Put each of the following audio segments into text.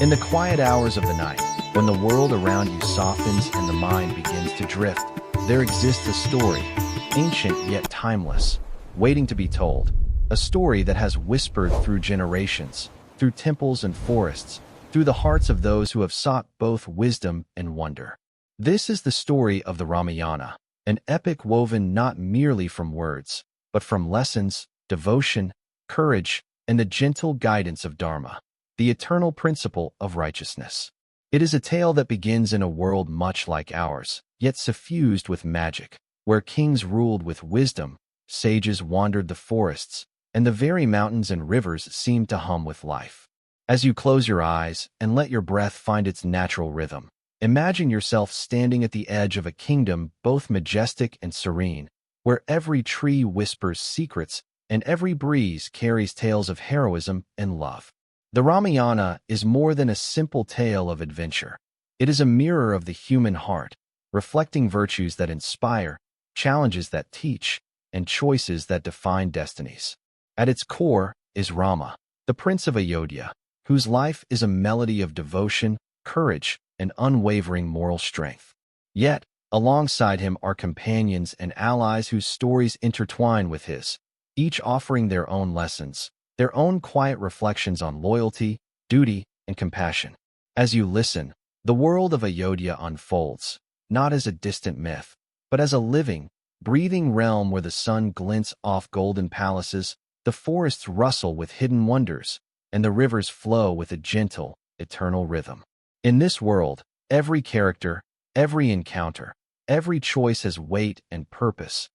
In the quiet hours of the night, when the world around you softens and the mind begins to drift, there exists a story, ancient yet timeless, waiting to be told. A story that has whispered through generations, through temples and forests, through the hearts of those who have sought both wisdom and wonder. This is the story of the Ramayana, an epic woven not merely from words, but from lessons, devotion, courage, and the gentle guidance of Dharma, the eternal principle of righteousness. It is a tale that begins in a world much like ours, yet suffused with magic, where kings ruled with wisdom, sages wandered the forests, and the very mountains and rivers seemed to hum with life. As you close your eyes and let your breath find its natural rhythm, imagine yourself standing at the edge of a kingdom both majestic and serene, where every tree whispers secrets and every breeze carries tales of heroism and love. The Ramayana is more than a simple tale of adventure. It is a mirror of the human heart, reflecting virtues that inspire, challenges that teach, and choices that define destinies. At its core is Rama, the prince of Ayodhya, whose life is a melody of devotion, courage, and unwavering moral strength. Yet, alongside him are companions and allies whose stories intertwine with his, each offering their own lessons, their own quiet reflections on loyalty, duty, and compassion. As you listen, the world of Ayodhya unfolds, not as a distant myth, but as a living, breathing realm where the sun glints off golden palaces, the forests rustle with hidden wonders, and the rivers flow with a gentle, eternal rhythm. In this world, every character, every encounter, every choice has weight and purpose,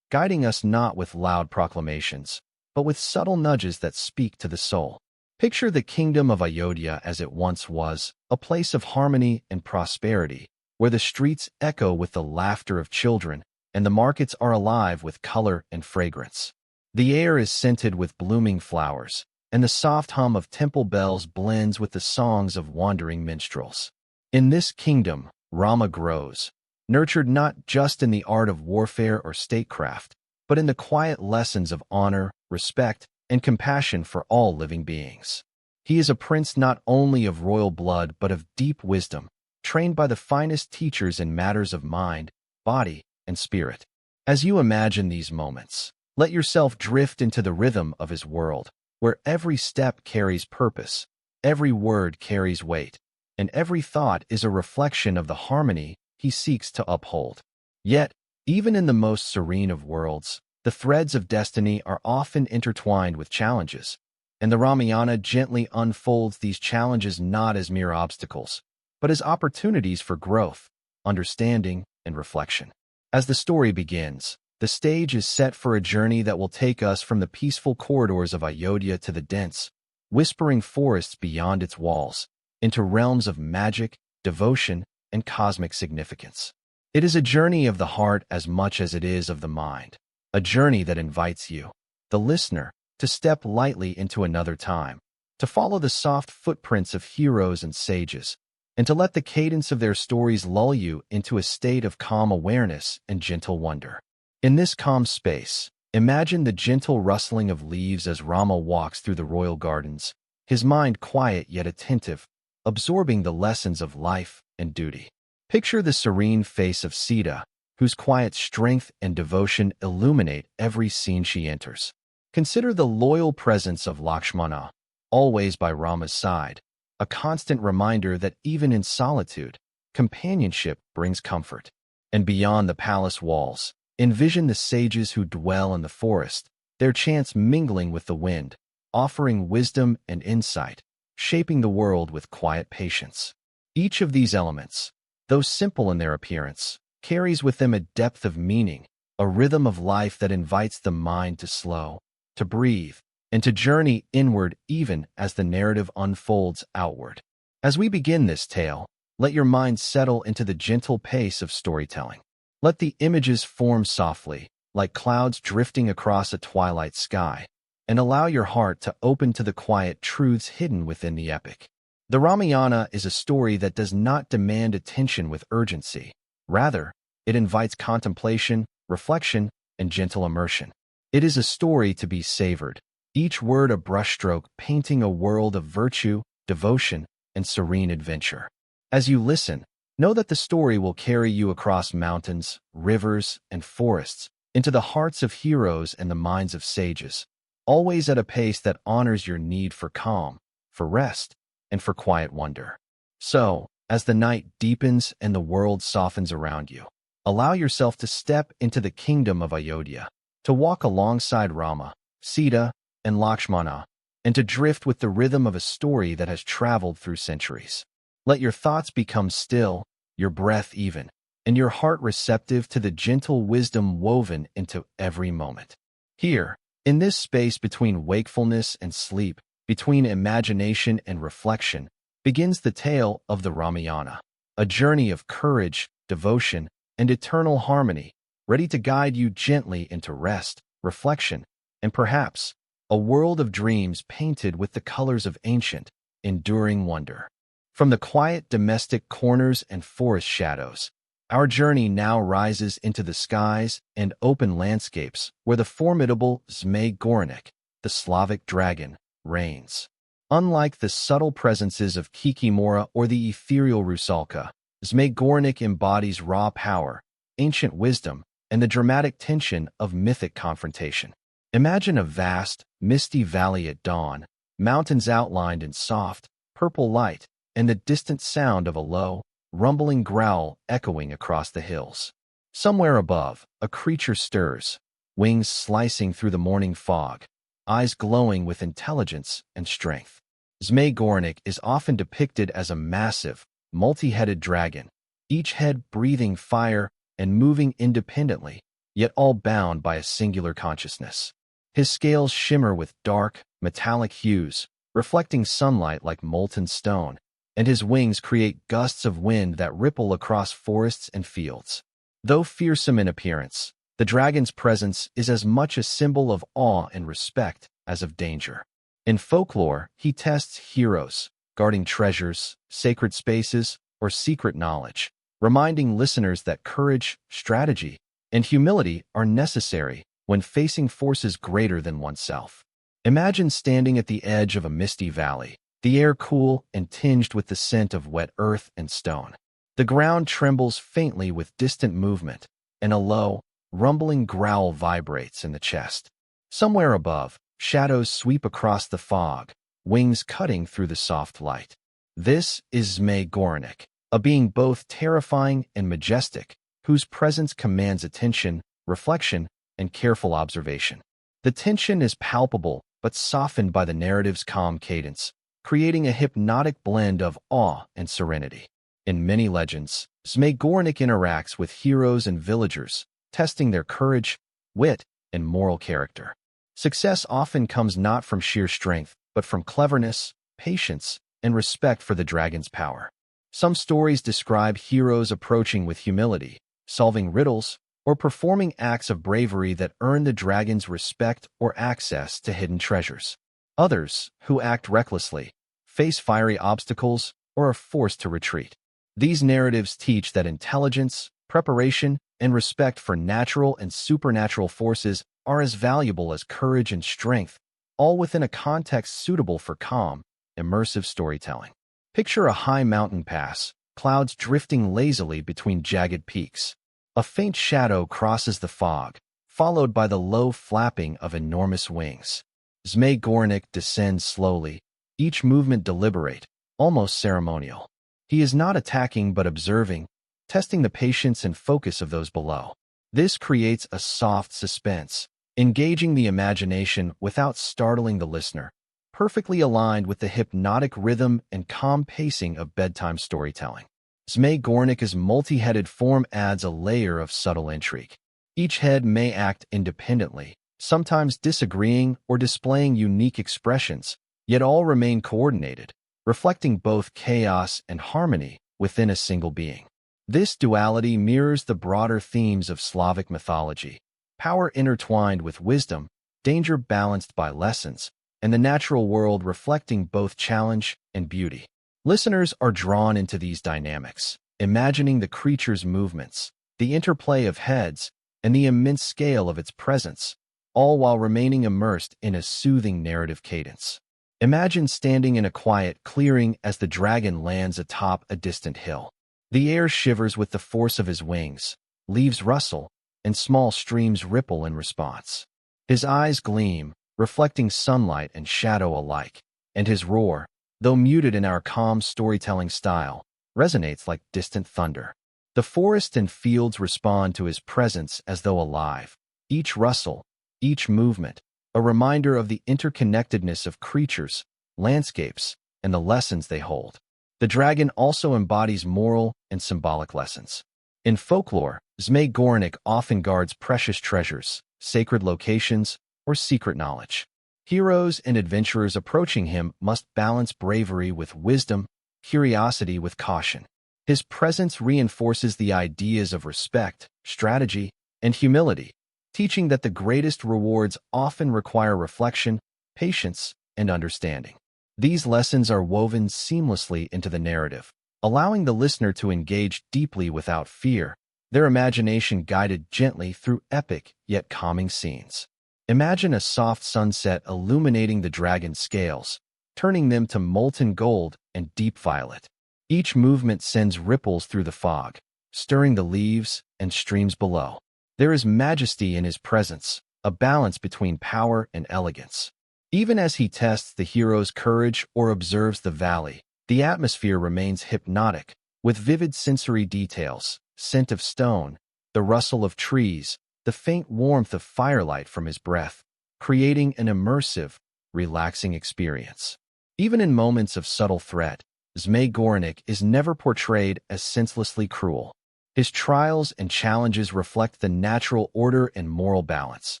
guiding us not with loud proclamations, but with subtle nudges that speak to the soul. Picture the kingdom of Ayodhya as it once was, a place of harmony and prosperity, where the streets echo with the laughter of children, and the markets are alive with color and fragrance. The air is scented with blooming flowers, and the soft hum of temple bells blends with the songs of wandering minstrels. In this kingdom, Rama grows, nurtured not just in the art of warfare or statecraft, but in the quiet lessons of honor, respect, and compassion for all living beings. He is a prince not only of royal blood but of deep wisdom, trained by the finest teachers in matters of mind, body, and spirit. As you imagine these moments, let yourself drift into the rhythm of his world, where every step carries purpose, every word carries weight, and every thought is a reflection of the harmony he seeks to uphold. Yet, even in the most serene of worlds, the threads of destiny are often intertwined with challenges, and the Ramayana gently unfolds these challenges not as mere obstacles, but as opportunities for growth, understanding, and reflection. As the story begins, the stage is set for a journey that will take us from the peaceful corridors of Ayodhya to the dense, whispering forests beyond its walls, into realms of magic, devotion, and cosmic significance. It is a journey of the heart as much as it is of the mind, a journey that invites you, the listener, to step lightly into another time, to follow the soft footprints of heroes and sages, and to let the cadence of their stories lull you into a state of calm awareness and gentle wonder. In this calm space, imagine the gentle rustling of leaves as Rama walks through the royal gardens, his mind quiet yet attentive, absorbing the lessons of life and duty. Picture the serene face of Sita, whose quiet strength and devotion illuminate every scene she enters. Consider the loyal presence of Lakshmana, always by Rama's side, a constant reminder that even in solitude, companionship brings comfort. And beyond the palace walls, envision the sages who dwell in the forest, their chants mingling with the wind, offering wisdom and insight, shaping the world with quiet patience. Each of these elements, though simple in their appearance, carries with them a depth of meaning, a rhythm of life that invites the mind to slow, to breathe, and to journey inward even as the narrative unfolds outward. As we begin this tale, let your mind settle into the gentle pace of storytelling. Let the images form softly, like clouds drifting across a twilight sky, and allow your heart to open to the quiet truths hidden within the epic. The Ramayana is a story that does not demand attention with urgency. Rather, it invites contemplation, reflection, and gentle immersion. It is a story to be savored, each word a brushstroke painting a world of virtue, devotion, and serene adventure. As you listen, know that the story will carry you across mountains, rivers, and forests, into the hearts of heroes and the minds of sages, always at a pace that honors your need for calm, for rest, and for quiet wonder. So, as the night deepens and the world softens around you, allow yourself to step into the kingdom of Ayodhya, to walk alongside Rama, Sita, and Lakshmana, and to drift with the rhythm of a story that has traveled through centuries. Let your thoughts become still, your breath even, and your heart receptive to the gentle wisdom woven into every moment. Here, in this space between wakefulness and sleep, between imagination and reflection, begins the tale of the Ramayana, a journey of courage, devotion, and eternal harmony, ready to guide you gently into rest, reflection, and perhaps a world of dreams painted with the colors of ancient, enduring wonder. From the quiet domestic corners and forest shadows, our journey now rises into the skies and open landscapes where the formidable Zmaj, the Slavic dragon, reigns. Unlike the subtle presences of Kikimora or the ethereal Rusalka, Zmaj embodies raw power, ancient wisdom, and the dramatic tension of mythic confrontation. Imagine a vast, misty valley at dawn, mountains outlined in soft, purple light, and the distant sound of a low, rumbling growl echoing across the hills. Somewhere above, a creature stirs, wings slicing through the morning fog, eyes glowing with intelligence and strength. Zmaj is often depicted as a massive, multi-headed dragon, each head breathing fire and moving independently, yet all bound by a singular consciousness. His scales shimmer with dark, metallic hues, reflecting sunlight like molten stone, and his wings create gusts of wind that ripple across forests and fields. Though fearsome in appearance, the dragon's presence is as much a symbol of awe and respect as of danger. In folklore, he tests heroes, guarding treasures, sacred spaces, or secret knowledge, reminding listeners that courage, strategy, and humility are necessary when facing forces greater than oneself. Imagine standing at the edge of a misty valley, the air cool and tinged with the scent of wet earth and stone. The ground trembles faintly with distant movement, and a low, rumbling growl vibrates in the chest. Somewhere above, shadows sweep across the fog, wings cutting through the soft light. This is Zmaj, a being both terrifying and majestic, whose presence commands attention, reflection, and careful observation. The tension is palpable but softened by the narrative's calm cadence, creating a hypnotic blend of awe and serenity. In many legends, Zmaj interacts with heroes and villagers, testing their courage, wit, and moral character. Success often comes not from sheer strength, but from cleverness, patience, and respect for the dragon's power. Some stories describe heroes approaching with humility, solving riddles, or performing acts of bravery that earn the dragon's respect or access to hidden treasures. Others, who act recklessly, face fiery obstacles or are forced to retreat. These narratives teach that intelligence, preparation, and respect for natural and supernatural forces are as valuable as courage and strength, all within a context suitable for calm, immersive storytelling. Picture a high mountain pass, clouds drifting lazily between jagged peaks. A faint shadow crosses the fog, followed by the low flapping of enormous wings. Zmaj descends slowly, each movement deliberate, almost ceremonial. He is not attacking but observing, testing the patience and focus of those below. This creates a soft suspense, engaging the imagination without startling the listener, perfectly aligned with the hypnotic rhythm and calm pacing of bedtime storytelling. Zmaj multi-headed form adds a layer of subtle intrigue. Each head may act independently, sometimes disagreeing or displaying unique expressions, yet all remain coordinated, reflecting both chaos and harmony within a single being. This duality mirrors the broader themes of Slavic mythology: power intertwined with wisdom, danger balanced by lessons, and the natural world reflecting both challenge and beauty. Listeners are drawn into these dynamics, imagining the creature's movements, the interplay of heads, and the immense scale of its presence, all while remaining immersed in a soothing narrative cadence. Imagine standing in a quiet clearing as the dragon lands atop a distant hill. The air shivers with the force of his wings, leaves rustle, and small streams ripple in response. His eyes gleam, reflecting sunlight and shadow alike, and his roar, though muted in our calm storytelling style, resonates like distant thunder. The forest and fields respond to his presence as though alive, each rustle, each movement, a reminder of the interconnectedness of creatures, landscapes, and the lessons they hold. The dragon also embodies moral and symbolic lessons. In folklore, Zmai Gorenik often guards precious treasures, sacred locations, or secret knowledge. Heroes and adventurers approaching him must balance bravery with wisdom, curiosity with caution. His presence reinforces the ideas of respect, strategy, and humility, teaching that the greatest rewards often require reflection, patience, and understanding. These lessons are woven seamlessly into the narrative, allowing the listener to engage deeply without fear, their imagination guided gently through epic yet calming scenes. Imagine a soft sunset illuminating the dragon's scales, turning them to molten gold and deep violet. Each movement sends ripples through the fog, stirring the leaves and streams below. There is majesty in his presence, a balance between power and elegance. Even as he tests the hero's courage or observes the valley, the atmosphere remains hypnotic, with vivid sensory details, scent of stone, the rustle of trees, the faint warmth of firelight from his breath, creating an immersive, relaxing experience. Even in moments of subtle threat, Zmai Gorenik is never portrayed as senselessly cruel. His trials and challenges reflect the natural order and moral balance,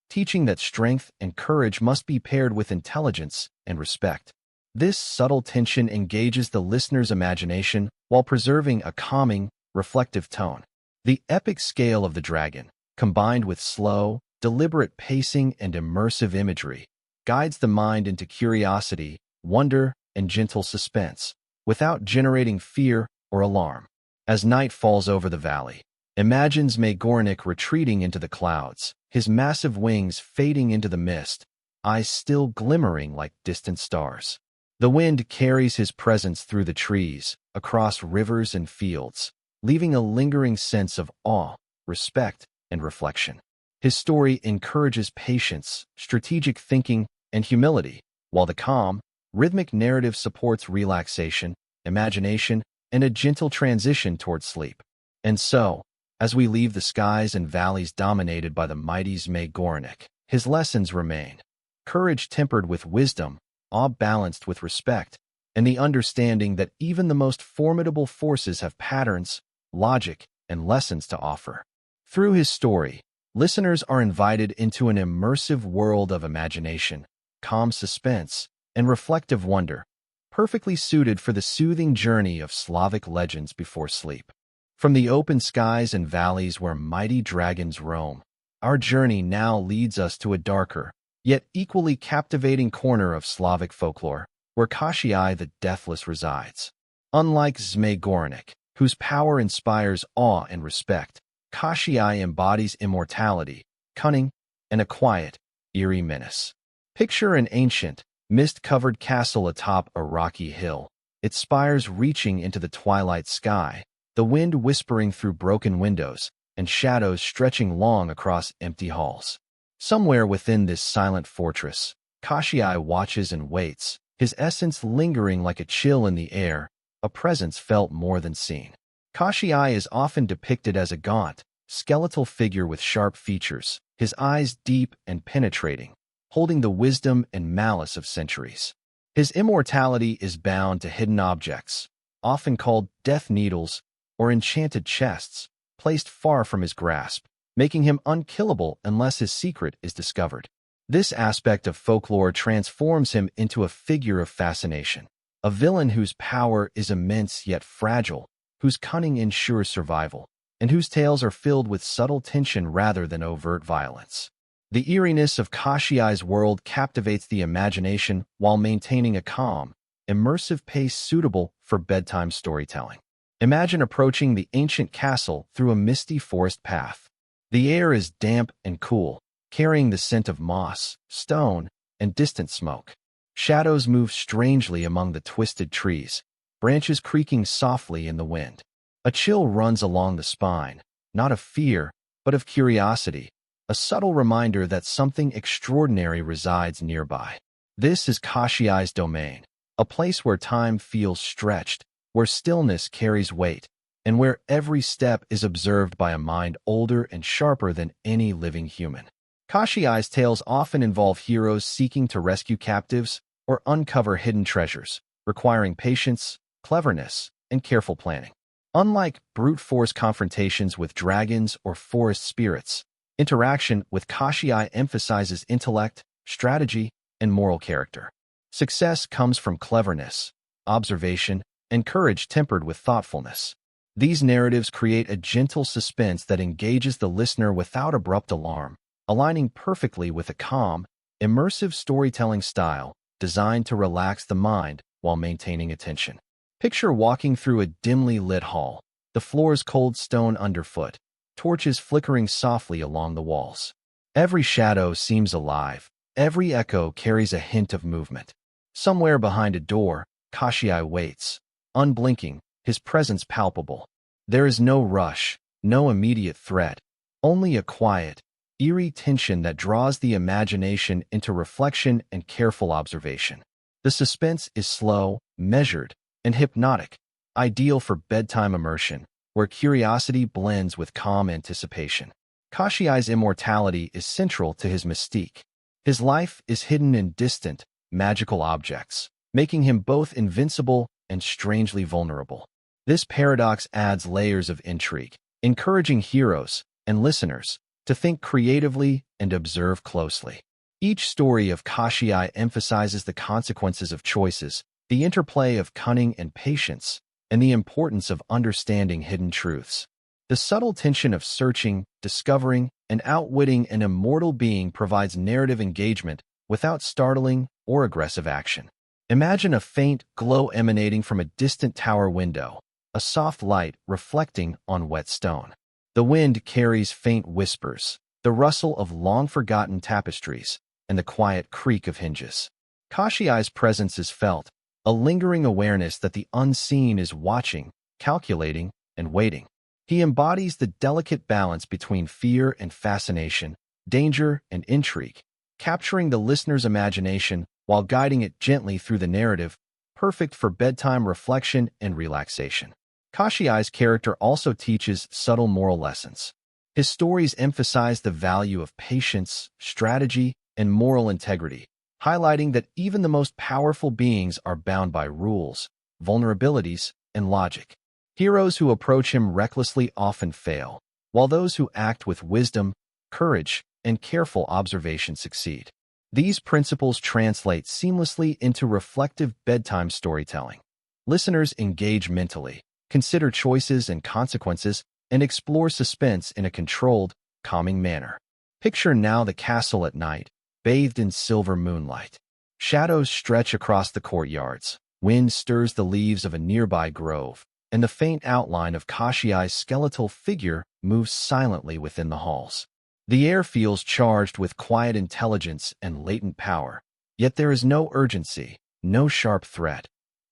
teaching that strength and courage must be paired with intelligence and respect. This subtle tension engages the listener's imagination while preserving a calming, reflective tone. The epic scale of the dragon, combined with slow, deliberate pacing and immersive imagery, guides the mind into curiosity, wonder, and gentle suspense, without generating fear or alarm. As night falls over the valley, imagine Zmai Gorenik retreating into the clouds, his massive wings fading into the mist, eyes still glimmering like distant stars. The wind carries his presence through the trees, across rivers and fields, leaving a lingering sense of awe, respect, and reflection. His story encourages patience, strategic thinking, and humility, while the calm, rhythmic narrative supports relaxation, imagination, and a gentle transition toward sleep. And so, as we leave the skies and valleys dominated by the mighty Zmai Gorenik, his lessons remain. Courage tempered with wisdom, awe balanced with respect, and the understanding that even the most formidable forces have patterns, logic, and lessons to offer. Through his story, listeners are invited into an immersive world of imagination, calm suspense, and reflective wonder, perfectly suited for the soothing journey of Slavic legends before sleep. From the open skies and valleys where mighty dragons roam, our journey now leads us to a darker, yet equally captivating corner of Slavic folklore, where Kashiai the Deathless resides. Unlike Zmai Gorenik, whose power inspires awe and respect, Kashiai embodies immortality, cunning, and a quiet, eerie menace. Picture an ancient, mist-covered castle atop a rocky hill, its spires reaching into the twilight sky, the wind whispering through broken windows, and shadows stretching long across empty halls. Somewhere within this silent fortress, Kashiai watches and waits, his essence lingering like a chill in the air, a presence felt more than seen. Kashiai is often depicted as a gaunt, skeletal figure with sharp features, his eyes deep and penetrating, holding the wisdom and malice of centuries. His immortality is bound to hidden objects, often called death needles or enchanted chests, placed far from his grasp, making him unkillable unless his secret is discovered. This aspect of folklore transforms him into a figure of fascination, a villain whose power is immense yet fragile, whose cunning ensures survival, and whose tales are filled with subtle tension rather than overt violence. The eeriness of Kashiai's world captivates the imagination while maintaining a calm, immersive pace suitable for bedtime storytelling. Imagine approaching the ancient castle through a misty forest path. The air is damp and cool, carrying the scent of moss, stone, and distant smoke. Shadows move strangely among the twisted trees, branches creaking softly in the wind. A chill runs along the spine, not of fear, but of curiosity, a subtle reminder that something extraordinary resides nearby. This is Kashiai's domain, a place where time feels stretched, where stillness carries weight, and where every step is observed by a mind older and sharper than any living human. Kashiai's tales often involve heroes seeking to rescue captives or uncover hidden treasures, requiring patience, cleverness, and careful planning. Unlike brute force confrontations with dragons or forest spirits, interaction with Kashiai emphasizes intellect, strategy, and moral character. Success comes from cleverness, observation, and courage tempered with thoughtfulness. These narratives create a gentle suspense that engages the listener without abrupt alarm, aligning perfectly with a calm, immersive storytelling style designed to relax the mind while maintaining attention. Picture walking through a dimly lit hall, the floor's cold stone underfoot, torches flickering softly along the walls. Every shadow seems alive, every echo carries a hint of movement. Somewhere behind a door, Kashiai waits, unblinking, his presence palpable. There is no rush, no immediate threat, only a quiet, eerie tension that draws the imagination into reflection and careful observation. The suspense is slow, measured, and hypnotic, ideal for bedtime immersion, where curiosity blends with calm anticipation. Kashiai's immortality is central to his mystique. His life is hidden in distant, magical objects, making him both invincible and strangely vulnerable. This paradox adds layers of intrigue, encouraging heroes and listeners to think creatively and observe closely. Each story of Kashiai emphasizes the consequences of choices, the interplay of cunning and patience, and the importance of understanding hidden truths. The subtle tension of searching, discovering, and outwitting an immortal being provides narrative engagement without startling or aggressive action. Imagine a faint glow emanating from a distant tower window, a soft light reflecting on wet stone. The wind carries faint whispers, the rustle of long-forgotten tapestries, and the quiet creak of hinges. Kashiai's presence is felt, a lingering awareness that the unseen is watching, calculating, and waiting. He embodies the delicate balance between fear and fascination, danger and intrigue, capturing the listener's imagination while guiding it gently through the narrative, perfect for bedtime reflection and relaxation. Kashiai's character also teaches subtle moral lessons. His stories emphasize the value of patience, strategy, and moral integrity, highlighting that even the most powerful beings are bound by rules, vulnerabilities, and logic. Heroes who approach him recklessly often fail, while those who act with wisdom, courage, and careful observation succeed. These principles translate seamlessly into reflective bedtime storytelling. Listeners engage mentally, consider choices and consequences, and explore suspense in a controlled, calming manner. Picture now the castle at night, bathed in silver moonlight. Shadows stretch across the courtyards, wind stirs the leaves of a nearby grove, and the faint outline of Kashiai's skeletal figure moves silently within the halls. The air feels charged with quiet intelligence and latent power, yet there is no urgency, no sharp threat,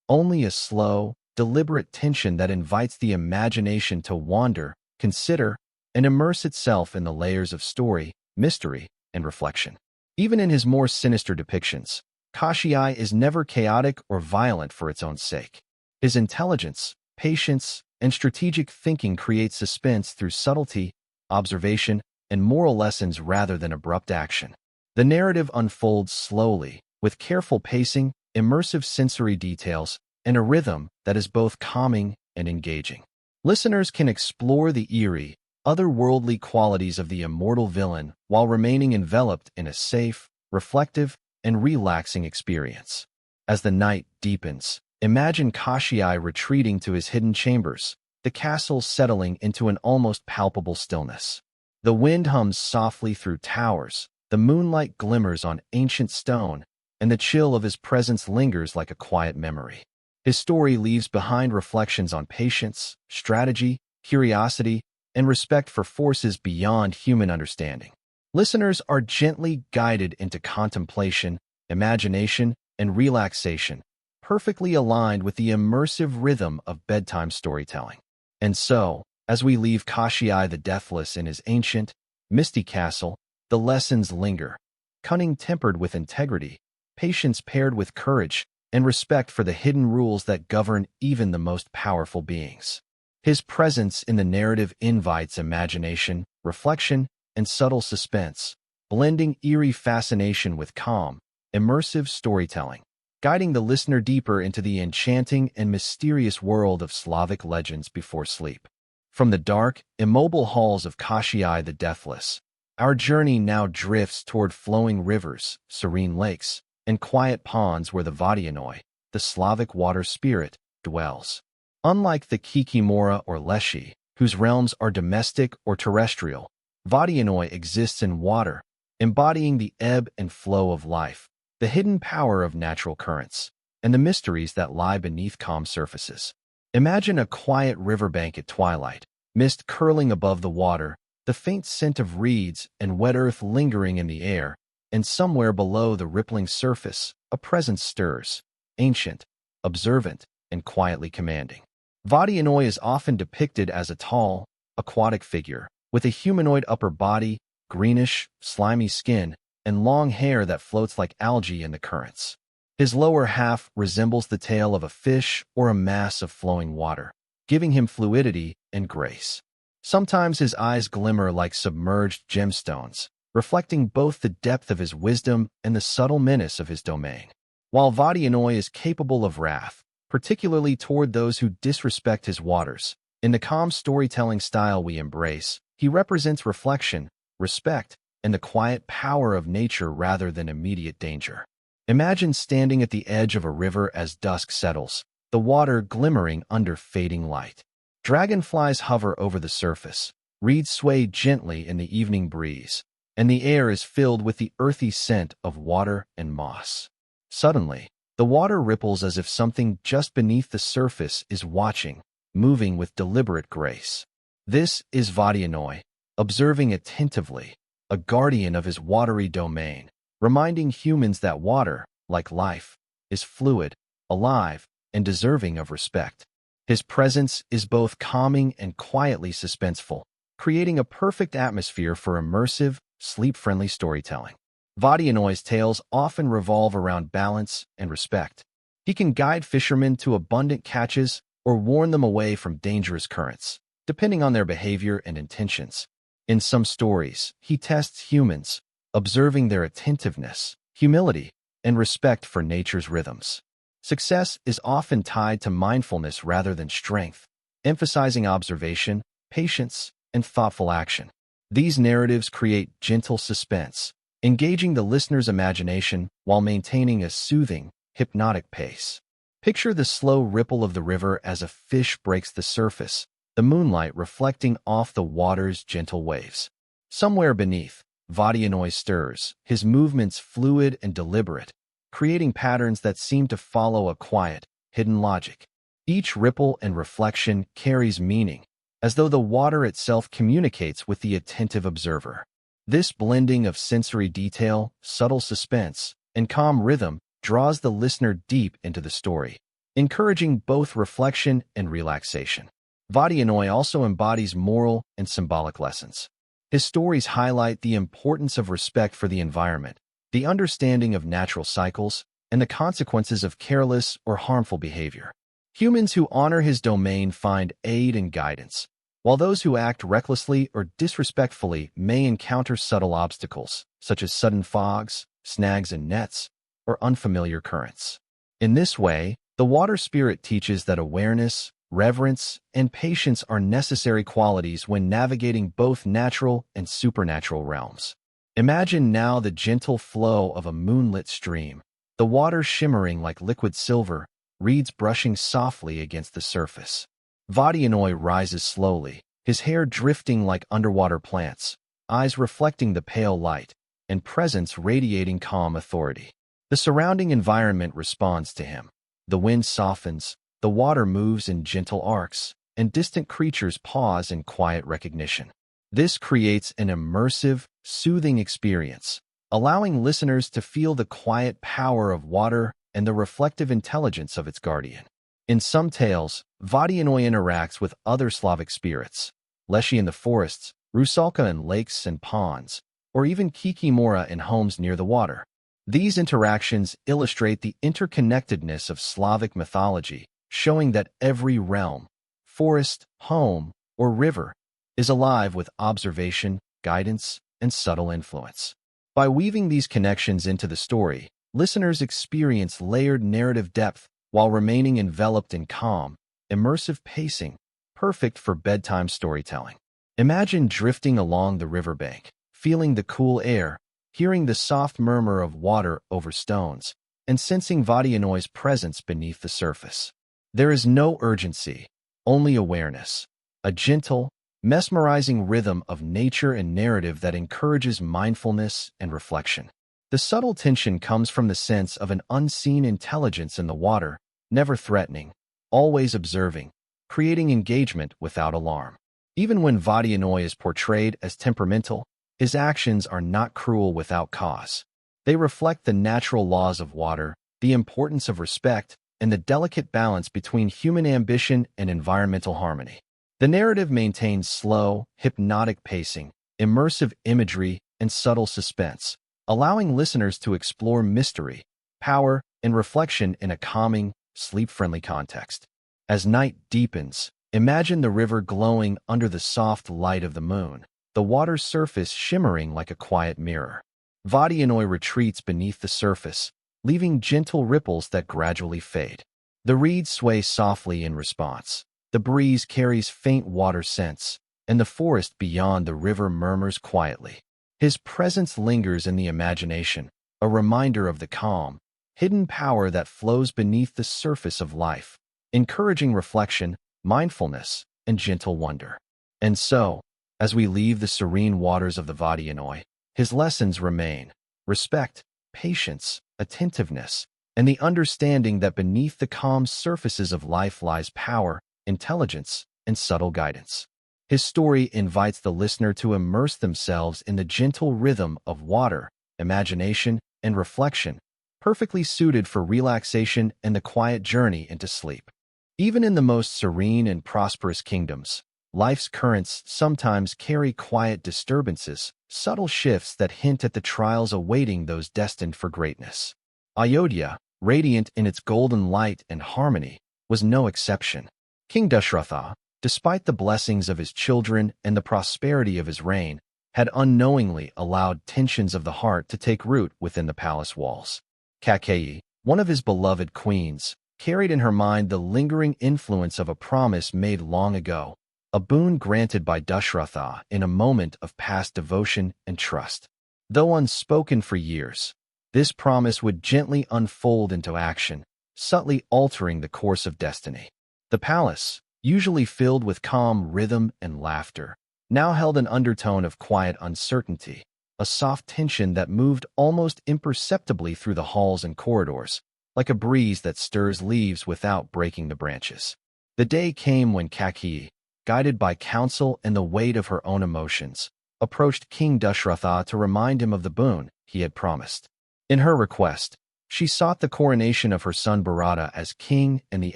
only a slow, deliberate tension that invites the imagination to wander, consider, and immerse itself in the layers of story, mystery, and reflection. Even in his more sinister depictions, Kashiai is never chaotic or violent for its own sake. His intelligence, patience, and strategic thinking create suspense through subtlety, observation, and moral lessons rather than abrupt action. The narrative unfolds slowly, with careful pacing, immersive sensory details, and a rhythm that is both calming and engaging. Listeners can explore the eerie, otherworldly qualities of the immortal villain while remaining enveloped in a safe, reflective, and relaxing experience. As the night deepens, imagine Kashiai retreating to his hidden chambers, the castle settling into an almost palpable stillness. The wind hums softly through towers, the moonlight glimmers on ancient stone, and the chill of his presence lingers like a quiet memory. His story leaves behind reflections on patience, strategy, curiosity, and respect for forces beyond human understanding. Listeners are gently guided into contemplation, imagination, and relaxation, perfectly aligned with the immersive rhythm of bedtime storytelling. And so, as we leave Kashii the Deathless in his ancient, misty castle, the lessons linger, cunning tempered with integrity, patience paired with courage, and respect for the hidden rules that govern even the most powerful beings. His presence in the narrative invites imagination, reflection, and subtle suspense, blending eerie fascination with calm, immersive storytelling, guiding the listener deeper into the enchanting and mysterious world of Slavic legends before sleep. From the dark, immobile halls of Kashii the Deathless, our journey now drifts toward flowing rivers, serene lakes, and quiet ponds where the Vadianoi, the Slavic water spirit, dwells. Unlike the Kikimora or Leshy, whose realms are domestic or terrestrial, Vadianoi exists in water, embodying the ebb and flow of life, the hidden power of natural currents, and the mysteries that lie beneath calm surfaces. Imagine a quiet riverbank at twilight, mist curling above the water, the faint scent of reeds and wet earth lingering in the air, and somewhere below the rippling surface, a presence stirs, ancient, observant, and quietly commanding. Vadianoi is often depicted as a tall, aquatic figure, with a humanoid upper body, greenish, slimy skin, and long hair that floats like algae in the currents. His lower half resembles the tail of a fish or a mass of flowing water, giving him fluidity and grace. Sometimes his eyes glimmer like submerged gemstones, reflecting both the depth of his wisdom and the subtle menace of his domain. While Vadianoi is capable of wrath, particularly toward those who disrespect his waters, in the calm storytelling style we embrace, he represents reflection, respect, and the quiet power of nature rather than immediate danger. Imagine standing at the edge of a river as dusk settles, the water glimmering under fading light. Dragonflies hover over the surface, reeds sway gently in the evening breeze, and the air is filled with the earthy scent of water and moss. Suddenly, the water ripples as if something just beneath the surface is watching, moving with deliberate grace. This is Vadianoi, observing attentively, a guardian of his watery domain, reminding humans that water, like life, is fluid, alive, and deserving of respect. His presence is both calming and quietly suspenseful, creating a perfect atmosphere for immersive, sleep-friendly storytelling. Vadianoi's tales often revolve around balance and respect. He can guide fishermen to abundant catches or warn them away from dangerous currents, depending on their behavior and intentions. In some stories, he tests humans, observing their attentiveness, humility, and respect for nature's rhythms. Success is often tied to mindfulness rather than strength, emphasizing observation, patience, and thoughtful action. These narratives create gentle suspense, engaging the listener's imagination while maintaining a soothing, hypnotic pace. Picture the slow ripple of the river as a fish breaks the surface, the moonlight reflecting off the water's gentle waves. Somewhere beneath, Vadianoi stirs, his movements fluid and deliberate, creating patterns that seem to follow a quiet, hidden logic. Each ripple and reflection carries meaning, as though the water itself communicates with the attentive observer. This blending of sensory detail, subtle suspense, and calm rhythm draws the listener deep into the story, encouraging both reflection and relaxation. Vadianoi also embodies moral and symbolic lessons. His stories highlight the importance of respect for the environment, the understanding of natural cycles, and the consequences of careless or harmful behavior. Humans who honor his domain find aid and guidance, while those who act recklessly or disrespectfully may encounter subtle obstacles, such as sudden fogs, snags and nets, or unfamiliar currents. In this way, the water spirit teaches that awareness, reverence, and patience are necessary qualities when navigating both natural and supernatural realms. Imagine now the gentle flow of a moonlit stream, the water shimmering like liquid silver, reeds brushing softly against the surface. Vadianoi rises slowly, his hair drifting like underwater plants, eyes reflecting the pale light, and presence radiating calm authority. The surrounding environment responds to him. The wind softens, the water moves in gentle arcs, and distant creatures pause in quiet recognition. This creates an immersive, soothing experience, allowing listeners to feel the quiet power of water and the reflective intelligence of its guardian. In some tales, Vodyanoi interacts with other Slavic spirits, Leshy in the forests, Rusalka in lakes and ponds, or even Kikimora in homes near the water. These interactions illustrate the interconnectedness of Slavic mythology, showing that every realm, forest, home, or river is alive with observation, guidance, and subtle influence. By weaving these connections into the story, listeners experience layered narrative depth while remaining enveloped in calm, immersive pacing, perfect for bedtime storytelling. Imagine drifting along the riverbank, feeling the cool air, hearing the soft murmur of water over stones, and sensing Vodyanoj's presence beneath the surface. There is no urgency, only awareness, a gentle, mesmerizing rhythm of nature and narrative that encourages mindfulness and reflection. The subtle tension comes from the sense of an unseen intelligence in the water, never threatening, always observing, creating engagement without alarm. Even when Vodyanoj is portrayed as temperamental, his actions are not cruel without cause. They reflect the natural laws of water, the importance of respect, and the delicate balance between human ambition and environmental harmony. The narrative maintains slow, hypnotic pacing, immersive imagery, and subtle suspense, allowing listeners to explore mystery, power, and reflection in a calming, sleep-friendly context. As night deepens, imagine the river glowing under the soft light of the moon, the water's surface shimmering like a quiet mirror. Vodyanoj retreats beneath the surface, leaving gentle ripples that gradually fade. The reeds sway softly in response. The breeze carries faint water scents, and the forest beyond the river murmurs quietly. His presence lingers in the imagination, a reminder of the calm, hidden power that flows beneath the surface of life, encouraging reflection, mindfulness, and gentle wonder. And so, as we leave the serene waters of the Vodyanoj, his lessons remain: respect, patience, attentiveness, and the understanding that beneath the calm surfaces of life lies power, intelligence, and subtle guidance. His story invites the listener to immerse themselves in the gentle rhythm of water, imagination, and reflection, perfectly suited for relaxation and the quiet journey into sleep. Even in the most serene and prosperous kingdoms, life's currents sometimes carry quiet disturbances, subtle shifts that hint at the trials awaiting those destined for greatness. Ayodhya, radiant in its golden light and harmony, was no exception. King Dashratha, despite the blessings of his children and the prosperity of his reign, had unknowingly allowed tensions of the heart to take root within the palace walls. Kaikeyi, one of his beloved queens, carried in her mind the lingering influence of a promise made long ago, a boon granted by Dashratha in a moment of past devotion and trust. Though unspoken for years, this promise would gently unfold into action, subtly altering the course of destiny. The palace, usually filled with calm rhythm and laughter, now held an undertone of quiet uncertainty, a soft tension that moved almost imperceptibly through the halls and corridors, like a breeze that stirs leaves without breaking the branches. The day came when Kaikeyi, guided by counsel and the weight of her own emotions, approached King Dashratha to remind him of the boon he had promised. In her request, she sought the coronation of her son Bharata as king and the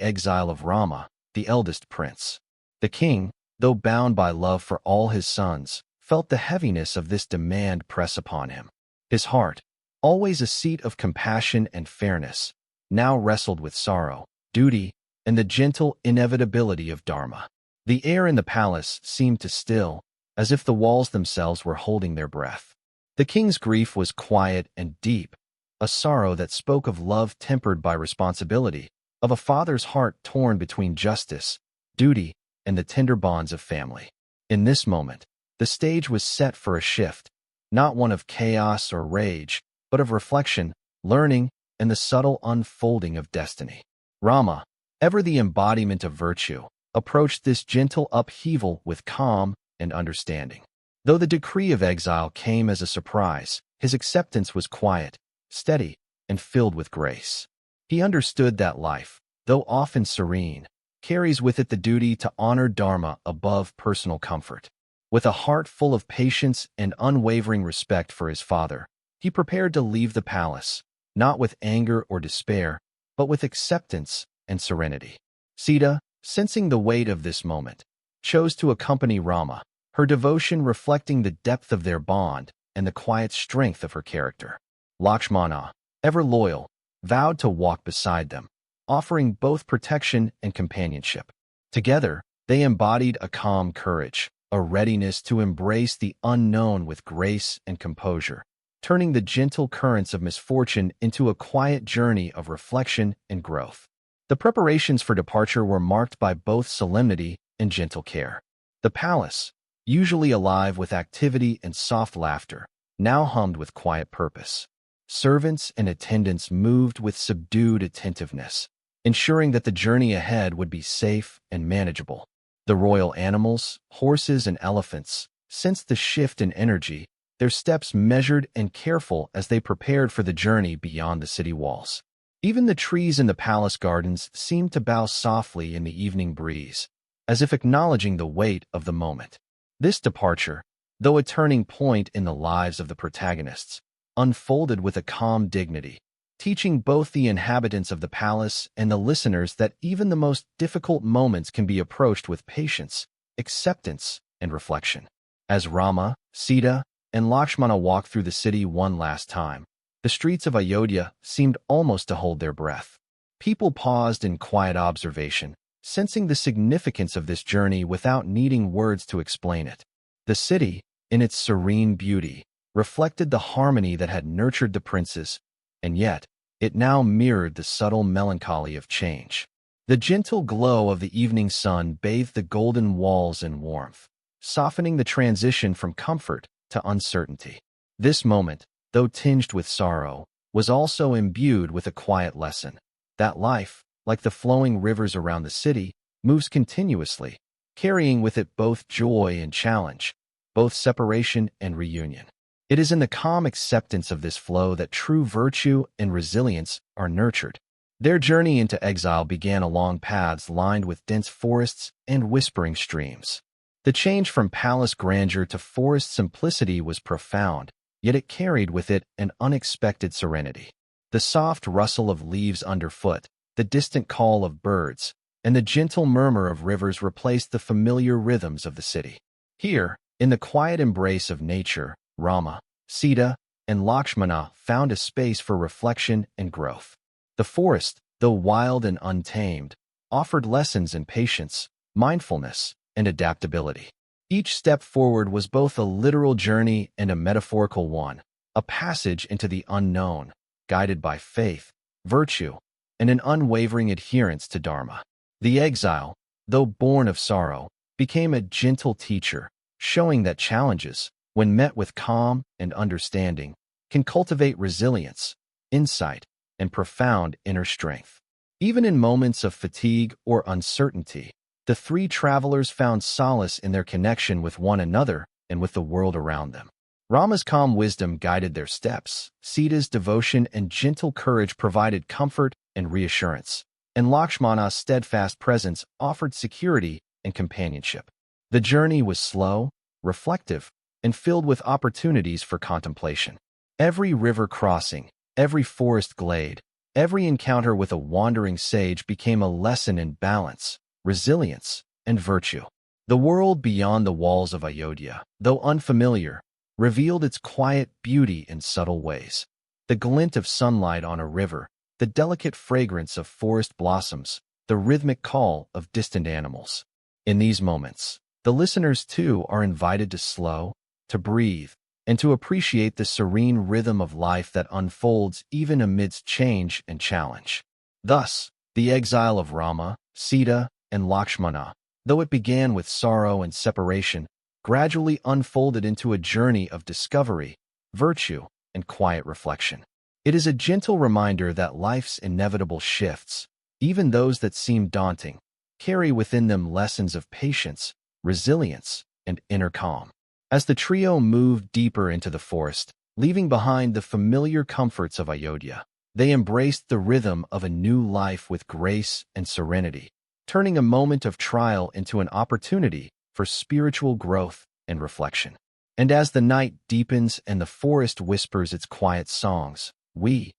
exile of Rama, the eldest prince. The king, though bound by love for all his sons, felt the heaviness of this demand press upon him. His heart, always a seat of compassion and fairness, now wrestled with sorrow, duty, and the gentle inevitability of dharma. The air in the palace seemed to still, as if the walls themselves were holding their breath. The king's grief was quiet and deep, a sorrow that spoke of love tempered by responsibility, of a father's heart torn between justice, duty, and the tender bonds of family. In this moment, the stage was set for a shift, not one of chaos or rage, but of reflection, learning, and the subtle unfolding of destiny. Rama, ever the embodiment of virtue, approached this gentle upheaval with calm and understanding. Though the decree of exile came as a surprise, his acceptance was quiet, steady, and filled with grace. He understood that life, though often serene, carries with it the duty to honor dharma above personal comfort. With a heart full of patience and unwavering respect for his father, he prepared to leave the palace, not with anger or despair, but with acceptance and serenity. Sita, sensing the weight of this moment, chose to accompany Rama, her devotion reflecting the depth of their bond and the quiet strength of her character. Lakshmana, ever loyal, vowed to walk beside them, offering both protection and companionship. Together, they embodied a calm courage, a readiness to embrace the unknown with grace and composure, turning the gentle currents of misfortune into a quiet journey of reflection and growth. The preparations for departure were marked by both solemnity and gentle care. The palace, usually alive with activity and soft laughter, now hummed with quiet purpose. Servants and attendants moved with subdued attentiveness, ensuring that the journey ahead would be safe and manageable. The royal animals, horses and elephants, sensed the shift in energy, their steps measured and careful as they prepared for the journey beyond the city walls. Even the trees in the palace gardens seemed to bow softly in the evening breeze, as if acknowledging the weight of the moment. This departure, though a turning point in the lives of the protagonists, unfolded with a calm dignity, teaching both the inhabitants of the palace and the listeners that even the most difficult moments can be approached with patience, acceptance, and reflection. As Rama, Sita, and Lakshmana walked through the city one last time, the streets of Ayodhya seemed almost to hold their breath. People paused in quiet observation, sensing the significance of this journey without needing words to explain it. The city, in its serene beauty, reflected the harmony that had nurtured the princes, and yet, it now mirrored the subtle melancholy of change. The gentle glow of the evening sun bathed the golden walls in warmth, softening the transition from comfort to uncertainty. This moment, though tinged with sorrow, was also imbued with a quiet lesson, that life, like the flowing rivers around the city, moves continuously, carrying with it both joy and challenge, both separation and reunion. It is in the calm acceptance of this flow that true virtue and resilience are nurtured. Their journey into exile began along paths lined with dense forests and whispering streams. The change from palace grandeur to forest simplicity was profound, yet it carried with it an unexpected serenity. The soft rustle of leaves underfoot, the distant call of birds, and the gentle murmur of rivers replaced the familiar rhythms of the city. Here, in the quiet embrace of nature, Rama, Sita, and Lakshmana found a space for reflection and growth. The forest, though wild and untamed, offered lessons in patience, mindfulness, and adaptability. Each step forward was both a literal journey and a metaphorical one, a passage into the unknown, guided by faith, virtue, and an unwavering adherence to Dharma. The exile, though born of sorrow, became a gentle teacher, showing that challenges, when met with calm and understanding, can cultivate resilience, insight, and profound inner strength. Even in moments of fatigue or uncertainty, the three travelers found solace in their connection with one another and with the world around them. Rama's calm wisdom guided their steps, Sita's devotion and gentle courage provided comfort and reassurance, and Lakshmana's steadfast presence offered security and companionship. The journey was slow, reflective, and filled with opportunities for contemplation. Every river crossing, every forest glade, every encounter with a wandering sage became a lesson in balance, resilience, and virtue. The world beyond the walls of Ayodhya, though unfamiliar, revealed its quiet beauty in subtle ways. The glint of sunlight on a river, the delicate fragrance of forest blossoms, the rhythmic call of distant animals. In these moments, the listeners too are invited to slow, to breathe, and to appreciate the serene rhythm of life that unfolds even amidst change and challenge. Thus, the exile of Rama, Sita, and Lakshmana, though it began with sorrow and separation, gradually unfolded into a journey of discovery, virtue, and quiet reflection. It is a gentle reminder that life's inevitable shifts, even those that seem daunting, carry within them lessons of patience, resilience, and inner calm. As the trio moved deeper into the forest, leaving behind the familiar comforts of Ayodhya, they embraced the rhythm of a new life with grace and serenity, turning a moment of trial into an opportunity for spiritual growth and reflection. And as the night deepens and the forest whispers its quiet songs, we,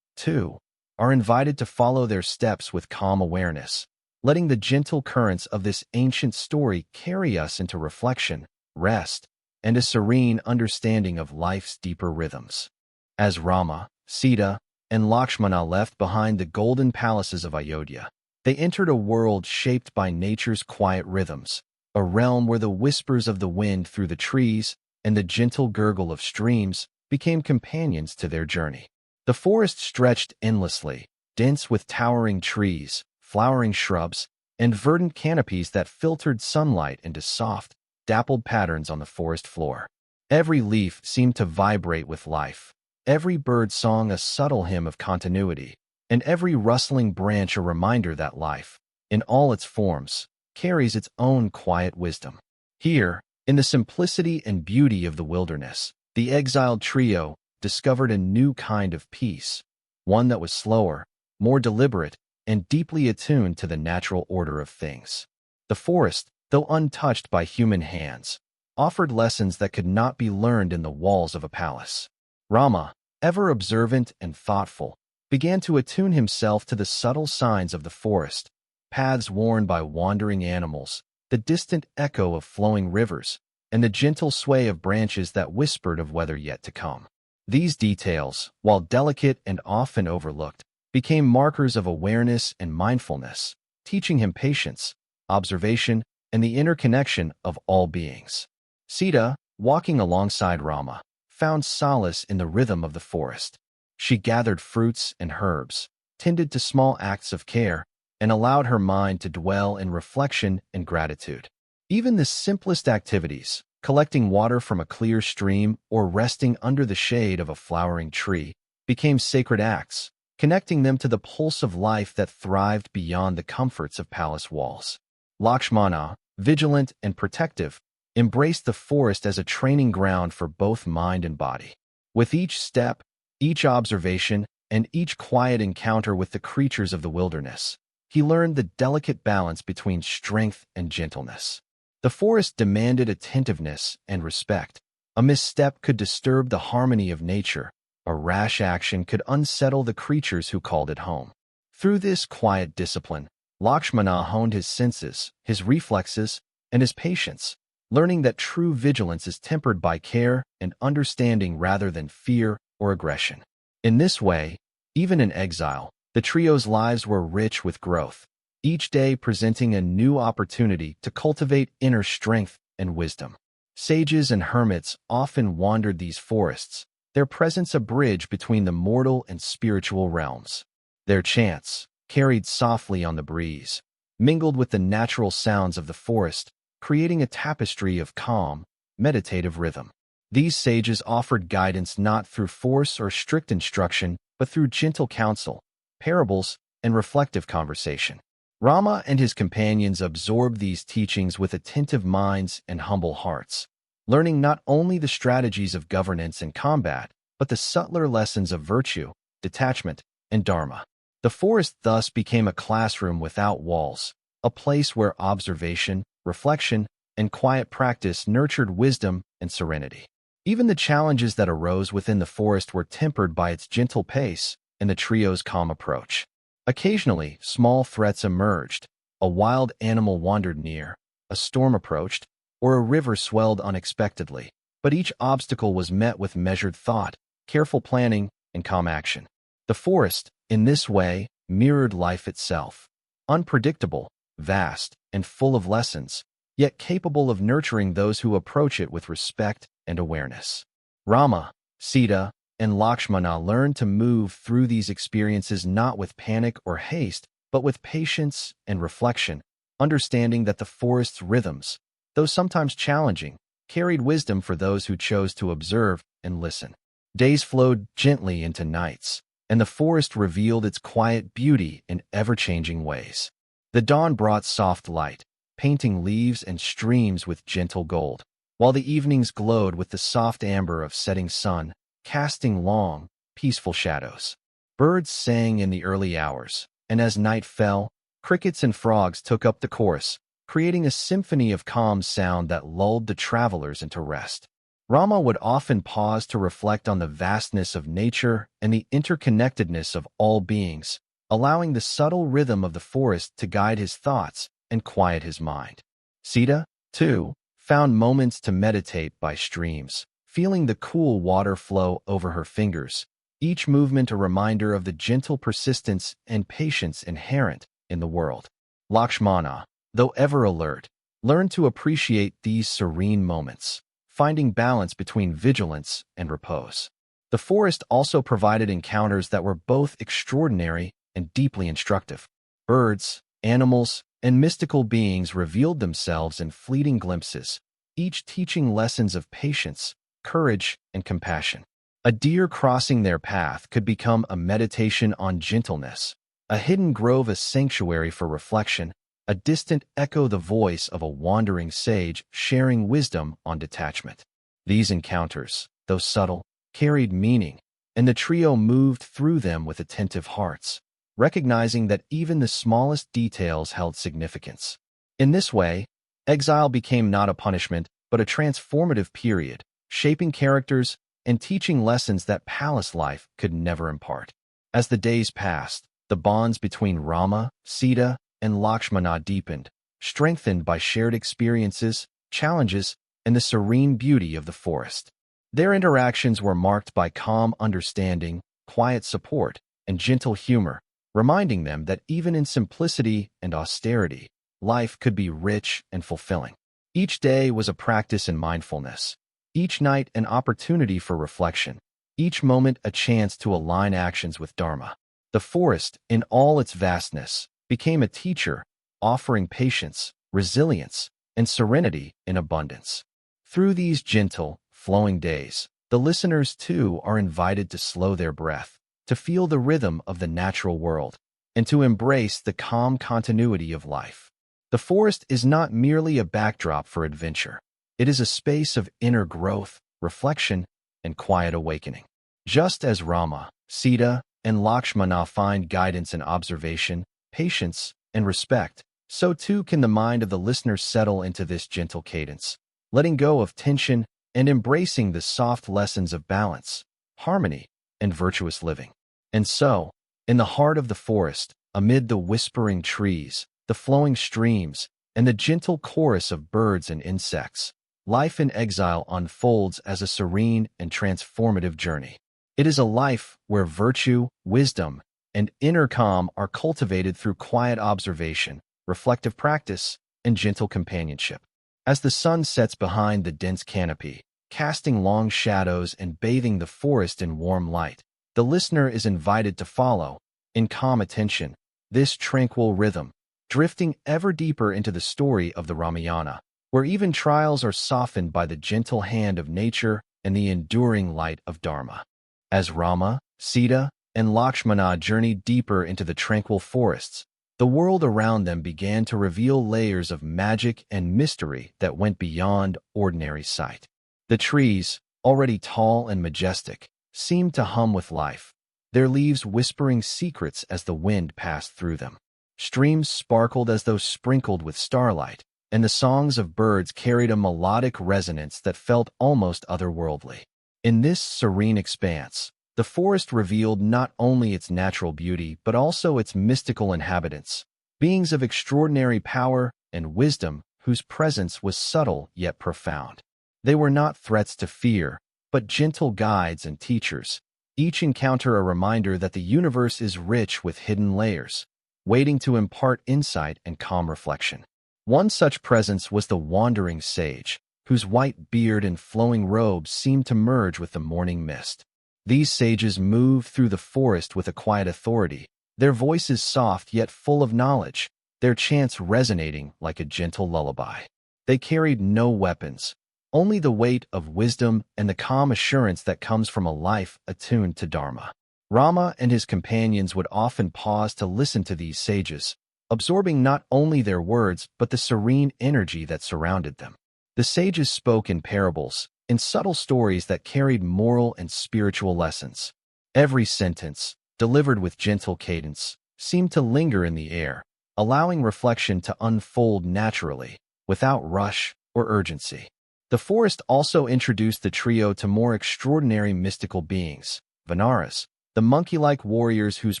too, are invited to follow their steps with calm awareness, letting the gentle currents of this ancient story carry us into reflection, rest, and a serene understanding of life's deeper rhythms. As Rama, Sita, and Lakshmana left behind the golden palaces of Ayodhya, they entered a world shaped by nature's quiet rhythms, a realm where the whispers of the wind through the trees and the gentle gurgle of streams became companions to their journey. The forest stretched endlessly, dense with towering trees, flowering shrubs, and verdant canopies that filtered sunlight into soft, dappled patterns on the forest floor. Every leaf seemed to vibrate with life, every bird song a subtle hymn of continuity, and every rustling branch a reminder that life, in all its forms, carries its own quiet wisdom. Here, in the simplicity and beauty of the wilderness, the exiled trio discovered a new kind of peace, one that was slower, more deliberate, and deeply attuned to the natural order of things. The forest, though untouched by human hands, offered lessons that could not be learned in the walls of a palace. Rama, ever observant and thoughtful, began to attune himself to the subtle signs of the forest, paths worn by wandering animals, the distant echo of flowing rivers, and the gentle sway of branches that whispered of weather yet to come. These details, while delicate and often overlooked, became markers of awareness and mindfulness, teaching him patience, observation, and the interconnection of all beings. Sita, walking alongside Rama, found solace in the rhythm of the forest. She gathered fruits and herbs, tended to small acts of care, and allowed her mind to dwell in reflection and gratitude. Even the simplest activities, collecting water from a clear stream or resting under the shade of a flowering tree, became sacred acts, connecting them to the pulse of life that thrived beyond the comforts of palace walls. Lakshmana, vigilant and protective, embraced the forest as a training ground for both mind and body. With each step, each observation, and each quiet encounter with the creatures of the wilderness, he learned the delicate balance between strength and gentleness. The forest demanded attentiveness and respect. A misstep could disturb the harmony of nature. A rash action could unsettle the creatures who called it home. Through this quiet discipline, Lakshmana honed his senses, his reflexes, and his patience, learning that true vigilance is tempered by care and understanding rather than fear or aggression. In this way, even in exile, the trio's lives were rich with growth, each day presenting a new opportunity to cultivate inner strength and wisdom. Sages and hermits often wandered these forests, their presence a bridge between the mortal and spiritual realms. Their chants, carried softly on the breeze, mingled with the natural sounds of the forest, creating a tapestry of calm, meditative rhythm. These sages offered guidance not through force or strict instruction, but through gentle counsel, parables, and reflective conversation. Rama and his companions absorbed these teachings with attentive minds and humble hearts, learning not only the strategies of governance and combat, but the subtler lessons of virtue, detachment, and dharma. The forest thus became a classroom without walls, a place where observation, reflection, and quiet practice nurtured wisdom and serenity. Even the challenges that arose within the forest were tempered by its gentle pace and the trio's calm approach. Occasionally, small threats emerged. A wild animal wandered near, a storm approached, or a river swelled unexpectedly. But each obstacle was met with measured thought, careful planning, and calm action. The forest, in this way, mirrored life itself. Unpredictable, vast, and full of lessons, yet capable of nurturing those who approach it with respect and awareness. Rama, Sita, and Lakshmana learned to move through these experiences not with panic or haste, but with patience and reflection, understanding that the forest's rhythms, though sometimes challenging, carried wisdom for those who chose to observe and listen. Days flowed gently into nights, and the forest revealed its quiet beauty in ever-changing ways. The dawn brought soft light, painting leaves and streams with gentle gold, while the evenings glowed with the soft amber of setting sun, casting long, peaceful shadows. Birds sang in the early hours, and as night fell, crickets and frogs took up the chorus, creating a symphony of calm sound that lulled the travelers into rest. Rama would often pause to reflect on the vastness of nature and the interconnectedness of all beings, allowing the subtle rhythm of the forest to guide his thoughts and quiet his mind. Sita, too, found moments to meditate by streams, feeling the cool water flow over her fingers, each movement a reminder of the gentle persistence and patience inherent in the world. Lakshmana, though ever alert, learned to appreciate these serene moments, finding balance between vigilance and repose. The forest also provided encounters that were both extraordinary and deeply instructive. Birds, animals, and mystical beings revealed themselves in fleeting glimpses, each teaching lessons of patience, courage, and compassion. A deer crossing their path could become a meditation on gentleness, a hidden grove a sanctuary for reflection, a distant echo the voice of a wandering sage sharing wisdom on detachment. These encounters, though subtle, carried meaning, and the trio moved through them with attentive hearts, recognizing that even the smallest details held significance. In this way, exile became not a punishment, but a transformative period, shaping characters and teaching lessons that palace life could never impart. As the days passed, the bonds between Rama, Sita, and Lakshmana deepened, strengthened by shared experiences, challenges, and the serene beauty of the forest. Their interactions were marked by calm understanding, quiet support, and gentle humor, reminding them that even in simplicity and austerity, life could be rich and fulfilling. Each day was a practice in mindfulness, each night an opportunity for reflection, each moment a chance to align actions with Dharma. The forest, in all its vastness, became a teacher, offering patience, resilience, and serenity in abundance. Through these gentle, flowing days, the listeners too are invited to slow their breath, to feel the rhythm of the natural world, and to embrace the calm continuity of life. The forest is not merely a backdrop for adventure. It is a space of inner growth, reflection, and quiet awakening. Just as Rama, Sita, and Lakshmana find guidance in observation, patience, and respect, so too can the mind of the listener settle into this gentle cadence, letting go of tension and embracing the soft lessons of balance, harmony, and virtuous living. And so, in the heart of the forest, amid the whispering trees, the flowing streams, and the gentle chorus of birds and insects, life in exile unfolds as a serene and transformative journey. It is a life where virtue, wisdom, and inner calm are cultivated through quiet observation, reflective practice, and gentle companionship. As the sun sets behind the dense canopy, casting long shadows and bathing the forest in warm light, the listener is invited to follow, in calm attention, this tranquil rhythm, drifting ever deeper into the story of the Ramayana, where even trials are softened by the gentle hand of nature and the enduring light of Dharma. As Rama, Sita, and Lakshmana journeyed deeper into the tranquil forests, the world around them began to reveal layers of magic and mystery that went beyond ordinary sight. The trees, already tall and majestic, seemed to hum with life, their leaves whispering secrets as the wind passed through them. Streams sparkled as though sprinkled with starlight, and the songs of birds carried a melodic resonance that felt almost otherworldly. In this serene expanse, the forest revealed not only its natural beauty but also its mystical inhabitants, beings of extraordinary power and wisdom whose presence was subtle yet profound. They were not threats to fear, but gentle guides and teachers, each encounter a reminder that the universe is rich with hidden layers, waiting to impart insight and calm reflection. One such presence was the wandering sage, whose white beard and flowing robes seemed to merge with the morning mist. These sages moved through the forest with a quiet authority, their voices soft yet full of knowledge, their chants resonating like a gentle lullaby. They carried no weapons, only the weight of wisdom and the calm assurance that comes from a life attuned to Dharma. Rama and his companions would often pause to listen to these sages, absorbing not only their words but the serene energy that surrounded them. The sages spoke in parables, in subtle stories that carried moral and spiritual lessons. Every sentence, delivered with gentle cadence, seemed to linger in the air, allowing reflection to unfold naturally, without rush or urgency. The forest also introduced the trio to more extraordinary mystical beings, Vanaras, the monkey-like warriors whose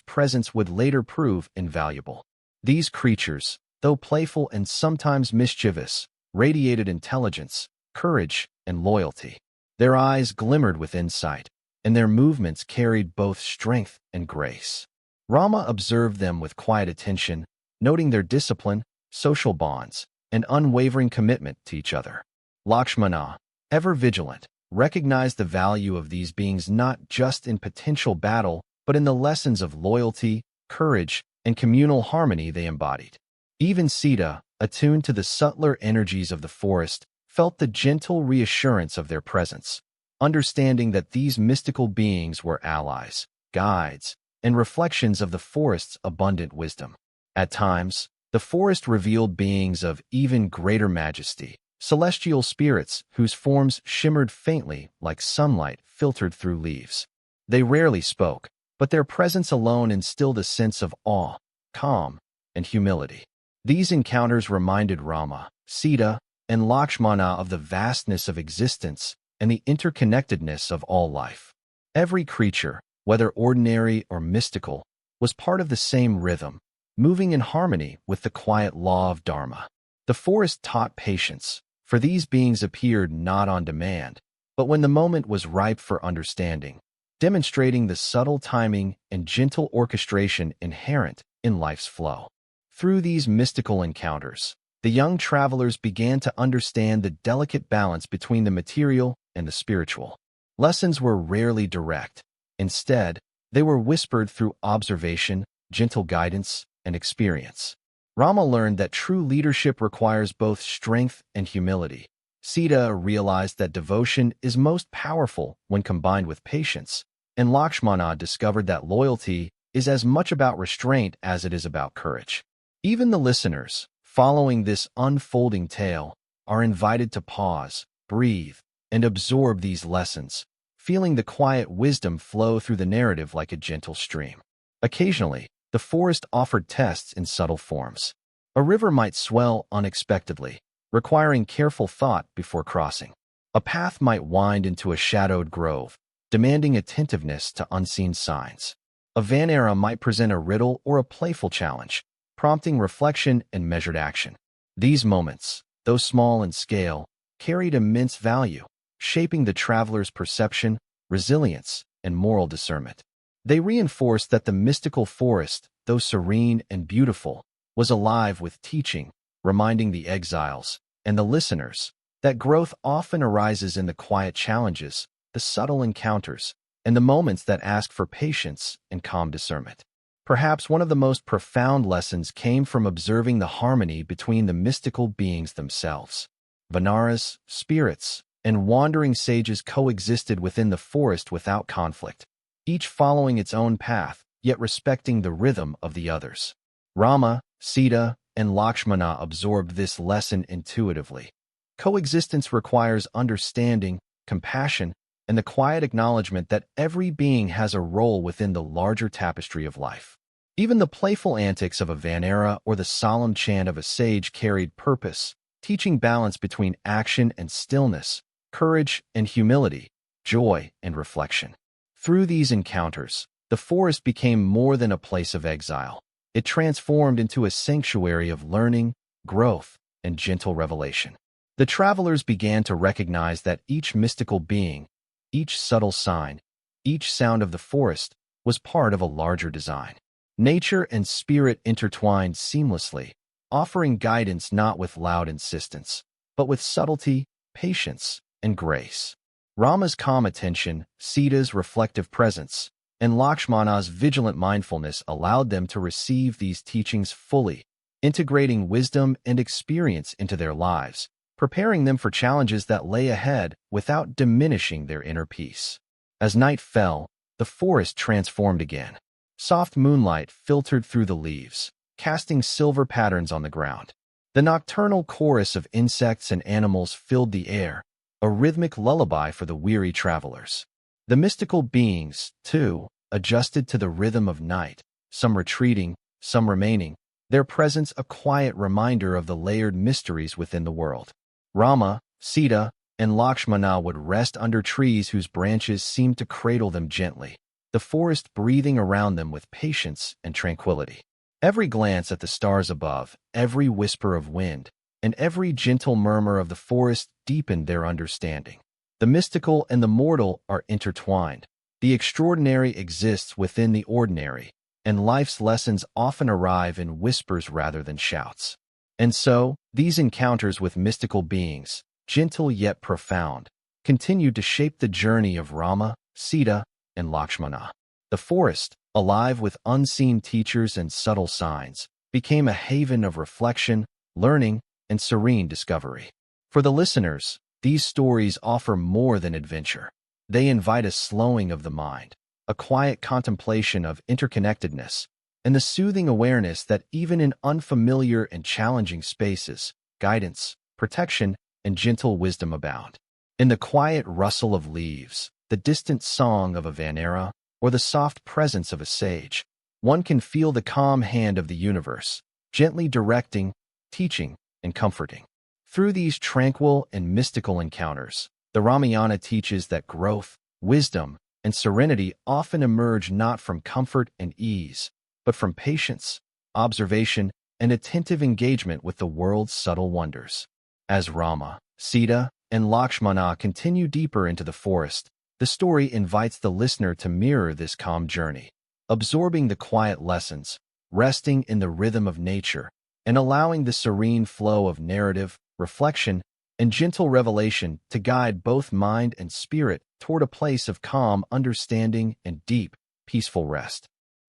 presence would later prove invaluable. These creatures, though playful and sometimes mischievous, radiated intelligence, courage, and loyalty. Their eyes glimmered with insight, and their movements carried both strength and grace. Rama observed them with quiet attention, noting their discipline, social bonds, and unwavering commitment to each other. Lakshmana, ever vigilant, recognized the value of these beings not just in potential battle, but in the lessons of loyalty, courage, and communal harmony they embodied. Even Sita, attuned to the subtler energies of the forest, felt the gentle reassurance of their presence, understanding that these mystical beings were allies, guides, and reflections of the forest's abundant wisdom. At times, the forest revealed beings of even greater majesty, celestial spirits whose forms shimmered faintly like sunlight filtered through leaves. They rarely spoke, but their presence alone instilled a sense of awe, calm, and humility. These encounters reminded Rama, Sita, and Lakshmana of the vastness of existence and the interconnectedness of all life. Every creature, whether ordinary or mystical, was part of the same rhythm, moving in harmony with the quiet law of Dharma. The forest taught patience, for these beings appeared not on demand, but when the moment was ripe for understanding, demonstrating the subtle timing and gentle orchestration inherent in life's flow. Through these mystical encounters, the young travelers began to understand the delicate balance between the material and the spiritual. Lessons were rarely direct. Instead, they were whispered through observation, gentle guidance, and experience. Rama learned that true leadership requires both strength and humility. Sita realized that devotion is most powerful when combined with patience, and Lakshmana discovered that loyalty is as much about restraint as it is about courage. Even the listeners, following this unfolding tale, are invited to pause, breathe, and absorb these lessons, feeling the quiet wisdom flow through the narrative like a gentle stream. Occasionally, the forest offered tests in subtle forms. A river might swell unexpectedly, requiring careful thought before crossing. A path might wind into a shadowed grove, demanding attentiveness to unseen signs. A vanera might present a riddle or a playful challenge, prompting reflection and measured action. These moments, though small in scale, carried immense value, shaping the traveler's perception, resilience, and moral discernment. They reinforced that the mystical forest, though serene and beautiful, was alive with teaching, reminding the exiles and the listeners that growth often arises in the quiet challenges, the subtle encounters, and the moments that ask for patience and calm discernment. Perhaps one of the most profound lessons came from observing the harmony between the mystical beings themselves. Vanaras, spirits, and wandering sages coexisted within the forest without conflict, each following its own path, yet respecting the rhythm of the others. Rama, Sita, and Lakshmana absorbed this lesson intuitively. Coexistence requires understanding, compassion, and the quiet acknowledgement that every being has a role within the larger tapestry of life. Even the playful antics of a vanera or the solemn chant of a sage carried purpose, teaching balance between action and stillness, courage and humility, joy and reflection. Through these encounters, the forest became more than a place of exile. It transformed into a sanctuary of learning, growth, and gentle revelation. The travelers began to recognize that each mystical being, each subtle sign, each sound of the forest was part of a larger design. Nature and spirit intertwined seamlessly, offering guidance not with loud insistence, but with subtlety, patience, and grace. Rama's calm attention, Sita's reflective presence, and Lakshmana's vigilant mindfulness allowed them to receive these teachings fully, integrating wisdom and experience into their lives, preparing them for challenges that lay ahead without diminishing their inner peace. As night fell, the forest transformed again. Soft moonlight filtered through the leaves, casting silver patterns on the ground. The nocturnal chorus of insects and animals filled the air, a rhythmic lullaby for the weary travelers. The mystical beings, too, adjusted to the rhythm of night, some retreating, some remaining, their presence a quiet reminder of the layered mysteries within the world. Rama, Sita, and Lakshmana would rest under trees whose branches seemed to cradle them gently, the forest breathing around them with patience and tranquility. Every glance at the stars above, every whisper of wind, and every gentle murmur of the forest deepened their understanding. The mystical and the mortal are intertwined. The extraordinary exists within the ordinary, and life's lessons often arrive in whispers rather than shouts. And so, these encounters with mystical beings, gentle yet profound, continued to shape the journey of Rama, Sita, and Lakshmana. The forest, alive with unseen teachers and subtle signs, became a haven of reflection, learning, and serene discovery. For the listeners, these stories offer more than adventure. They invite a slowing of the mind, a quiet contemplation of interconnectedness, and the soothing awareness that even in unfamiliar and challenging spaces, guidance, protection, and gentle wisdom abound. In the quiet rustle of leaves, the distant song of a vanera, or the soft presence of a sage, one can feel the calm hand of the universe, gently directing, teaching, and comforting. Through these tranquil and mystical encounters, the Ramayana teaches that growth, wisdom, and serenity often emerge not from comfort and ease, but from patience, observation, and attentive engagement with the world's subtle wonders. As Rama, Sita, and Lakshmana continue deeper into the forest, the story invites the listener to mirror this calm journey, absorbing the quiet lessons, resting in the rhythm of nature, and allowing the serene flow of narrative, reflection, and gentle revelation to guide both mind and spirit toward a place of calm understanding and deep, peaceful rest.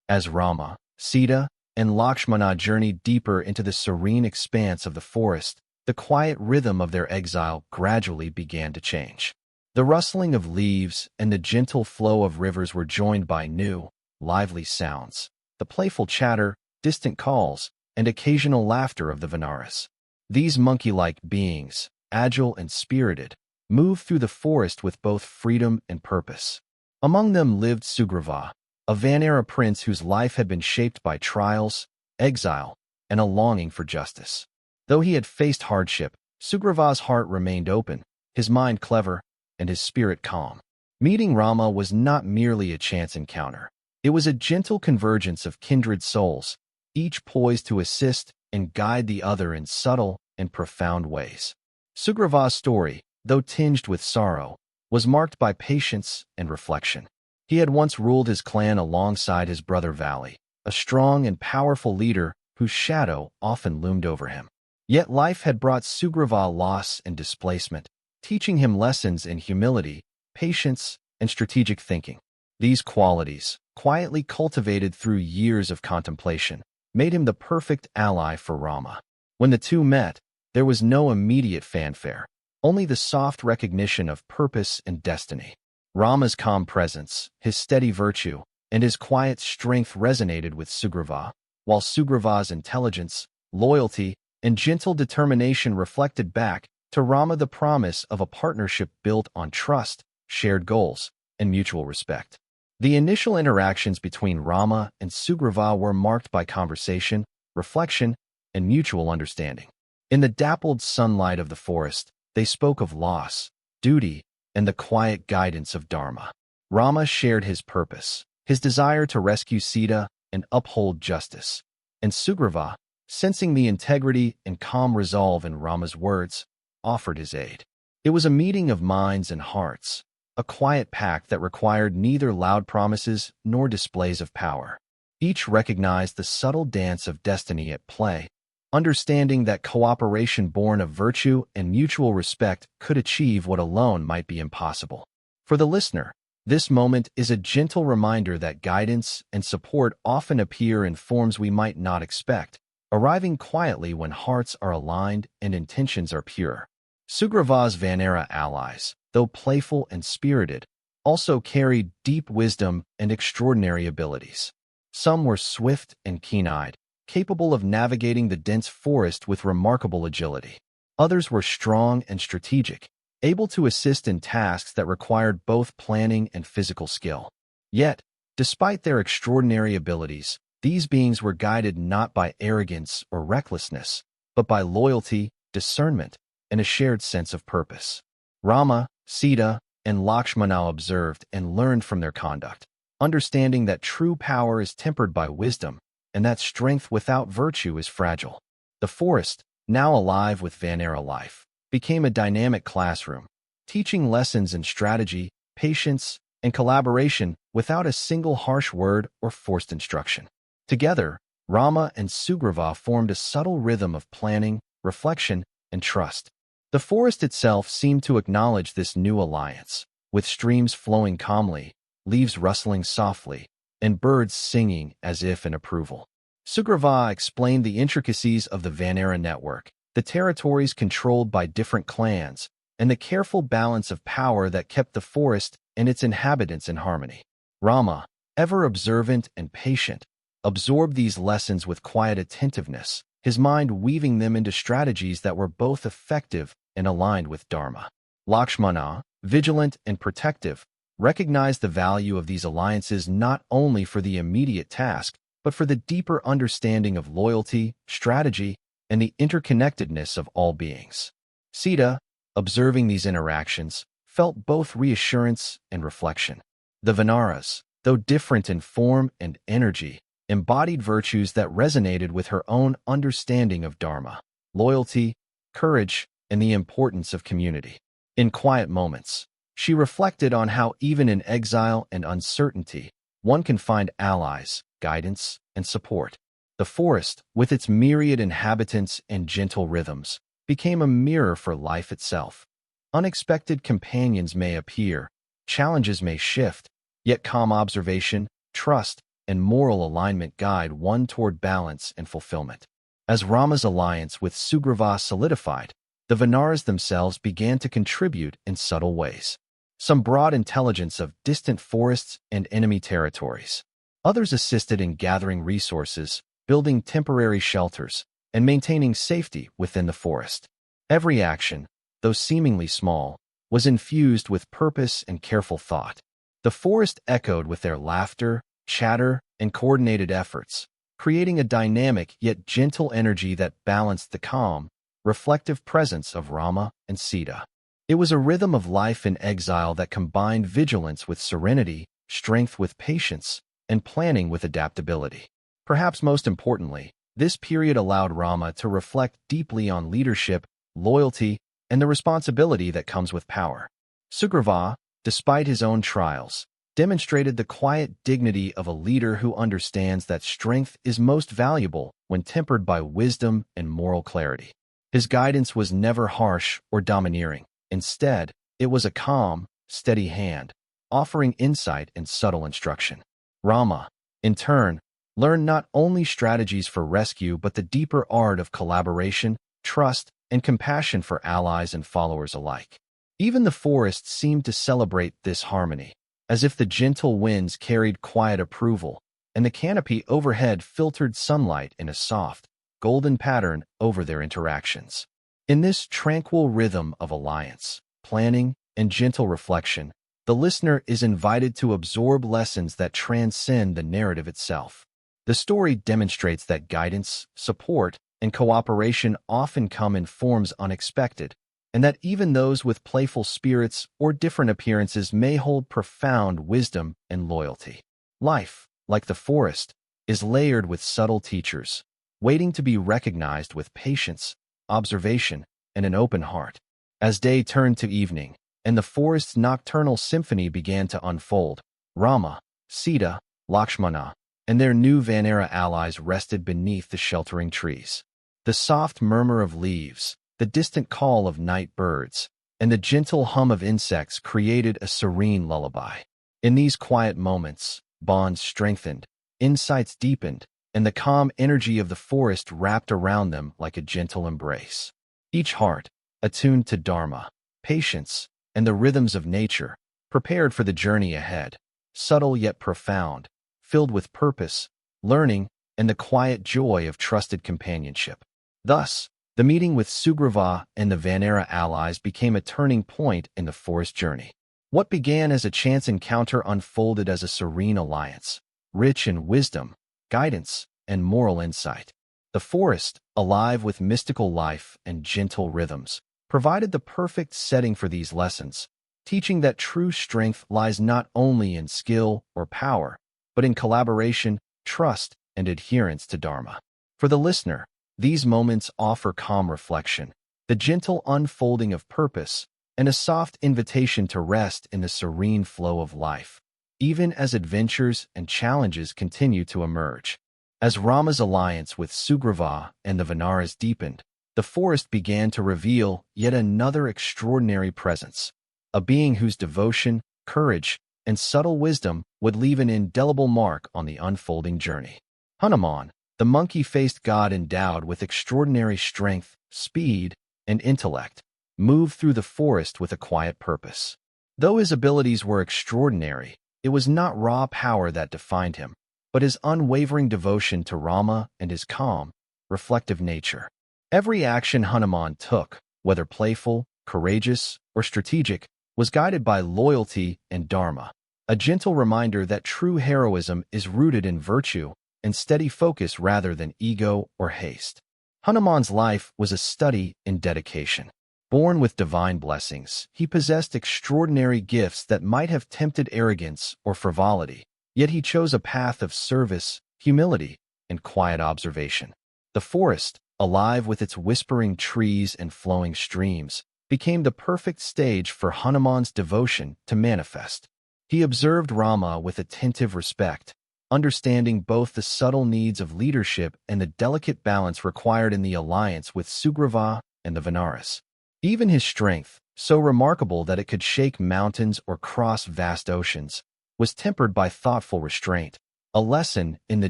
As Rama, Sita, and Lakshmana journeyed deeper into the serene expanse of the forest, the quiet rhythm of their exile gradually began to change. The rustling of leaves and the gentle flow of rivers were joined by new, lively sounds, the playful chatter, distant calls, and occasional laughter of the Vanaras. These monkey-like beings, agile and spirited, moved through the forest with both freedom and purpose. Among them lived Sugriva, a Vanara prince whose life had been shaped by trials, exile, and a longing for justice. Though he had faced hardship, Sugriva's heart remained open, his mind clever, and his spirit calm. Meeting Rama was not merely a chance encounter. It was a gentle convergence of kindred souls, each poised to assist and guide the other in subtle and profound ways. Sugriva's story, though tinged with sorrow, was marked by patience and reflection. He had once ruled his clan alongside his brother Vali, a strong and powerful leader whose shadow often loomed over him. Yet life had brought Sugriva loss and displacement, teaching him lessons in humility, patience, and strategic thinking. These qualities, quietly cultivated through years of contemplation, made him the perfect ally for Rama. When the two met, there was no immediate fanfare, only the soft recognition of purpose and destiny. Rama's calm presence, his steady virtue, and his quiet strength resonated with Sugriva, while Sugriva's intelligence, loyalty, and gentle determination reflected back to Rama the promise of a partnership built on trust, shared goals, and mutual respect. The initial interactions between Rama and Sugriva were marked by conversation, reflection, and mutual understanding. In the dappled sunlight of the forest, they spoke of loss, duty, and the quiet guidance of Dharma. Rama shared his purpose, his desire to rescue Sita and uphold justice. And Sugriva, sensing the integrity and calm resolve in Rama's words, offered his aid. It was a meeting of minds and hearts, a quiet pact that required neither loud promises nor displays of power. Each recognized the subtle dance of destiny at play, understanding that cooperation born of virtue and mutual respect could achieve what alone might be impossible. For the listener, this moment is a gentle reminder that guidance and support often appear in forms we might not expect, arriving quietly when hearts are aligned and intentions are pure. Sugriva's Vanara allies, though playful and spirited, also carried deep wisdom and extraordinary abilities. Some were swift and keen-eyed, capable of navigating the dense forest with remarkable agility. Others were strong and strategic, able to assist in tasks that required both planning and physical skill. Yet, despite their extraordinary abilities, these beings were guided not by arrogance or recklessness, but by loyalty, discernment, and a shared sense of purpose. Rama, Sita, and Lakshmana observed and learned from their conduct, understanding that true power is tempered by wisdom and that strength without virtue is fragile. The forest, now alive with Vanera life, became a dynamic classroom, teaching lessons in strategy, patience, and collaboration without a single harsh word or forced instruction. Together, Rama and Sugriva formed a subtle rhythm of planning, reflection, and trust. The forest itself seemed to acknowledge this new alliance, with streams flowing calmly, leaves rustling softly, and birds singing as if in approval. Sugriva explained the intricacies of the Vanera network, the territories controlled by different clans, and the careful balance of power that kept the forest and its inhabitants in harmony. Rama, ever observant and patient, absorbed these lessons with quiet attentiveness, his mind weaving them into strategies that were both effective and aligned with Dharma. Lakshmana, vigilant and protective, recognized the value of these alliances not only for the immediate task, but for the deeper understanding of loyalty, strategy, and the interconnectedness of all beings. Sita, observing these interactions, felt both reassurance and reflection. The Vanaras, though different in form and energy, embodied virtues that resonated with her own understanding of Dharma, loyalty, courage, and the importance of community. In quiet moments, she reflected on how even in exile and uncertainty, one can find allies, guidance, and support. The forest, with its myriad inhabitants and gentle rhythms, became a mirror for life itself. Unexpected companions may appear, challenges may shift, yet calm observation, trust, and moral alignment guide one toward balance and fulfillment. As Rama's alliance with Sugriva solidified, the Vanaras themselves began to contribute in subtle ways. Some brought intelligence of distant forests and enemy territories. Others assisted in gathering resources, building temporary shelters, and maintaining safety within the forest. Every action, though seemingly small, was infused with purpose and careful thought. The forest echoed with their laughter, chatter, and coordinated efforts, creating a dynamic yet gentle energy that balanced the calm, reflective presence of Rama and Sita. It was a rhythm of life in exile that combined vigilance with serenity, strength with patience, and planning with adaptability. Perhaps most importantly, this period allowed Rama to reflect deeply on leadership, loyalty, and the responsibility that comes with power. Sugriva, despite his own trials, demonstrated the quiet dignity of a leader who understands that strength is most valuable when tempered by wisdom and moral clarity. His guidance was never harsh or domineering. Instead, it was a calm, steady hand, offering insight and subtle instruction. Rama, in turn, learned not only strategies for rescue but the deeper art of collaboration, trust, and compassion for allies and followers alike. Even the forest seemed to celebrate this harmony, as if the gentle winds carried quiet approval, and the canopy overhead filtered sunlight in a soft, golden pattern over their interactions. In this tranquil rhythm of alliance, planning, and gentle reflection, the listener is invited to absorb lessons that transcend the narrative itself. The story demonstrates that guidance, support, and cooperation often come in forms unexpected, and that even those with playful spirits or different appearances may hold profound wisdom and loyalty. Life, like the forest, is layered with subtle teachers, waiting to be recognized with patience, observation, and an open heart. As day turned to evening, and the forest's nocturnal symphony began to unfold, Rama, Sita, Lakshmana, and their new Vanera allies rested beneath the sheltering trees. The soft murmur of leaves, the distant call of night birds, and the gentle hum of insects created a serene lullaby. In these quiet moments, bonds strengthened, insights deepened, and the calm energy of the forest wrapped around them like a gentle embrace. Each heart, attuned to Dharma, patience, and the rhythms of nature, prepared for the journey ahead, subtle yet profound, filled with purpose, learning, and the quiet joy of trusted companionship. Thus, the meeting with Sugriva and the Vanera allies became a turning point in the forest journey. What began as a chance encounter unfolded as a serene alliance, rich in wisdom, guidance, and moral insight. The forest, alive with mystical life and gentle rhythms, provided the perfect setting for these lessons, teaching that true strength lies not only in skill or power, but in collaboration, trust, and adherence to Dharma. For the listener, these moments offer calm reflection, the gentle unfolding of purpose, and a soft invitation to rest in the serene flow of life, even as adventures and challenges continue to emerge. As Rama's alliance with Sugriva and the Vanaras deepened, the forest began to reveal yet another extraordinary presence, a being whose devotion, courage, and subtle wisdom would leave an indelible mark on the unfolding journey. Hanuman, the monkey-faced god endowed with extraordinary strength, speed, and intellect, moved through the forest with a quiet purpose. Though his abilities were extraordinary, it was not raw power that defined him, but his unwavering devotion to Rama and his calm, reflective nature. Every action Hanuman took, whether playful, courageous, or strategic, was guided by loyalty and dharma, a gentle reminder that true heroism is rooted in virtue and steady focus rather than ego or haste. Hanuman's life was a study in dedication. Born with divine blessings, he possessed extraordinary gifts that might have tempted arrogance or frivolity, yet he chose a path of service, humility, and quiet observation. The forest, alive with its whispering trees and flowing streams, became the perfect stage for Hanuman's devotion to manifest. He observed Rama with attentive respect, understanding both the subtle needs of leadership and the delicate balance required in the alliance with Sugriva and the Vanaras. Even his strength, so remarkable that it could shake mountains or cross vast oceans, was tempered by thoughtful restraint, a lesson in the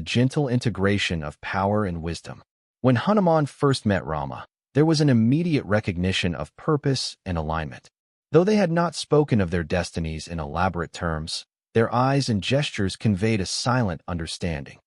gentle integration of power and wisdom. When Hanuman first met Rama, there was an immediate recognition of purpose and alignment. Though they had not spoken of their destinies in elaborate terms, their eyes and gestures conveyed a silent understanding.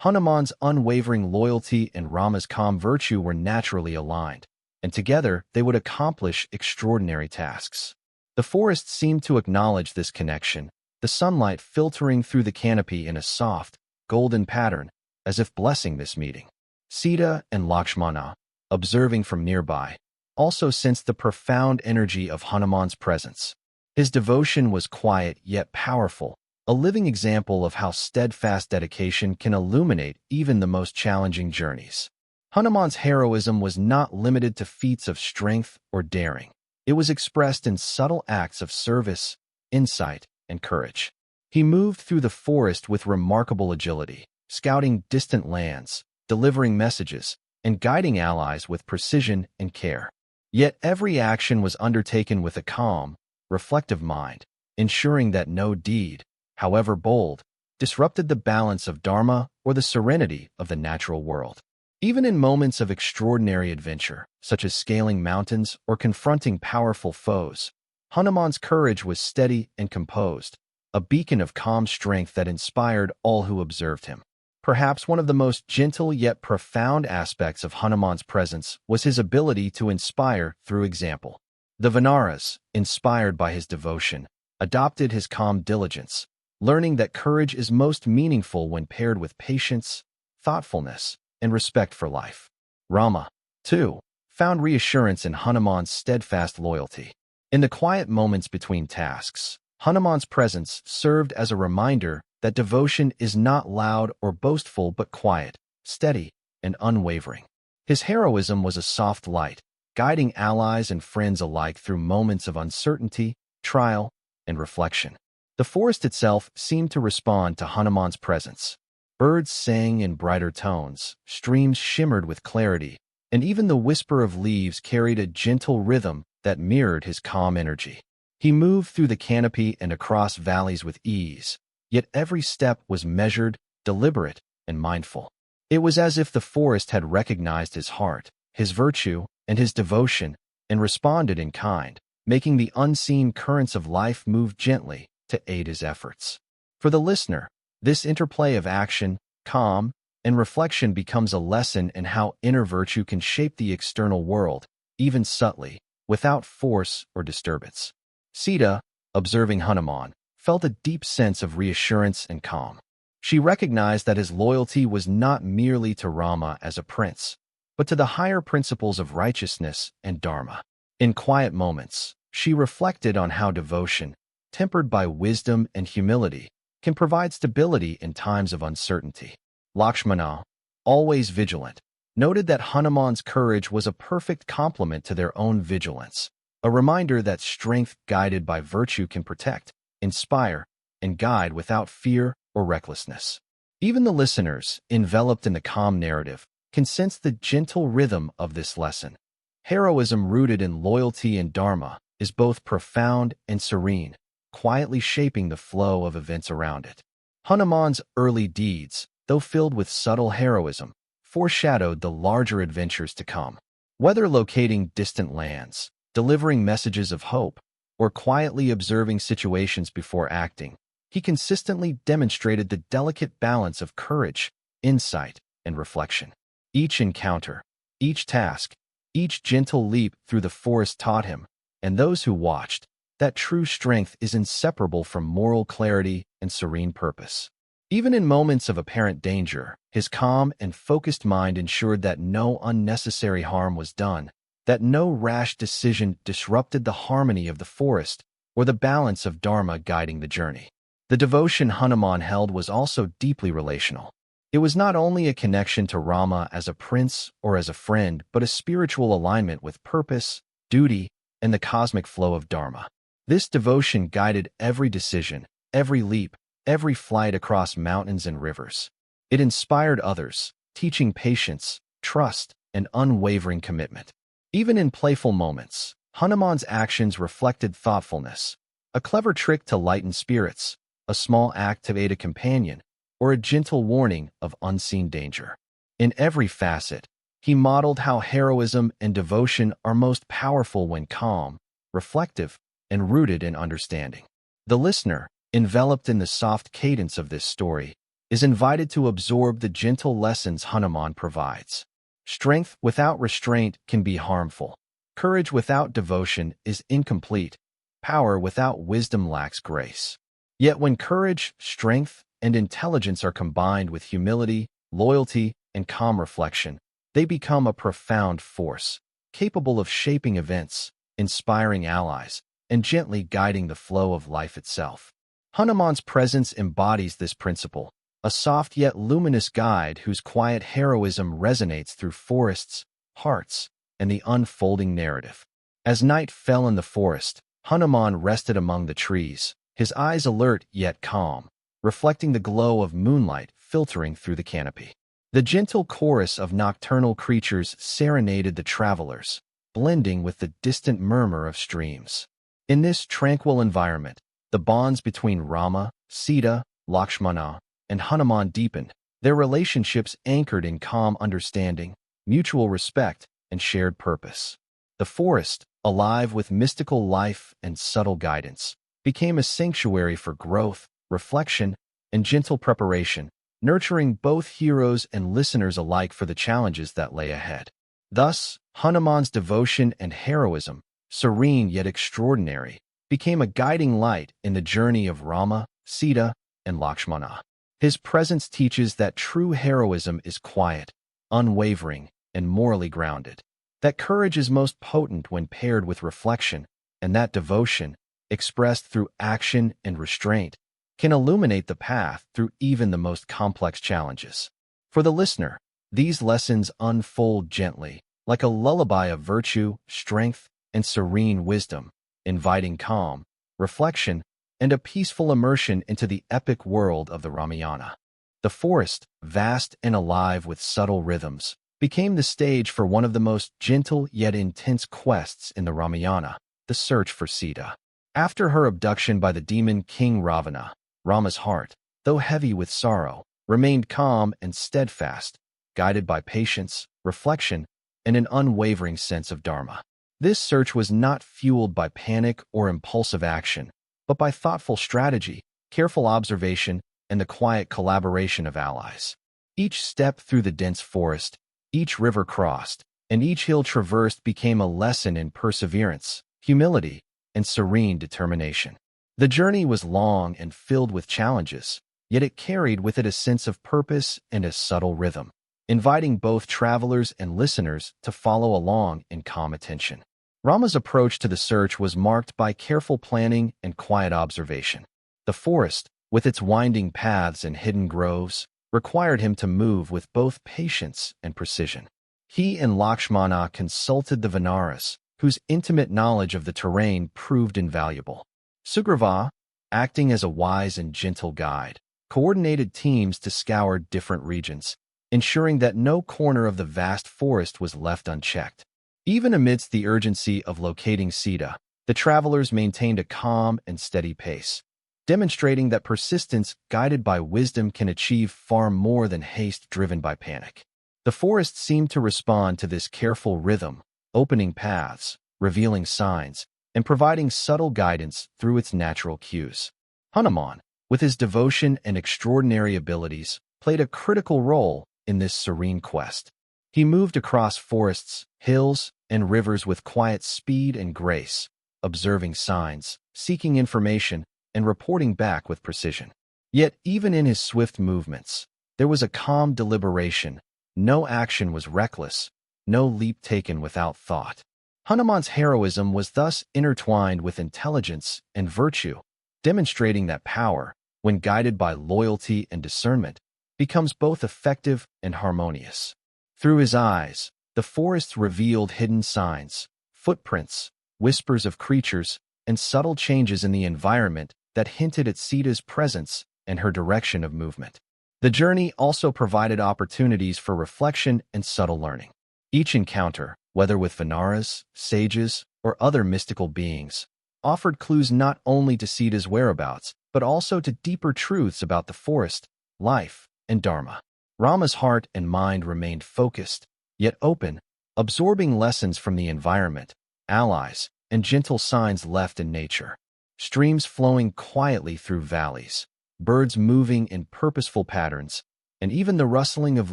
Hanuman's unwavering loyalty and Rama's calm virtue were naturally aligned, and together they would accomplish extraordinary tasks. The forest seemed to acknowledge this connection, the sunlight filtering through the canopy in a soft, golden pattern, as if blessing this meeting. Sita and Lakshmana, observing from nearby, also sensed the profound energy of Hanuman's presence. His devotion was quiet yet powerful, a living example of how steadfast dedication can illuminate even the most challenging journeys. Hanuman's heroism was not limited to feats of strength or daring. It was expressed in subtle acts of service, insight, and courage. He moved through the forest with remarkable agility, scouting distant lands, delivering messages, and guiding allies with precision and care. Yet every action was undertaken with a calm, reflective mind, ensuring that no deed, however bold, disrupted the balance of Dharma or the serenity of the natural world. Even in moments of extraordinary adventure, such as scaling mountains or confronting powerful foes, Hanuman's courage was steady and composed, a beacon of calm strength that inspired all who observed him. Perhaps one of the most gentle yet profound aspects of Hanuman's presence was his ability to inspire through example. The Vanaras, inspired by his devotion, adopted his calm diligence, learning that courage is most meaningful when paired with patience, thoughtfulness, and respect for life. Rama, too, found reassurance in Hanuman's steadfast loyalty. In the quiet moments between tasks, Hanuman's presence served as a reminder that devotion is not loud or boastful but quiet, steady, and unwavering. His heroism was a soft light, guiding allies and friends alike through moments of uncertainty, trial, and reflection. The forest itself seemed to respond to Hanuman's presence. Birds sang in brighter tones, streams shimmered with clarity, and even the whisper of leaves carried a gentle rhythm that mirrored his calm energy. He moved through the canopy and across valleys with ease, yet every step was measured, deliberate, and mindful. It was as if the forest had recognized his heart, his virtue, and his devotion, and responded in kind, making the unseen currents of life move gently to aid his efforts. For the listener, this interplay of action, calm, and reflection becomes a lesson in how inner virtue can shape the external world, even subtly, without force or disturbance. Sita, observing Hanuman, felt a deep sense of reassurance and calm. She recognized that his loyalty was not merely to Rama as a prince, but to the higher principles of righteousness and dharma. In quiet moments, she reflected on how devotion, tempered by wisdom and humility, can provide stability in times of uncertainty. Lakshmana, always vigilant, noted that Hanuman's courage was a perfect complement to their own vigilance, a reminder that strength guided by virtue can protect, inspire, and guide without fear or recklessness. Even the listeners, enveloped in the calm narrative, can sense the gentle rhythm of this lesson. Heroism rooted in loyalty and dharma is both profound and serene, quietly shaping the flow of events around it. Hanuman's early deeds, though filled with subtle heroism, foreshadowed the larger adventures to come. Whether locating distant lands, delivering messages of hope, or quietly observing situations before acting, he consistently demonstrated the delicate balance of courage, insight, and reflection. Each encounter, each task, each gentle leap through the forest taught him, and those who watched, that true strength is inseparable from moral clarity and serene purpose. Even in moments of apparent danger, his calm and focused mind ensured that no unnecessary harm was done, that no rash decision disrupted the harmony of the forest or the balance of dharma guiding the journey. The devotion Hanuman held was also deeply relational. It was not only a connection to Rama as a prince or as a friend, but a spiritual alignment with purpose, duty, and the cosmic flow of dharma. This devotion guided every decision, every leap, every flight across mountains and rivers. It inspired others, teaching patience, trust, and unwavering commitment. Even in playful moments, Hanuman's actions reflected thoughtfulness, a clever trick to lighten spirits, a small act to aid a companion, or a gentle warning of unseen danger. In every facet, he modeled how heroism and devotion are most powerful when calm, reflective, and rooted in understanding. The listener, enveloped in the soft cadence of this story, is invited to absorb the gentle lessons Hanuman provides. Strength without restraint can be harmful. Courage without devotion is incomplete. Power without wisdom lacks grace. Yet when courage, strength, and intelligence are combined with humility, loyalty, and calm reflection, they become a profound force, capable of shaping events, inspiring allies, and gently guiding the flow of life itself. Hanuman's presence embodies this principle, a soft yet luminous guide whose quiet heroism resonates through forests, hearts, and the unfolding narrative. As night fell in the forest, Hanuman rested among the trees, his eyes alert yet calm, reflecting the glow of moonlight filtering through the canopy. The gentle chorus of nocturnal creatures serenaded the travelers, blending with the distant murmur of streams. In this tranquil environment, the bonds between Rama, Sita, Lakshmana, and Hanuman deepened, their relationships anchored in calm understanding, mutual respect, and shared purpose. The forest, alive with mystical life and subtle guidance, became a sanctuary for growth, reflection, and gentle preparation, nurturing both heroes and listeners alike for the challenges that lay ahead. Thus, Hanuman's devotion and heroism, serene yet extraordinary, became a guiding light in the journey of Rama, Sita, and Lakshmana. His presence teaches that true heroism is quiet, unwavering, and morally grounded, that courage is most potent when paired with reflection, and that devotion, expressed through action and restraint, can illuminate the path through even the most complex challenges. For the listener, these lessons unfold gently, like a lullaby of virtue, strength, and serene wisdom, inviting calm, reflection, and a peaceful immersion into the epic world of the Ramayana. The forest, vast and alive with subtle rhythms, became the stage for one of the most gentle yet intense quests in the Ramayana, the search for Sita. After her abduction by the demon king Ravana, Rama's heart, though heavy with sorrow, remained calm and steadfast, guided by patience, reflection, and an unwavering sense of dharma. This search was not fueled by panic or impulsive action, but by thoughtful strategy, careful observation, and the quiet collaboration of allies. Each step through the dense forest, each river crossed, and each hill traversed became a lesson in perseverance, humility, and serene determination. The journey was long and filled with challenges, yet it carried with it a sense of purpose and a subtle rhythm, inviting both travelers and listeners to follow along in calm attention. Rama's approach to the search was marked by careful planning and quiet observation. The forest, with its winding paths and hidden groves, required him to move with both patience and precision. He and Lakshmana consulted the Vanaras, whose intimate knowledge of the terrain proved invaluable. Sugriva, acting as a wise and gentle guide, coordinated teams to scour different regions, ensuring that no corner of the vast forest was left unchecked. Even amidst the urgency of locating Sita, the travelers maintained a calm and steady pace, demonstrating that persistence guided by wisdom can achieve far more than haste driven by panic. The forest seemed to respond to this careful rhythm, opening paths, revealing signs, and providing subtle guidance through its natural cues. Hanuman, with his devotion and extraordinary abilities, played a critical role in this serene quest. He moved across forests, hills, and rivers with quiet speed and grace, observing signs, seeking information, and reporting back with precision. Yet even in his swift movements, there was a calm deliberation. No action was reckless, no leap taken without thought. Hanuman's heroism was thus intertwined with intelligence and virtue, demonstrating that power, when guided by loyalty and discernment, becomes both effective and harmonious. Through his eyes, the forests revealed hidden signs, footprints, whispers of creatures, and subtle changes in the environment that hinted at Sita's presence and her direction of movement. The journey also provided opportunities for reflection and subtle learning. Each encounter, whether with Vanaras, sages, or other mystical beings, offered clues not only to Sita's whereabouts, but also to deeper truths about the forest, life, and dharma. Rama's heart and mind remained focused, yet open, absorbing lessons from the environment, allies, and gentle signs left in nature. Streams flowing quietly through valleys, birds moving in purposeful patterns, and even the rustling of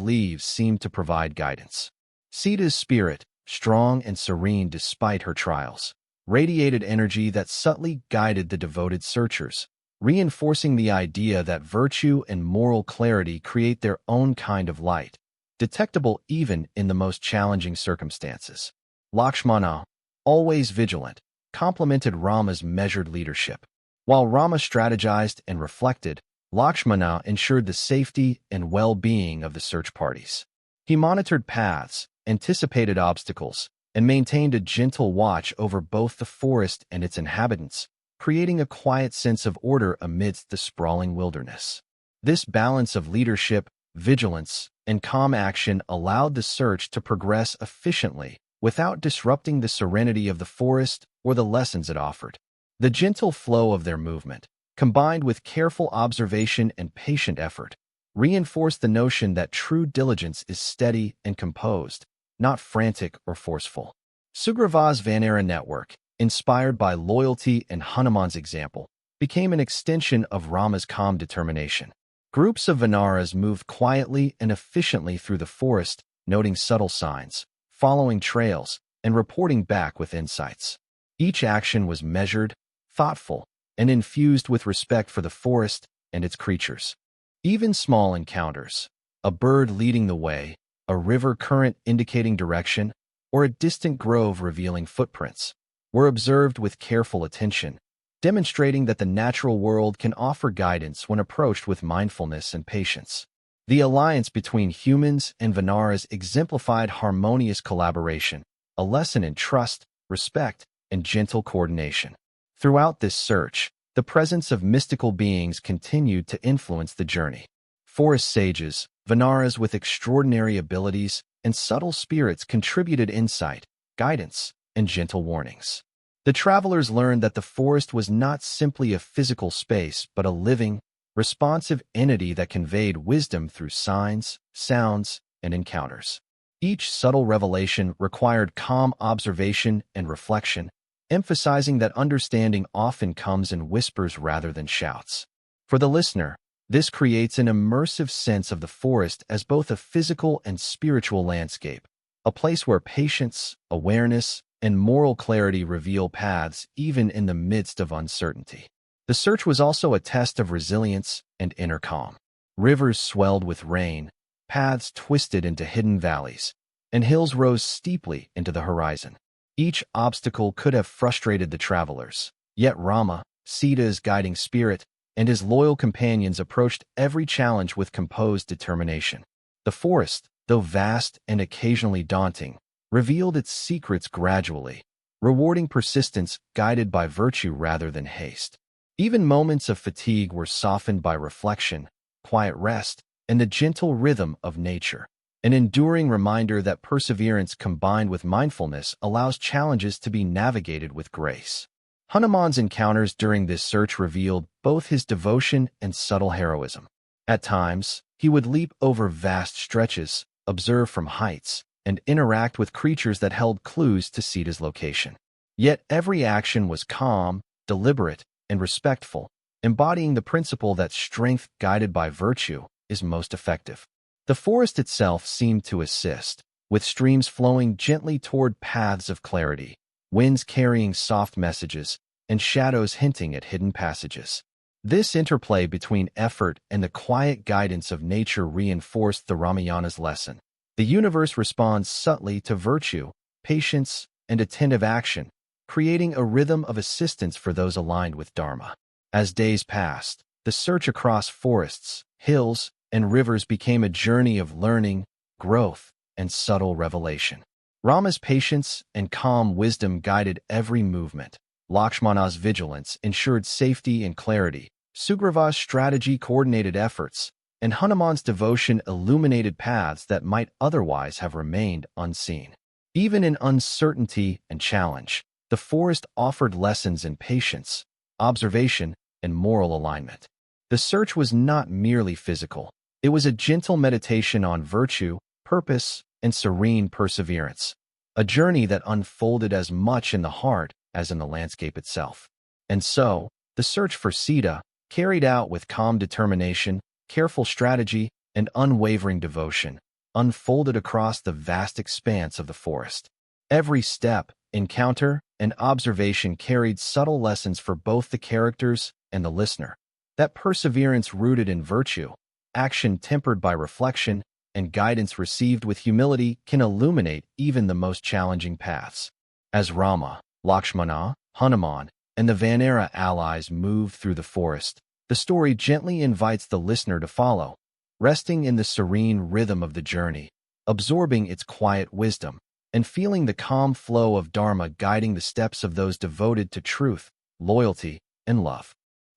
leaves seemed to provide guidance. Sita's spirit, strong and serene despite her trials, radiated energy that subtly guided the devoted searchers, reinforcing the idea that virtue and moral clarity create their own kind of light, detectable even in the most challenging circumstances. Lakshmana, always vigilant, complemented Rama's measured leadership. While Rama strategized and reflected, Lakshmana ensured the safety and well-being of the search parties. He monitored paths, anticipated obstacles, and maintained a gentle watch over both the forest and its inhabitants, creating a quiet sense of order amidst the sprawling wilderness. This balance of leadership, vigilance, and calm action allowed the search to progress efficiently without disrupting the serenity of the forest or the lessons it offered. The gentle flow of their movement, combined with careful observation and patient effort, reinforced the notion that true diligence is steady and composed, not frantic or forceful. Sugriva's Vanara network, inspired by loyalty and Hanuman's example, became an extension of Rama's calm determination. Groups of Vanaras moved quietly and efficiently through the forest, noting subtle signs, following trails, and reporting back with insights. Each action was measured, thoughtful, and infused with respect for the forest and its creatures. Even small encounters, a bird leading the way, a river current indicating direction, or a distant grove revealing footprints, were observed with careful attention, demonstrating that the natural world can offer guidance when approached with mindfulness and patience. The alliance between humans and Vanaras exemplified harmonious collaboration, a lesson in trust, respect, and gentle coordination. Throughout this search, the presence of mystical beings continued to influence the journey. Forest sages, Vanaras with extraordinary abilities, and subtle spirits contributed insight, guidance, and gentle warnings. The travelers learned that the forest was not simply a physical space, but a living, responsive entity that conveyed wisdom through signs, sounds, and encounters. Each subtle revelation required calm observation and reflection, emphasizing that understanding often comes in whispers rather than shouts. For the listener, this creates an immersive sense of the forest as both a physical and spiritual landscape, a place where patience, awareness, and moral clarity reveal paths even in the midst of uncertainty. The search was also a test of resilience and inner calm. Rivers swelled with rain, paths twisted into hidden valleys, and hills rose steeply into the horizon. Each obstacle could have frustrated the travelers. Yet Rama, Sita's guiding spirit, and his loyal companions approached every challenge with composed determination. The forest, though vast and occasionally daunting, revealed its secrets gradually, rewarding persistence guided by virtue rather than haste. Even moments of fatigue were softened by reflection, quiet rest, and the gentle rhythm of nature. An enduring reminder that perseverance combined with mindfulness allows challenges to be navigated with grace. Hanuman's encounters during this search revealed both his devotion and subtle heroism. At times, he would leap over vast stretches, observe from heights, and interact with creatures that held clues to Sita's location. Yet every action was calm, deliberate, and respectful, embodying the principle that strength guided by virtue is most effective. The forest itself seemed to assist, with streams flowing gently toward paths of clarity, winds carrying soft messages, and shadows hinting at hidden passages. This interplay between effort and the quiet guidance of nature reinforced the Ramayana's lesson. The universe responds subtly to virtue, patience, and attentive action, creating a rhythm of assistance for those aligned with Dharma. As days passed, the search across forests, hills, and rivers became a journey of learning, growth, and subtle revelation. Rama's patience and calm wisdom guided every movement. Lakshmana's vigilance ensured safety and clarity. Sugriva's strategy coordinated efforts, and Hanuman's devotion illuminated paths that might otherwise have remained unseen. Even in uncertainty and challenge, the forest offered lessons in patience, observation, and moral alignment. The search was not merely physical. It was a gentle meditation on virtue, purpose, and serene perseverance, a journey that unfolded as much in the heart as in the landscape itself. And so, the search for Sita, carried out with calm determination, careful strategy, and unwavering devotion, unfolded across the vast expanse of the forest. Every step, encounter, and observation carried subtle lessons for both the characters and the listener. That perseverance rooted in virtue, action tempered by reflection, and guidance received with humility can illuminate even the most challenging paths. As Rama, Lakshmana, Hanuman, and the Vanara allies moved through the forest, the story gently invites the listener to follow, resting in the serene rhythm of the journey, absorbing its quiet wisdom, and feeling the calm flow of Dharma guiding the steps of those devoted to truth, loyalty, and love.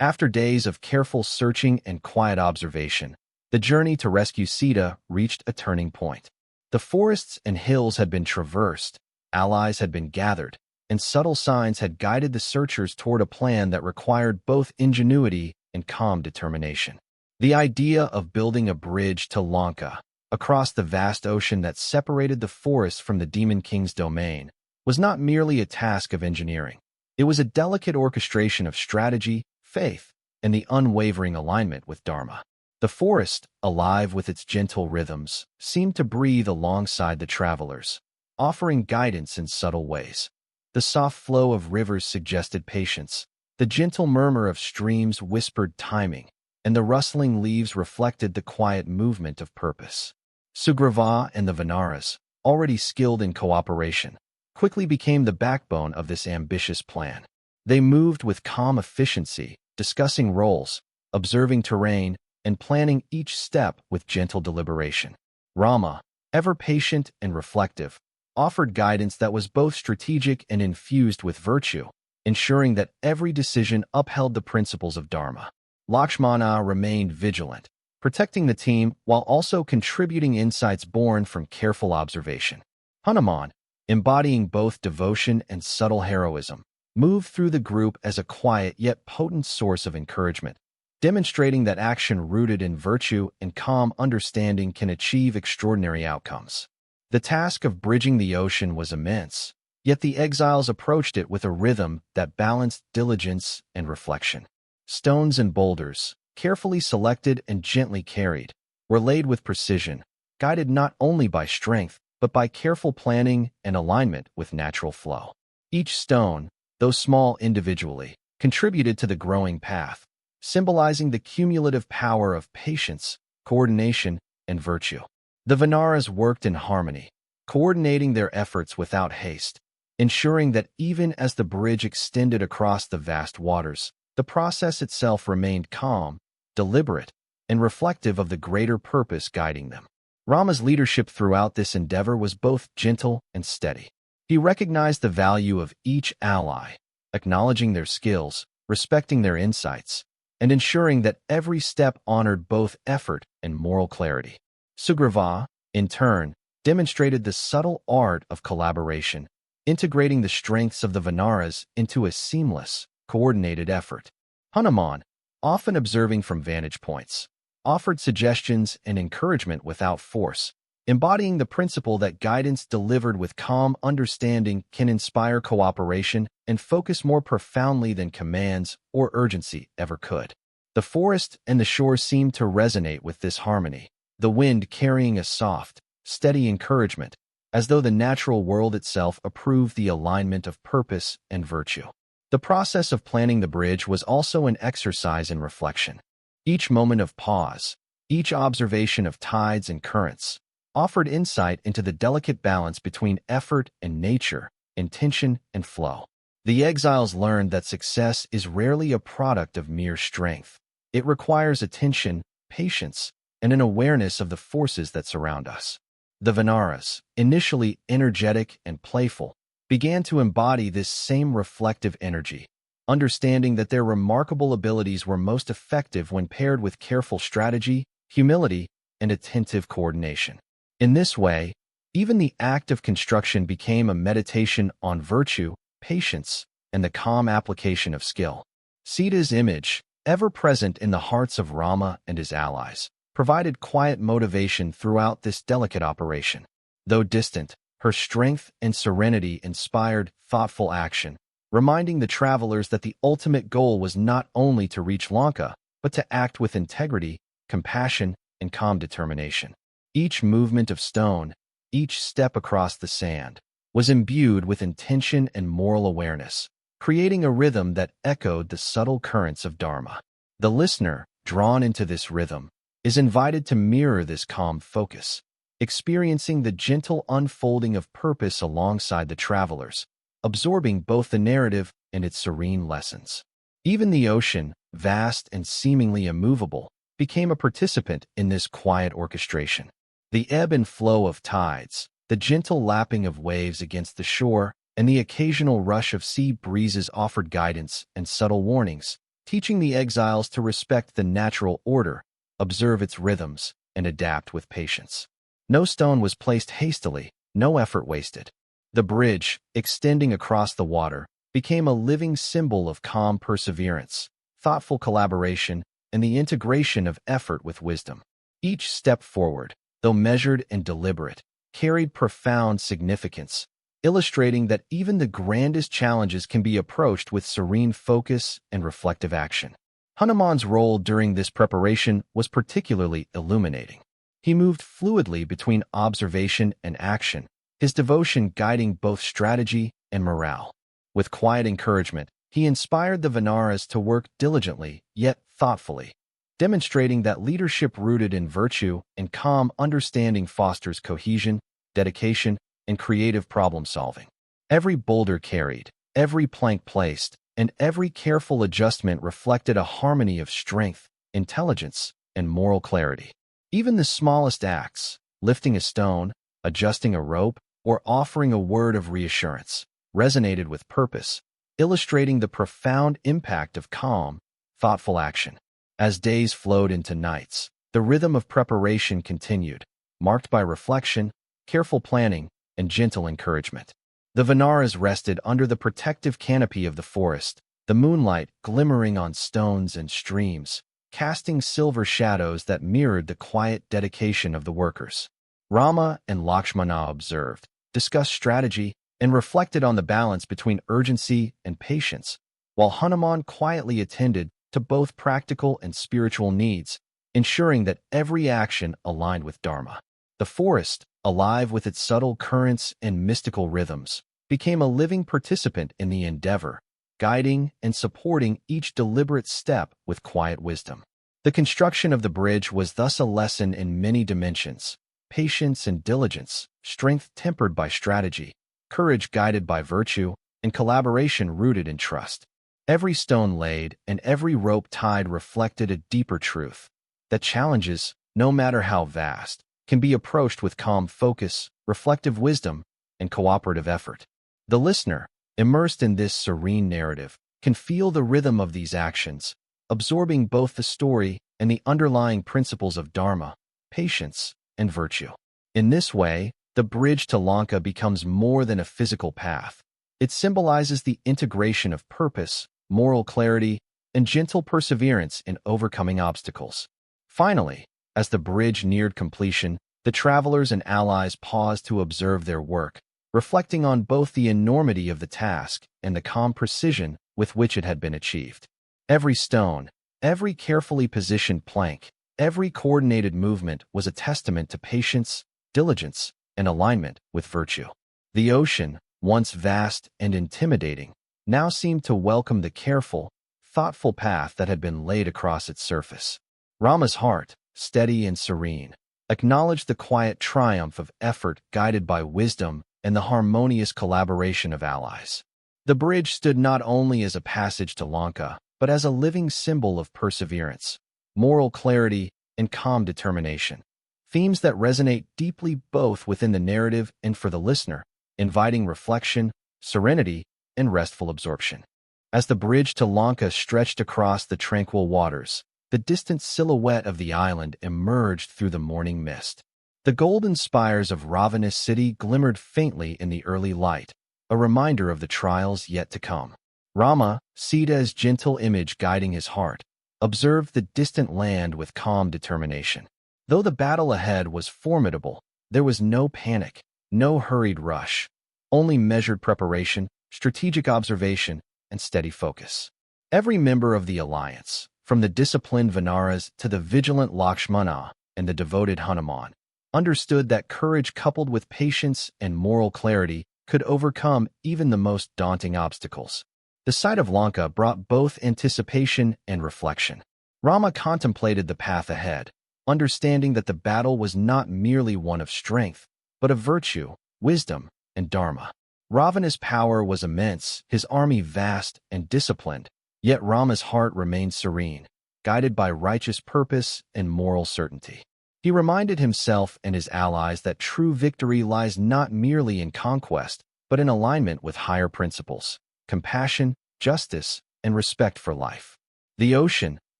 After days of careful searching and quiet observation, the journey to rescue Sita reached a turning point. The forests and hills had been traversed, allies had been gathered, and subtle signs had guided the searchers toward a plan that required both ingenuity and calm determination. The idea of building a bridge to Lanka, across the vast ocean that separated the forest from the Demon King's domain, was not merely a task of engineering. It was a delicate orchestration of strategy, faith, and the unwavering alignment with Dharma. The forest, alive with its gentle rhythms, seemed to breathe alongside the travelers, offering guidance in subtle ways. The soft flow of rivers suggested patience, the gentle murmur of streams whispered timing, and the rustling leaves reflected the quiet movement of purpose. Sugriva and the Vanaras, already skilled in cooperation, quickly became the backbone of this ambitious plan. They moved with calm efficiency, discussing roles, observing terrain, and planning each step with gentle deliberation. Rama, ever patient and reflective, offered guidance that was both strategic and infused with virtue, ensuring that every decision upheld the principles of Dharma. Lakshmana remained vigilant, protecting the team while also contributing insights born from careful observation. Hanuman, embodying both devotion and subtle heroism, moved through the group as a quiet yet potent source of encouragement, demonstrating that action rooted in virtue and calm understanding can achieve extraordinary outcomes. The task of bridging the ocean was immense, yet the exiles approached it with a rhythm that balanced diligence and reflection. Stones and boulders, carefully selected and gently carried, were laid with precision, guided not only by strength, but by careful planning and alignment with natural flow. Each stone, though small individually, contributed to the growing path, symbolizing the cumulative power of patience, coordination, and virtue. The Vanaras worked in harmony, coordinating their efforts without haste, ensuring that even as the bridge extended across the vast waters, the process itself remained calm, deliberate, and reflective of the greater purpose guiding them. Rama's leadership throughout this endeavor was both gentle and steady. He recognized the value of each ally, acknowledging their skills, respecting their insights, and ensuring that every step honored both effort and moral clarity. Sugriva, in turn, demonstrated the subtle art of collaboration, integrating the strengths of the Vanaras into a seamless, coordinated effort. Hanuman, often observing from vantage points, offered suggestions and encouragement without force, embodying the principle that guidance delivered with calm understanding can inspire cooperation and focus more profoundly than commands or urgency ever could. The forest and the shore seemed to resonate with this harmony, the wind carrying a soft, steady encouragement, as though the natural world itself approved the alignment of purpose and virtue. The process of planning the bridge was also an exercise in reflection. Each moment of pause, each observation of tides and currents, offered insight into the delicate balance between effort and nature, intention and flow. The exiles learned that success is rarely a product of mere strength. It requires attention, patience, and an awareness of the forces that surround us. The Vanaras, initially energetic and playful, began to embody this same reflective energy, understanding that their remarkable abilities were most effective when paired with careful strategy, humility, and attentive coordination. In this way, even the act of construction became a meditation on virtue, patience, and the calm application of skill. Sita's image, ever present in the hearts of Rama and his allies, provided quiet motivation throughout this delicate operation. Though distant, her strength and serenity inspired thoughtful action, reminding the travelers that the ultimate goal was not only to reach Lanka, but to act with integrity, compassion, and calm determination. Each movement of stone, each step across the sand, was imbued with intention and moral awareness, creating a rhythm that echoed the subtle currents of Dharma. The listener, drawn into this rhythm, is invited to mirror this calm focus, experiencing the gentle unfolding of purpose alongside the travelers, absorbing both the narrative and its serene lessons. Even the ocean, vast and seemingly immovable, became a participant in this quiet orchestration. The ebb and flow of tides, the gentle lapping of waves against the shore, and the occasional rush of sea breezes offered guidance and subtle warnings, teaching the exiles to respect the natural order, observe its rhythms, and adapt with patience. No stone was placed hastily, no effort wasted. The bridge, extending across the water, became a living symbol of calm perseverance, thoughtful collaboration, and the integration of effort with wisdom. Each step forward, though measured and deliberate, carried profound significance, illustrating that even the grandest challenges can be approached with serene focus and reflective action. Hanuman's role during this preparation was particularly illuminating. He moved fluidly between observation and action, his devotion guiding both strategy and morale. With quiet encouragement, he inspired the Vanaras to work diligently yet thoughtfully, demonstrating that leadership rooted in virtue and calm understanding fosters cohesion, dedication, and creative problem-solving. Every boulder carried, every plank placed, and every careful adjustment reflected a harmony of strength, intelligence, and moral clarity. Even the smallest acts, lifting a stone, adjusting a rope, or offering a word of reassurance, resonated with purpose, illustrating the profound impact of calm, thoughtful action. As days flowed into nights, the rhythm of preparation continued, marked by reflection, careful planning, and gentle encouragement. The Vanaras rested under the protective canopy of the forest, the moonlight glimmering on stones and streams, casting silver shadows that mirrored the quiet dedication of the workers. Rama and Lakshmana observed, discussed strategy, and reflected on the balance between urgency and patience, while Hanuman quietly attended to both practical and spiritual needs, ensuring that every action aligned with Dharma. The forest, alive with its subtle currents and mystical rhythms, became a living participant in the endeavor, guiding and supporting each deliberate step with quiet wisdom. The construction of the bridge was thus a lesson in many dimensions: patience and diligence, strength tempered by strategy, courage guided by virtue, and collaboration rooted in trust. Every stone laid and every rope tied reflected a deeper truth, that challenges, no matter how vast, can be approached with calm focus, reflective wisdom, and cooperative effort. The listener, immersed in this serene narrative, can feel the rhythm of these actions, absorbing both the story and the underlying principles of dharma, patience, and virtue. In this way, the bridge to Lanka becomes more than a physical path. It symbolizes the integration of purpose, moral clarity, and gentle perseverance in overcoming obstacles. Finally, as the bridge neared completion, the travelers and allies paused to observe their work, reflecting on both the enormity of the task and the calm precision with which it had been achieved. Every stone, every carefully positioned plank, every coordinated movement was a testament to patience, diligence, and alignment with virtue. The ocean, once vast and intimidating, now seemed to welcome the careful, thoughtful path that had been laid across its surface. Rama's heart, steady and serene, acknowledged the quiet triumph of effort guided by wisdom and the harmonious collaboration of allies. The bridge stood not only as a passage to Lanka, but as a living symbol of perseverance, moral clarity, and calm determination. Themes that resonate deeply both within the narrative and for the listener, inviting reflection, serenity, and restful absorption. As the bridge to Lanka stretched across the tranquil waters, the distant silhouette of the island emerged through the morning mist. The golden spires of Ravana's city glimmered faintly in the early light, a reminder of the trials yet to come. Rama, Sita's gentle image guiding his heart, observed the distant land with calm determination. Though the battle ahead was formidable, there was no panic, no hurried rush, only measured preparation, strategic observation, and steady focus. Every member of the alliance, from the disciplined Vanaras to the vigilant Lakshmana and the devoted Hanuman, understood that courage coupled with patience and moral clarity could overcome even the most daunting obstacles. The sight of Lanka brought both anticipation and reflection. Rama contemplated the path ahead, understanding that the battle was not merely one of strength, but of virtue, wisdom, and dharma. Ravana's power was immense, his army vast and disciplined, yet Rama's heart remained serene, guided by righteous purpose and moral certainty. He reminded himself and his allies that true victory lies not merely in conquest, but in alignment with higher principles, compassion, justice, and respect for life. The ocean,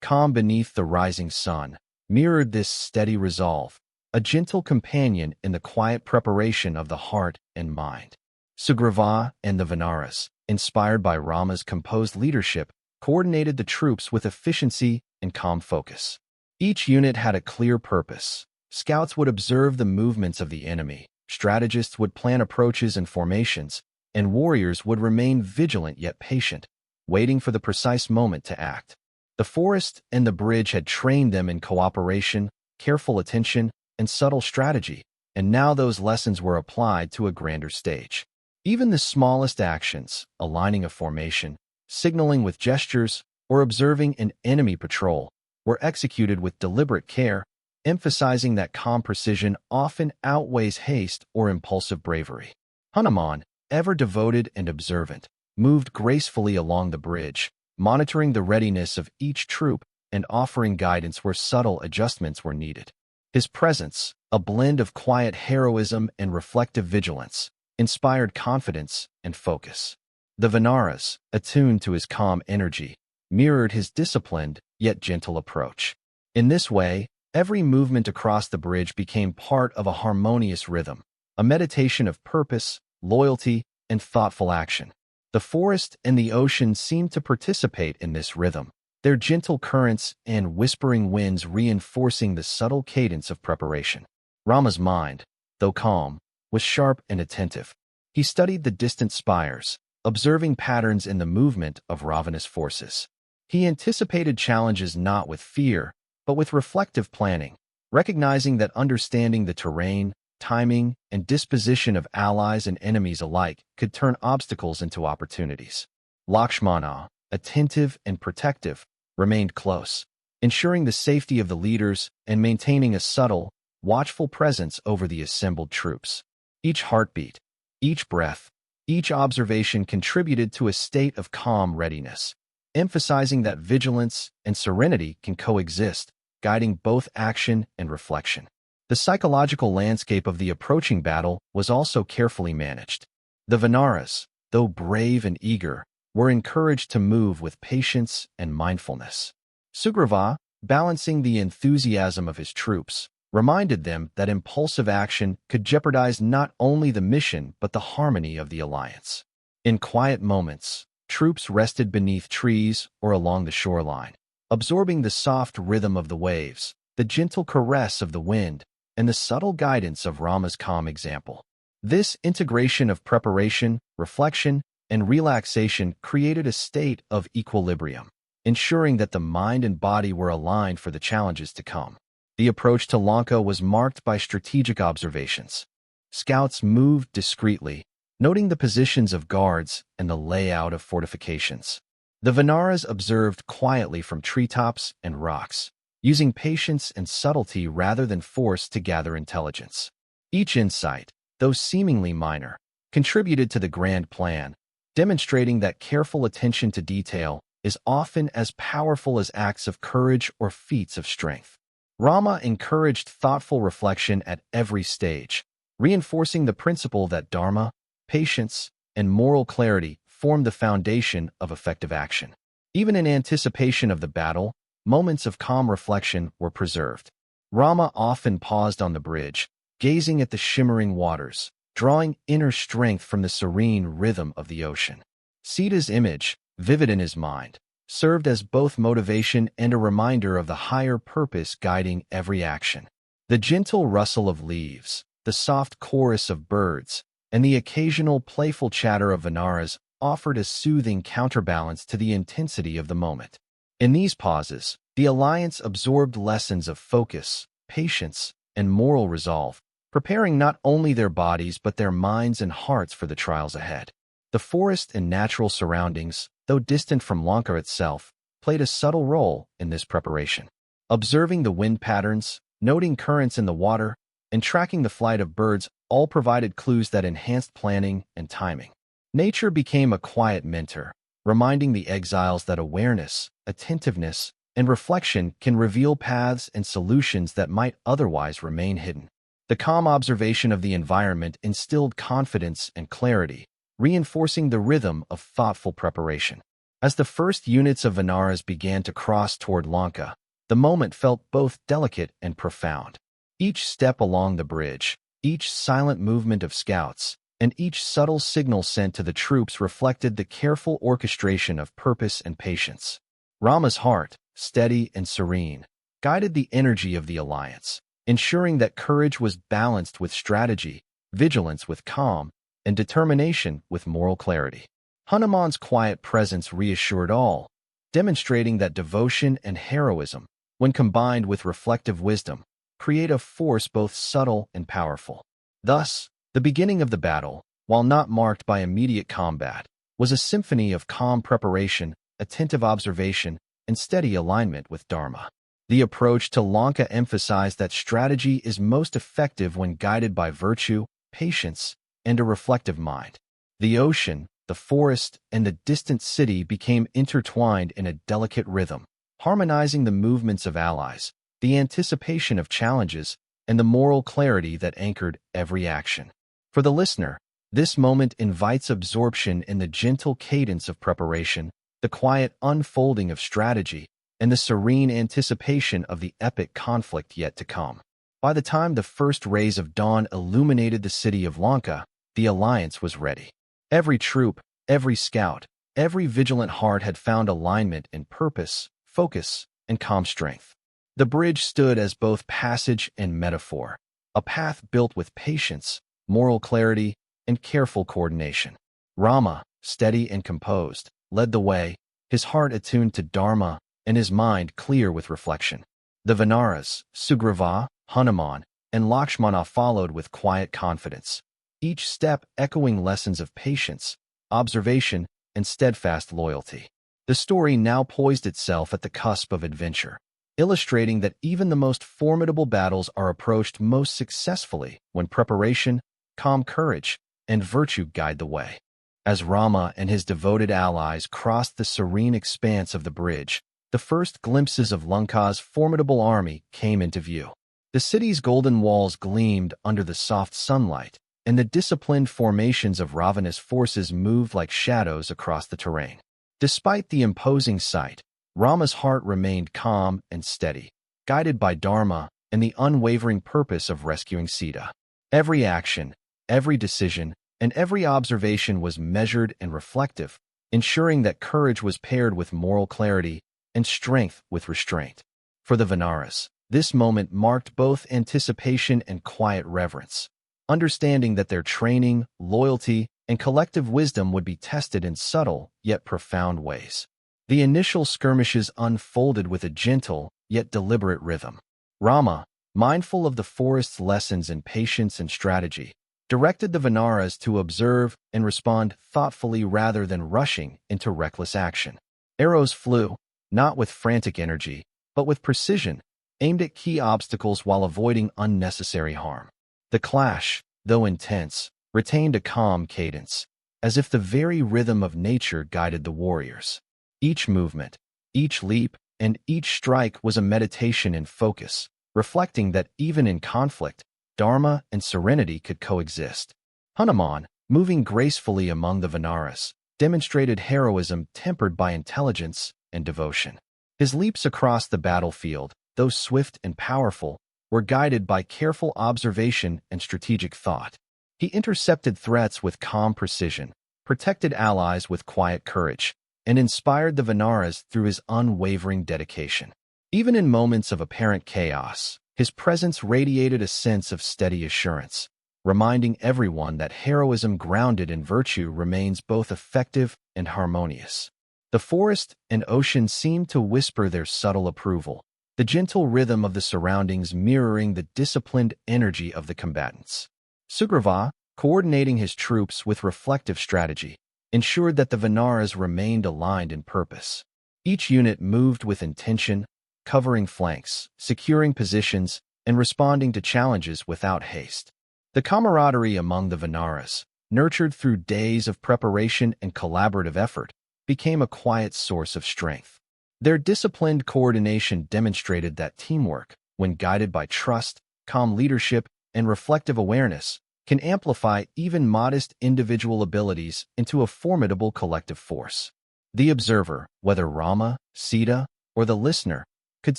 calm beneath the rising sun, mirrored this steady resolve, a gentle companion in the quiet preparation of the heart and mind. Sugriva and the Vanaras, inspired by Rama's composed leadership, coordinated the troops with efficiency and calm focus. Each unit had a clear purpose. Scouts would observe the movements of the enemy, strategists would plan approaches and formations, and warriors would remain vigilant yet patient, waiting for the precise moment to act. The forest and the bridge had trained them in cooperation, careful attention, and subtle strategy, and now those lessons were applied to a grander stage. Even the smallest actions, aligning a formation, signaling with gestures, or observing an enemy patrol, were executed with deliberate care, emphasizing that calm precision often outweighs haste or impulsive bravery. Hanuman, ever devoted and observant, moved gracefully along the bridge, monitoring the readiness of each troop and offering guidance where subtle adjustments were needed. His presence, a blend of quiet heroism and reflective vigilance, inspired confidence and focus. The Vanaras, attuned to his calm energy, mirrored his disciplined yet gentle approach. In this way, every movement across the bridge became part of a harmonious rhythm, a meditation of purpose, loyalty, and thoughtful action. The forest and the ocean seemed to participate in this rhythm, their gentle currents and whispering winds reinforcing the subtle cadence of preparation. Rama's mind, though calm, was sharp and attentive. He studied the distant spires, observing patterns in the movement of Ravana's forces. He anticipated challenges not with fear, but with reflective planning, recognizing that understanding the terrain, timing, and disposition of allies and enemies alike could turn obstacles into opportunities. Lakshmana, attentive and protective, remained close, ensuring the safety of the leaders and maintaining a subtle, watchful presence over the assembled troops. Each heartbeat, Each breath, each observation contributed to a state of calm readiness, emphasizing that vigilance and serenity can coexist, guiding both action and reflection. The psychological landscape of the approaching battle was also carefully managed. The Vanaras, though brave and eager, were encouraged to move with patience and mindfulness. Sugriva, balancing the enthusiasm of his troops, reminded them that impulsive action could jeopardize not only the mission but the harmony of the alliance. In quiet moments, troops rested beneath trees or along the shoreline, absorbing the soft rhythm of the waves, the gentle caress of the wind, and the subtle guidance of Rama's calm example. This integration of preparation, reflection, and relaxation created a state of equilibrium, ensuring that the mind and body were aligned for the challenges to come. The approach to Lanka was marked by strategic observations. Scouts moved discreetly, noting the positions of guards and the layout of fortifications. The Vanaras observed quietly from treetops and rocks, using patience and subtlety rather than force to gather intelligence. Each insight, though seemingly minor, contributed to the grand plan, demonstrating that careful attention to detail is often as powerful as acts of courage or feats of strength. Rama encouraged thoughtful reflection at every stage, reinforcing the principle that dharma, patience, and moral clarity form the foundation of effective action. Even in anticipation of the battle, moments of calm reflection were preserved. Rama often paused on the bridge, gazing at the shimmering waters, drawing inner strength from the serene rhythm of the ocean. Sita's image, vivid in his mind, served as both motivation and a reminder of the higher purpose guiding every action. The gentle rustle of leaves, the soft chorus of birds, and the occasional playful chatter of Vanaras offered a soothing counterbalance to the intensity of the moment. In these pauses, the alliance absorbed lessons of focus, patience, and moral resolve, preparing not only their bodies but their minds and hearts for the trials ahead. The forest and natural surroundings, though distant from Lanka itself, played a subtle role in this preparation. Observing the wind patterns, noting currents in the water, and tracking the flight of birds all provided clues that enhanced planning and timing. Nature became a quiet mentor, reminding the exiles that awareness, attentiveness, and reflection can reveal paths and solutions that might otherwise remain hidden. The calm observation of the environment instilled confidence and clarity, reinforcing the rhythm of thoughtful preparation. As the first units of Vanaras began to cross toward Lanka, the moment felt both delicate and profound. Each step along the bridge, each silent movement of scouts, and each subtle signal sent to the troops reflected the careful orchestration of purpose and patience. Rama's heart, steady and serene, guided the energy of the alliance, ensuring that courage was balanced with strategy, vigilance with calm, and determination with moral clarity. Hanuman's quiet presence reassured all, demonstrating that devotion and heroism, when combined with reflective wisdom, create a force both subtle and powerful. Thus, the beginning of the battle, while not marked by immediate combat, was a symphony of calm preparation, attentive observation, and steady alignment with Dharma. The approach to Lanka emphasized that strategy is most effective when guided by virtue, patience, and a reflective mind. The ocean, the forest, and the distant city became intertwined in a delicate rhythm, harmonizing the movements of allies, the anticipation of challenges, and the moral clarity that anchored every action. For the listener, this moment invites absorption in the gentle cadence of preparation, the quiet unfolding of strategy, and the serene anticipation of the epic conflict yet to come. By the time the first rays of dawn illuminated the city of Lanka, the alliance was ready. Every troop, every scout, every vigilant heart had found alignment in purpose, focus, and calm strength. The bridge stood as both passage and metaphor, a path built with patience, moral clarity, and careful coordination. Rama, steady and composed, led the way, his heart attuned to Dharma and his mind clear with reflection. The Vanaras, Sugriva, Hanuman, and Lakshmana followed with quiet confidence, each step echoing lessons of patience, observation, and steadfast loyalty. The story now poised itself at the cusp of adventure, illustrating that even the most formidable battles are approached most successfully when preparation, calm courage, and virtue guide the way. As Rama and his devoted allies crossed the serene expanse of the bridge, the first glimpses of Lanka's formidable army came into view. The city's golden walls gleamed under the soft sunlight, and the disciplined formations of Ravana's forces moved like shadows across the terrain. Despite the imposing sight, Rama's heart remained calm and steady, guided by Dharma and the unwavering purpose of rescuing Sita. Every action, every decision, and every observation was measured and reflective, ensuring that courage was paired with moral clarity and strength with restraint. For the Vanaras, this moment marked both anticipation and quiet reverence, understanding that their training, loyalty, and collective wisdom would be tested in subtle yet profound ways. The initial skirmishes unfolded with a gentle yet deliberate rhythm. Rama, mindful of the forest's lessons in patience and strategy, directed the Vanaras to observe and respond thoughtfully rather than rushing into reckless action. Arrows flew, not with frantic energy, but with precision, aimed at key obstacles while avoiding unnecessary harm. The clash, though intense, retained a calm cadence, as if the very rhythm of nature guided the warriors. Each movement, each leap, and each strike was a meditation in focus, reflecting that even in conflict, Dharma and serenity could coexist. Hanuman, moving gracefully among the Vanaras, demonstrated heroism tempered by intelligence and devotion. His leaps across the battlefield, though swift and powerful, were guided by careful observation and strategic thought. He intercepted threats with calm precision, protected allies with quiet courage, and inspired the Vanaras through his unwavering dedication. Even in moments of apparent chaos, his presence radiated a sense of steady assurance, reminding everyone that heroism grounded in virtue remains both effective and harmonious. The forest and ocean seemed to whisper their subtle approval, the gentle rhythm of the surroundings mirroring the disciplined energy of the combatants. Sugriva, coordinating his troops with reflective strategy, ensured that the Vanaras remained aligned in purpose. Each unit moved with intention, covering flanks, securing positions, and responding to challenges without haste. The camaraderie among the Vanaras, nurtured through days of preparation and collaborative effort, became a quiet source of strength. Their disciplined coordination demonstrated that teamwork, when guided by trust, calm leadership, and reflective awareness, can amplify even modest individual abilities into a formidable collective force. The observer, whether Rama, Sita, or the listener, could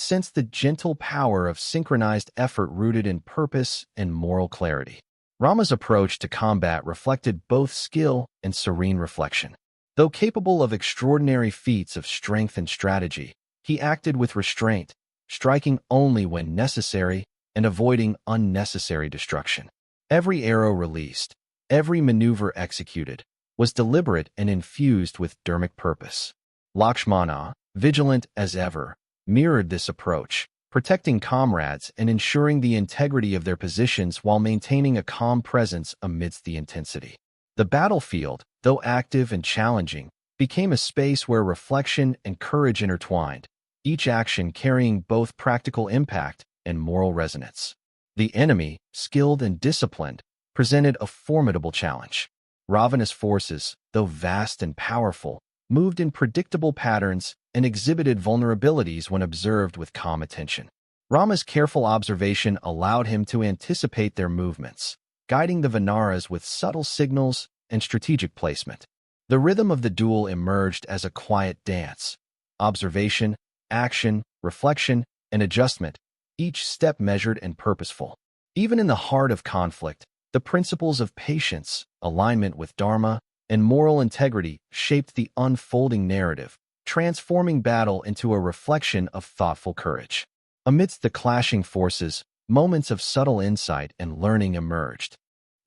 sense the gentle power of synchronized effort rooted in purpose and moral clarity. Rama's approach to combat reflected both skill and serene reflection. Though capable of extraordinary feats of strength and strategy, he acted with restraint, striking only when necessary and avoiding unnecessary destruction. Every arrow released, every maneuver executed, was deliberate and infused with dharmic purpose. Lakshmana, vigilant as ever, mirrored this approach, protecting comrades and ensuring the integrity of their positions while maintaining a calm presence amidst the intensity. The battlefield, though active and challenging, became a space where reflection and courage intertwined, each action carrying both practical impact and moral resonance. The enemy, skilled and disciplined, presented a formidable challenge. Ravana's forces, though vast and powerful, moved in predictable patterns and exhibited vulnerabilities when observed with calm attention. Rama's careful observation allowed him to anticipate their movements, guiding the Vanaras with subtle signals and strategic placement. The rhythm of the duel emerged as a quiet dance. Observation, action, reflection, and adjustment, each step measured and purposeful. Even in the heart of conflict, the principles of patience, alignment with Dharma, and moral integrity shaped the unfolding narrative, transforming battle into a reflection of thoughtful courage. Amidst the clashing forces, moments of subtle insight and learning emerged.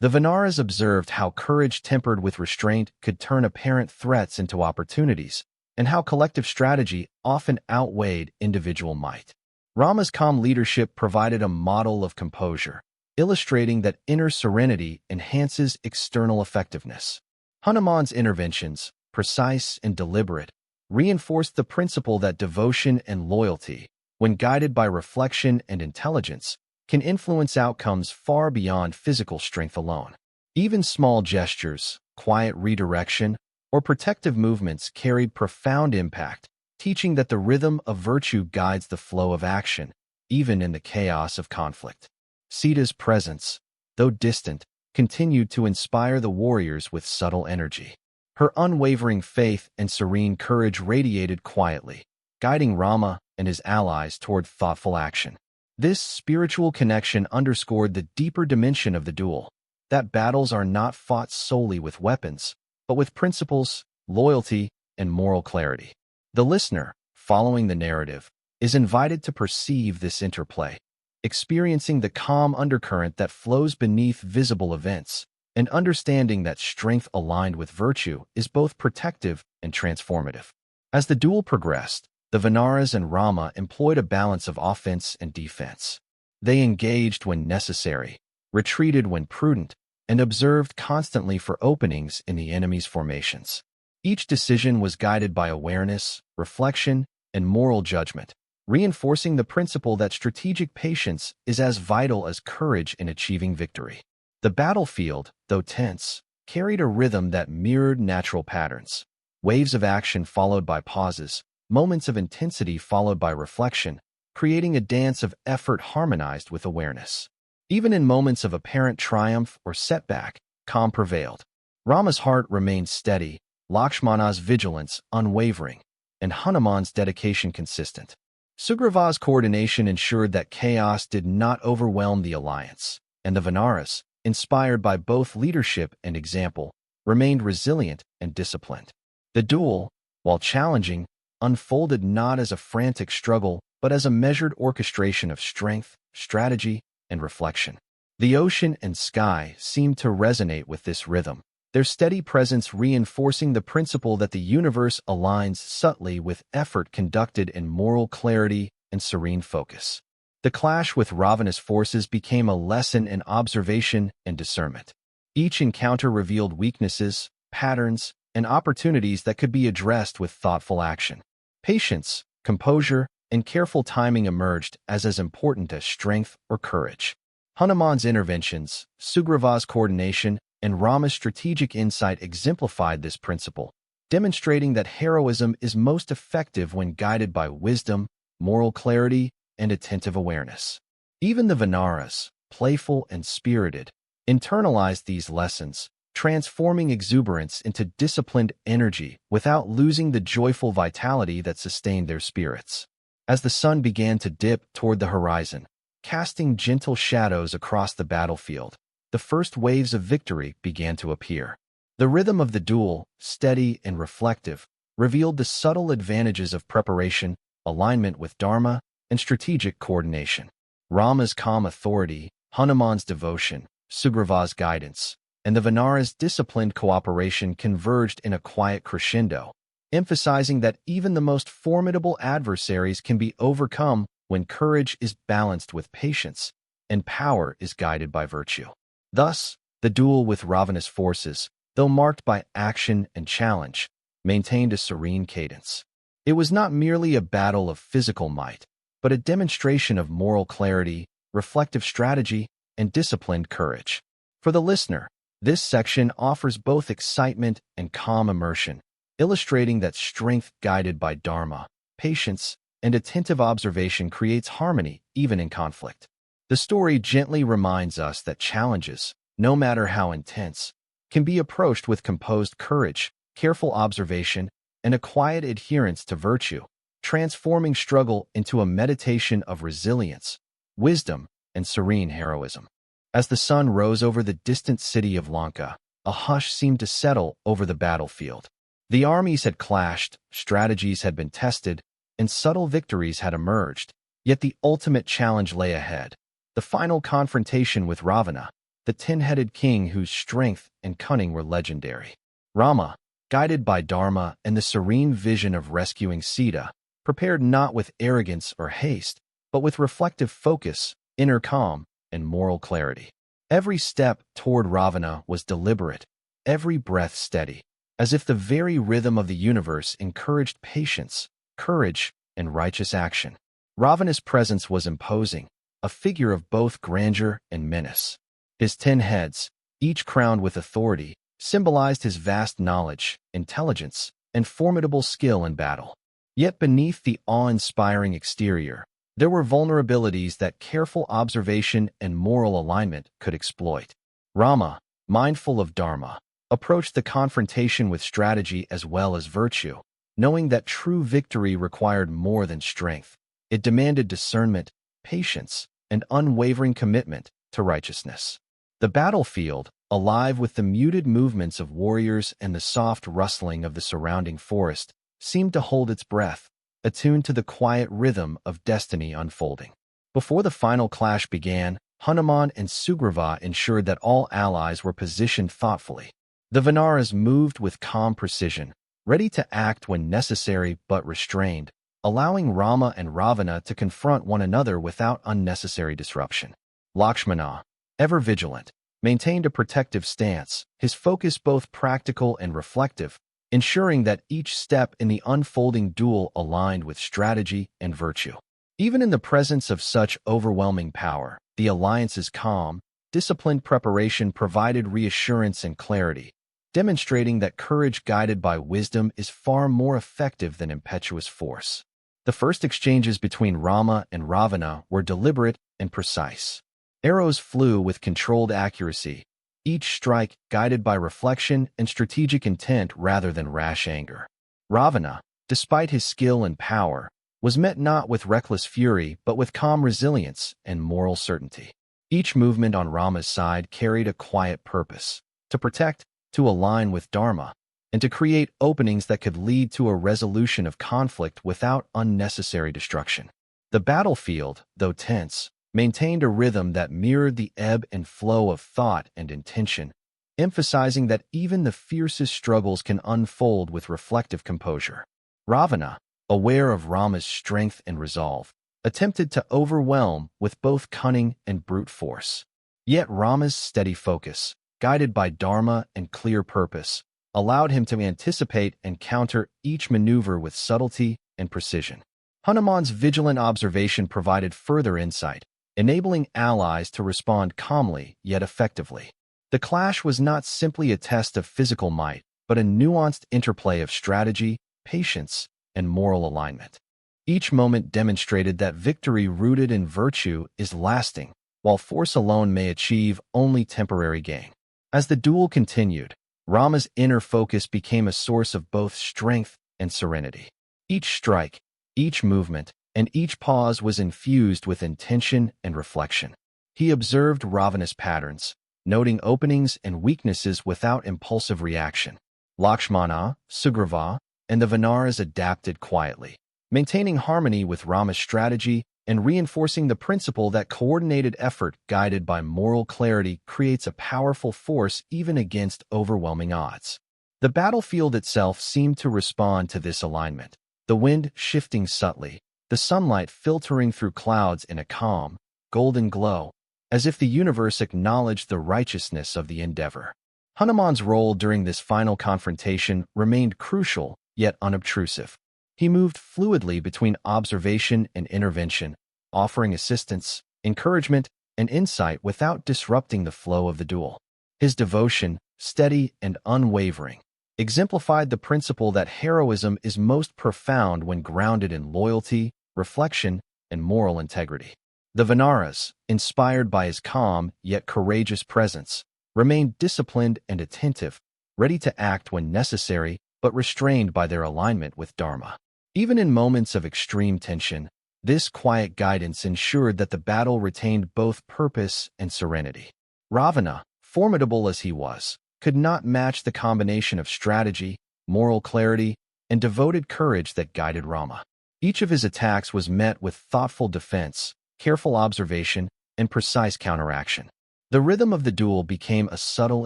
The Vanaras observed how courage tempered with restraint could turn apparent threats into opportunities, and how collective strategy often outweighed individual might. Rama's calm leadership provided a model of composure, illustrating that inner serenity enhances external effectiveness. Hanuman's interventions, precise and deliberate, reinforced the principle that devotion and loyalty, when guided by reflection and intelligence, can influence outcomes far beyond physical strength alone. Even small gestures, quiet redirection, or protective movements carried profound impact, teaching that the rhythm of virtue guides the flow of action, even in the chaos of conflict. Sita's presence, though distant, continued to inspire the warriors with subtle energy. Her unwavering faith and serene courage radiated quietly, guiding Rama and his allies toward thoughtful action. This spiritual connection underscored the deeper dimension of the duel, that battles are not fought solely with weapons, but with principles, loyalty, and moral clarity. The listener, following the narrative, is invited to perceive this interplay, experiencing the calm undercurrent that flows beneath visible events, and understanding that strength aligned with virtue is both protective and transformative. As the duel progressed, the Vanaras and Rama employed a balance of offense and defense. They engaged when necessary, retreated when prudent, and observed constantly for openings in the enemy's formations. Each decision was guided by awareness, reflection, and moral judgment, reinforcing the principle that strategic patience is as vital as courage in achieving victory. The battlefield, though tense, carried a rhythm that mirrored natural patterns. Waves of action followed by pauses, moments of intensity followed by reflection, creating a dance of effort harmonized with awareness. Even in moments of apparent triumph or setback, calm prevailed. Rama's heart remained steady, Lakshmana's vigilance unwavering, and Hanuman's dedication consistent. Sugriva's coordination ensured that chaos did not overwhelm the alliance, and the Vanaras, inspired by both leadership and example, remained resilient and disciplined. The duel, while challenging, unfolded not as a frantic struggle, but as a measured orchestration of strength, strategy, and reflection. The ocean and sky seemed to resonate with this rhythm, their steady presence reinforcing the principle that the universe aligns subtly with effort conducted in moral clarity and serene focus. The clash with Ravana's forces became a lesson in observation and discernment. Each encounter revealed weaknesses, patterns, and opportunities that could be addressed with thoughtful action. Patience, composure, and careful timing emerged as important as strength or courage. Hanuman's interventions, Sugriva's coordination, and Rama's strategic insight exemplified this principle, demonstrating that heroism is most effective when guided by wisdom, moral clarity, and attentive awareness. Even the Vanaras, playful and spirited, internalized these lessons, transforming exuberance into disciplined energy without losing the joyful vitality that sustained their spirits. As the sun began to dip toward the horizon, casting gentle shadows across the battlefield, the first waves of victory began to appear. The rhythm of the duel, steady and reflective, revealed the subtle advantages of preparation, alignment with Dharma, and strategic coordination. Rama's calm authority, Hanuman's devotion, Sugriva's guidance, and the Vanara's disciplined cooperation converged in a quiet crescendo, emphasizing that even the most formidable adversaries can be overcome when courage is balanced with patience and power is guided by virtue. Thus, the duel with Ravana's forces, though marked by action and challenge, maintained a serene cadence. It was not merely a battle of physical might, but a demonstration of moral clarity, reflective strategy, and disciplined courage. For the listener, this section offers both excitement and calm immersion, illustrating that strength guided by Dharma, patience, and attentive observation creates harmony even in conflict. The story gently reminds us that challenges, no matter how intense, can be approached with composed courage, careful observation, and a quiet adherence to virtue, transforming struggle into a meditation of resilience, wisdom, and serene heroism. As the sun rose over the distant city of Lanka, a hush seemed to settle over the battlefield. The armies had clashed, strategies had been tested, and subtle victories had emerged, yet the ultimate challenge lay ahead. The final confrontation with Ravana, the ten-headed king whose strength and cunning were legendary. Rama, guided by Dharma and the serene vision of rescuing Sita, prepared not with arrogance or haste, but with reflective focus, inner calm, and moral clarity. Every step toward Ravana was deliberate, every breath steady, as if the very rhythm of the universe encouraged patience, courage, and righteous action. Ravana's presence was imposing, a figure of both grandeur and menace. His 10 heads, each crowned with authority, symbolized his vast knowledge, intelligence, and formidable skill in battle. Yet beneath the awe-inspiring exterior, there were vulnerabilities that careful observation and moral alignment could exploit. Rama, mindful of Dharma, approached the confrontation with strategy as well as virtue, knowing that true victory required more than strength. It demanded discernment, patience, and unwavering commitment to righteousness. The battlefield, alive with the muted movements of warriors and the soft rustling of the surrounding forest, seemed to hold its breath, attuned to the quiet rhythm of destiny unfolding. Before the final clash began, Hanuman and Sugriva ensured that all allies were positioned thoughtfully. The Vanaras moved with calm precision, ready to act when necessary but restrained, allowing Rama and Ravana to confront one another without unnecessary disruption. Lakshmana, ever vigilant, maintained a protective stance, his focus both practical and reflective, ensuring that each step in the unfolding duel aligned with strategy and virtue. Even in the presence of such overwhelming power, the alliance's calm, disciplined preparation provided reassurance and clarity, demonstrating that courage guided by wisdom is far more effective than impetuous force. The first exchanges between Rama and Ravana were deliberate and precise. Arrows flew with controlled accuracy, each strike guided by reflection and strategic intent rather than rash anger. Ravana, despite his skill and power, was met not with reckless fury but with calm resilience and moral certainty. Each movement on Rama's side carried a quiet purpose: to protect, to align with Dharma, and to create openings that could lead to a resolution of conflict without unnecessary destruction. The battlefield, though tense, maintained a rhythm that mirrored the ebb and flow of thought and intention, emphasizing that even the fiercest struggles can unfold with reflective composure. Ravana, aware of Rama's strength and resolve, attempted to overwhelm with both cunning and brute force. Yet Rama's steady focus, guided by Dharma and clear purpose, allowed him to anticipate and counter each maneuver with subtlety and precision. Hanuman's vigilant observation provided further insight, enabling allies to respond calmly yet effectively. The clash was not simply a test of physical might, but a nuanced interplay of strategy, patience, and moral alignment. Each moment demonstrated that victory rooted in virtue is lasting, while force alone may achieve only temporary gain. As the duel continued, Rama's inner focus became a source of both strength and serenity. Each strike, each movement, and each pause was infused with intention and reflection. He observed Ravana's patterns, noting openings and weaknesses without impulsive reaction. Lakshmana, Sugriva, and the Vanaras adapted quietly, maintaining harmony with Rama's strategy and reinforcing the principle that coordinated effort guided by moral clarity creates a powerful force even against overwhelming odds. The battlefield itself seemed to respond to this alignment, the wind shifting subtly, the sunlight filtering through clouds in a calm, golden glow, as if the universe acknowledged the righteousness of the endeavor. Hanuman's role during this final confrontation remained crucial yet unobtrusive. He moved fluidly between observation and intervention, offering assistance, encouragement, and insight without disrupting the flow of the duel. His devotion, steady and unwavering, exemplified the principle that heroism is most profound when grounded in loyalty, reflection, and moral integrity. The Vanaras, inspired by his calm yet courageous presence, remained disciplined and attentive, ready to act when necessary, but restrained by their alignment with Dharma. Even in moments of extreme tension, this quiet guidance ensured that the battle retained both purpose and serenity. Ravana, formidable as he was, could not match the combination of strategy, moral clarity, and devoted courage that guided Rama. Each of his attacks was met with thoughtful defense, careful observation, and precise counteraction. The rhythm of the duel became a subtle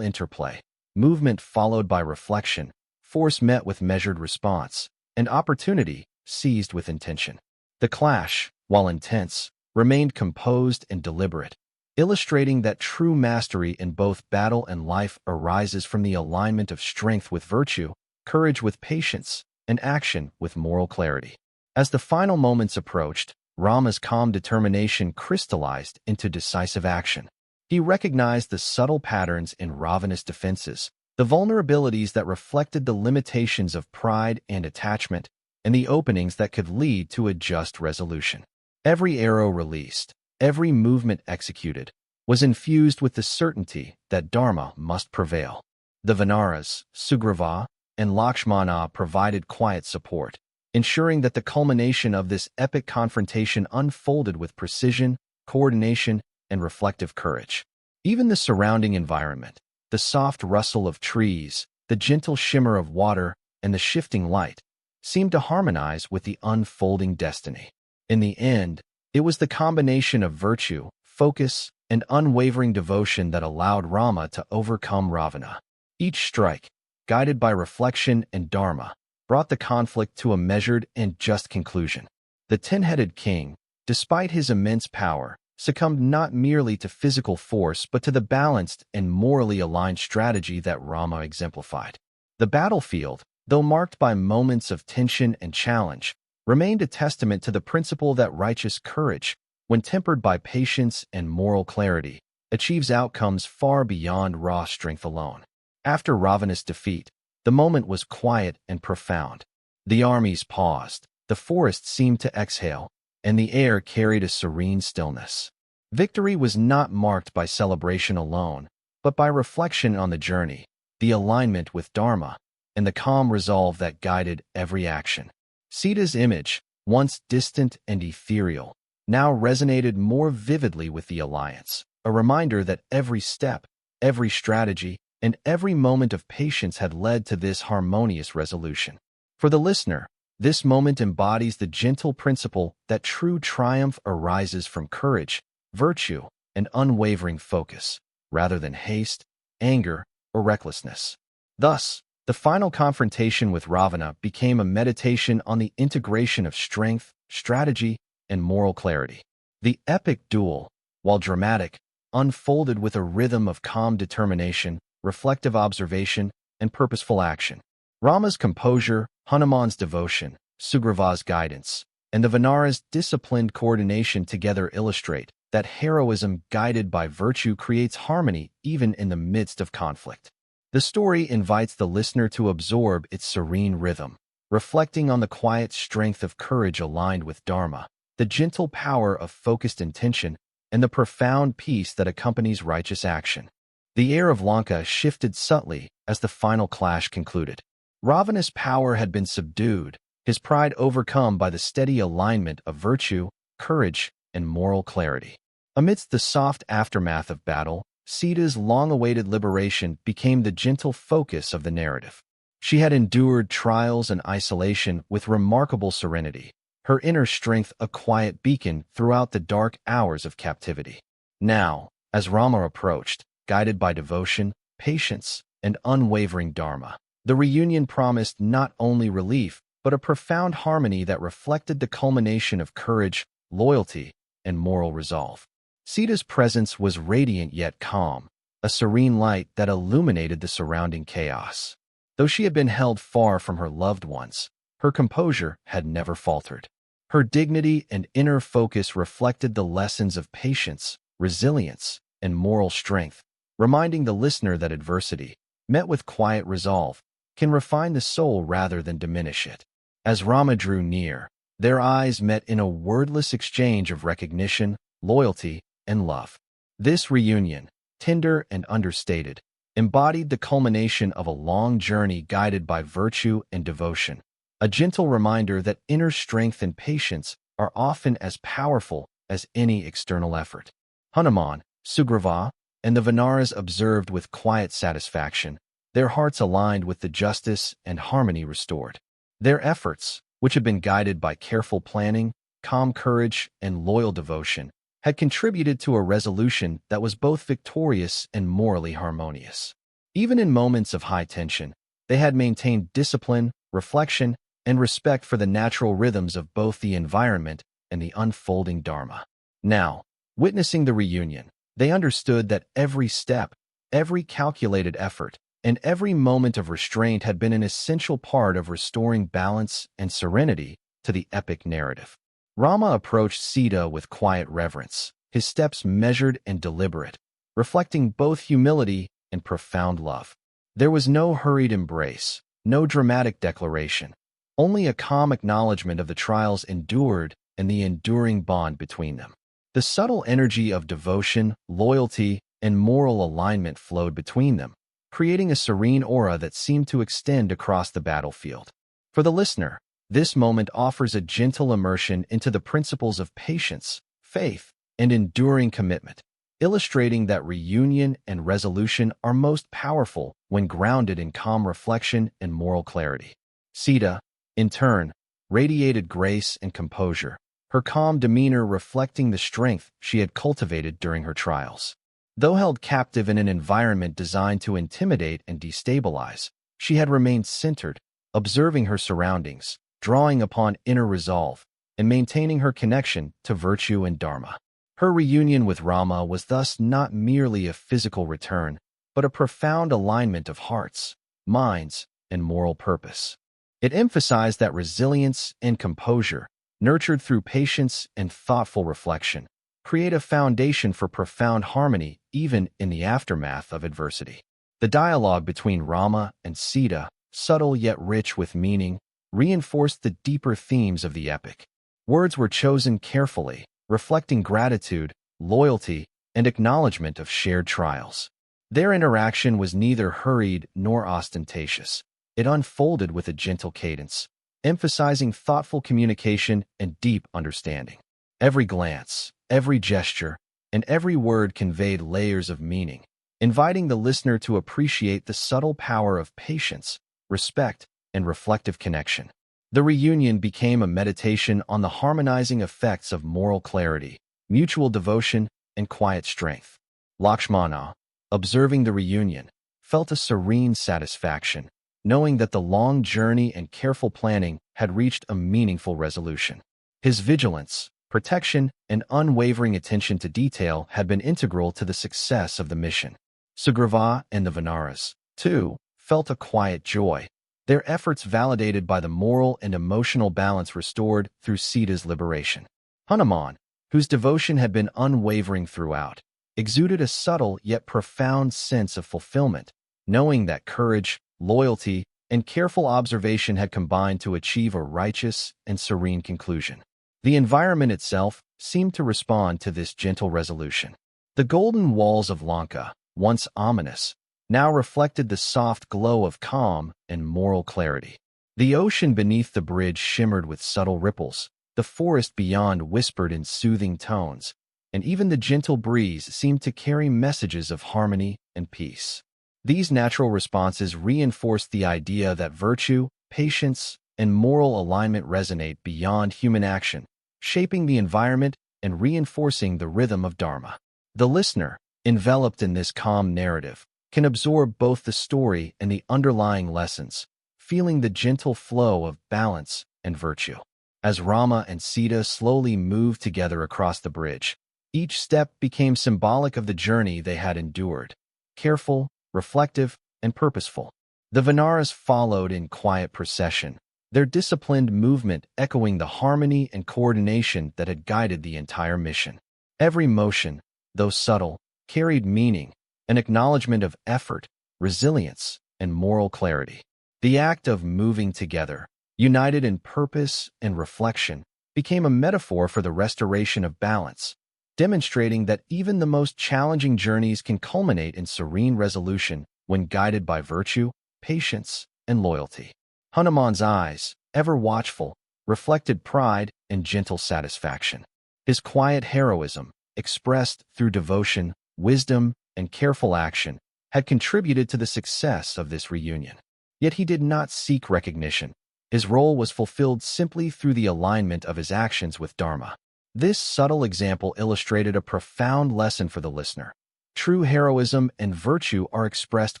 interplay, movement followed by reflection, force met with measured response, and opportunity seized with intention. The clash, while intense, remained composed and deliberate, illustrating that true mastery in both battle and life arises from the alignment of strength with virtue, courage with patience, and action with moral clarity. As the final moments approached, Rama's calm determination crystallized into decisive action. He recognized the subtle patterns in Ravana's defenses, the vulnerabilities that reflected the limitations of pride and attachment, and the openings that could lead to a just resolution. Every arrow released, every movement executed, was infused with the certainty that Dharma must prevail. The Vanaras, Sugriva, and Lakshmana provided quiet support, ensuring that the culmination of this epic confrontation unfolded with precision, coordination, and reflective courage. Even the surrounding environment, the soft rustle of trees, the gentle shimmer of water, and the shifting light, seemed to harmonize with the unfolding destiny. In the end, it was the combination of virtue, focus, and unwavering devotion that allowed Rama to overcome Ravana. Each strike, guided by reflection and dharma, brought the conflict to a measured and just conclusion. The ten-headed king, despite his immense power, succumbed not merely to physical force but to the balanced and morally aligned strategy that Rama exemplified. The battlefield, though marked by moments of tension and challenge, remained a testament to the principle that righteous courage, when tempered by patience and moral clarity, achieves outcomes far beyond raw strength alone. After Ravana's defeat, the moment was quiet and profound. The armies paused, the forest seemed to exhale, and the air carried a serene stillness. Victory was not marked by celebration alone, but by reflection on the journey, the alignment with Dharma, and the calm resolve that guided every action. Sita's image, once distant and ethereal, now resonated more vividly with the alliance, a reminder that every step, every strategy, and every moment of patience had led to this harmonious resolution. For the listener, this moment embodies the gentle principle that true triumph arises from courage, virtue, and unwavering focus, rather than haste, anger, or recklessness. Thus, the final confrontation with Ravana became a meditation on the integration of strength, strategy, and moral clarity. The epic duel, while dramatic, unfolded with a rhythm of calm determination, reflective observation, and purposeful action. Rama's composure, Hanuman's devotion, Sugriva's guidance, and the Vanara's disciplined coordination together illustrate that heroism guided by virtue creates harmony even in the midst of conflict. The story invites the listener to absorb its serene rhythm, reflecting on the quiet strength of courage aligned with Dharma, the gentle power of focused intention, and the profound peace that accompanies righteous action. The air of Lanka shifted subtly as the final clash concluded. Ravana's power had been subdued, his pride overcome by the steady alignment of virtue, courage, and moral clarity. Amidst the soft aftermath of battle, Sita's long-awaited liberation became the gentle focus of the narrative. She had endured trials and isolation with remarkable serenity, her inner strength a quiet beacon throughout the dark hours of captivity. Now, as Rama approached, guided by devotion, patience, and unwavering dharma, the reunion promised not only relief, but a profound harmony that reflected the culmination of courage, loyalty, and moral resolve. Sita's presence was radiant yet calm, a serene light that illuminated the surrounding chaos. Though she had been held far from her loved ones, her composure had never faltered. Her dignity and inner focus reflected the lessons of patience, resilience, and moral strength, reminding the listener that adversity, met with quiet resolve, can refine the soul rather than diminish it. As Rama drew near, their eyes met in a wordless exchange of recognition, loyalty, and love. This reunion, tender and understated, embodied the culmination of a long journey guided by virtue and devotion, a gentle reminder that inner strength and patience are often as powerful as any external effort. Hanuman, Sugriva, and the Vanaras observed with quiet satisfaction, their hearts aligned with the justice and harmony restored. Their efforts, which had been guided by careful planning, calm courage, and loyal devotion, had contributed to a resolution that was both victorious and morally harmonious. Even in moments of high tension, they had maintained discipline, reflection, and respect for the natural rhythms of both the environment and the unfolding Dharma. Now, witnessing the reunion, they understood that every step, every calculated effort, and every moment of restraint had been an essential part of restoring balance and serenity to the epic narrative. Rama approached Sita with quiet reverence, his steps measured and deliberate, reflecting both humility and profound love. There was no hurried embrace, no dramatic declaration, only a calm acknowledgement of the trials endured and the enduring bond between them. The subtle energy of devotion, loyalty, and moral alignment flowed between them, creating a serene aura that seemed to extend across the battlefield. For the listener, this moment offers a gentle immersion into the principles of patience, faith, and enduring commitment, illustrating that reunion and resolution are most powerful when grounded in calm reflection and moral clarity. Sita, in turn, radiated grace and composure, her calm demeanor reflecting the strength she had cultivated during her trials. Though held captive in an environment designed to intimidate and destabilize, she had remained centered, observing her surroundings, drawing upon inner resolve, and maintaining her connection to virtue and dharma. Her reunion with Rama was thus not merely a physical return, but a profound alignment of hearts, minds, and moral purpose. It emphasized that resilience and composure, nurtured through patience and thoughtful reflection, create a foundation for profound harmony even in the aftermath of adversity. The dialogue between Rama and Sita, subtle yet rich with meaning, reinforced the deeper themes of the epic. Words were chosen carefully, reflecting gratitude, loyalty, and acknowledgement of shared trials. Their interaction was neither hurried nor ostentatious. It unfolded with a gentle cadence, emphasizing thoughtful communication and deep understanding. Every glance, every gesture, and every word conveyed layers of meaning, inviting the listener to appreciate the subtle power of patience, respect, and reflective connection. The reunion became a meditation on the harmonizing effects of moral clarity, mutual devotion, and quiet strength. Lakshmana, observing the reunion, felt a serene satisfaction, knowing that the long journey and careful planning had reached a meaningful resolution. His vigilance, protection, and unwavering attention to detail had been integral to the success of the mission. Sugriva and the Vanaras, too, felt a quiet joy, their efforts validated by the moral and emotional balance restored through Sita's liberation. Hanuman, whose devotion had been unwavering throughout, exuded a subtle yet profound sense of fulfillment, knowing that courage, loyalty, and careful observation had combined to achieve a righteous and serene conclusion. The environment itself seemed to respond to this gentle resolution. The golden walls of Lanka, once ominous, now reflected the soft glow of calm and moral clarity. The ocean beneath the bridge shimmered with subtle ripples, the forest beyond whispered in soothing tones, and even the gentle breeze seemed to carry messages of harmony and peace. These natural responses reinforced the idea that virtue, patience, and moral alignment resonate beyond human action, shaping the environment and reinforcing the rhythm of Dharma. The listener, enveloped in this calm narrative, can absorb both the story and the underlying lessons, feeling the gentle flow of balance and virtue. As Rama and Sita slowly moved together across the bridge, each step became symbolic of the journey they had endured, careful, reflective, and purposeful. The Vanaras followed in quiet procession, their disciplined movement echoing the harmony and coordination that had guided the entire mission. Every motion, though subtle, carried meaning, an acknowledgement of effort, resilience, and moral clarity. The act of moving together, united in purpose and reflection, became a metaphor for the restoration of balance, demonstrating that even the most challenging journeys can culminate in serene resolution when guided by virtue, patience, and loyalty. Hanuman's eyes, ever watchful, reflected pride and gentle satisfaction. His quiet heroism, expressed through devotion, wisdom, and careful action, had contributed to the success of this reunion. Yet he did not seek recognition. His role was fulfilled simply through the alignment of his actions with Dharma. This subtle example illustrated a profound lesson for the listener. True heroism and virtue are expressed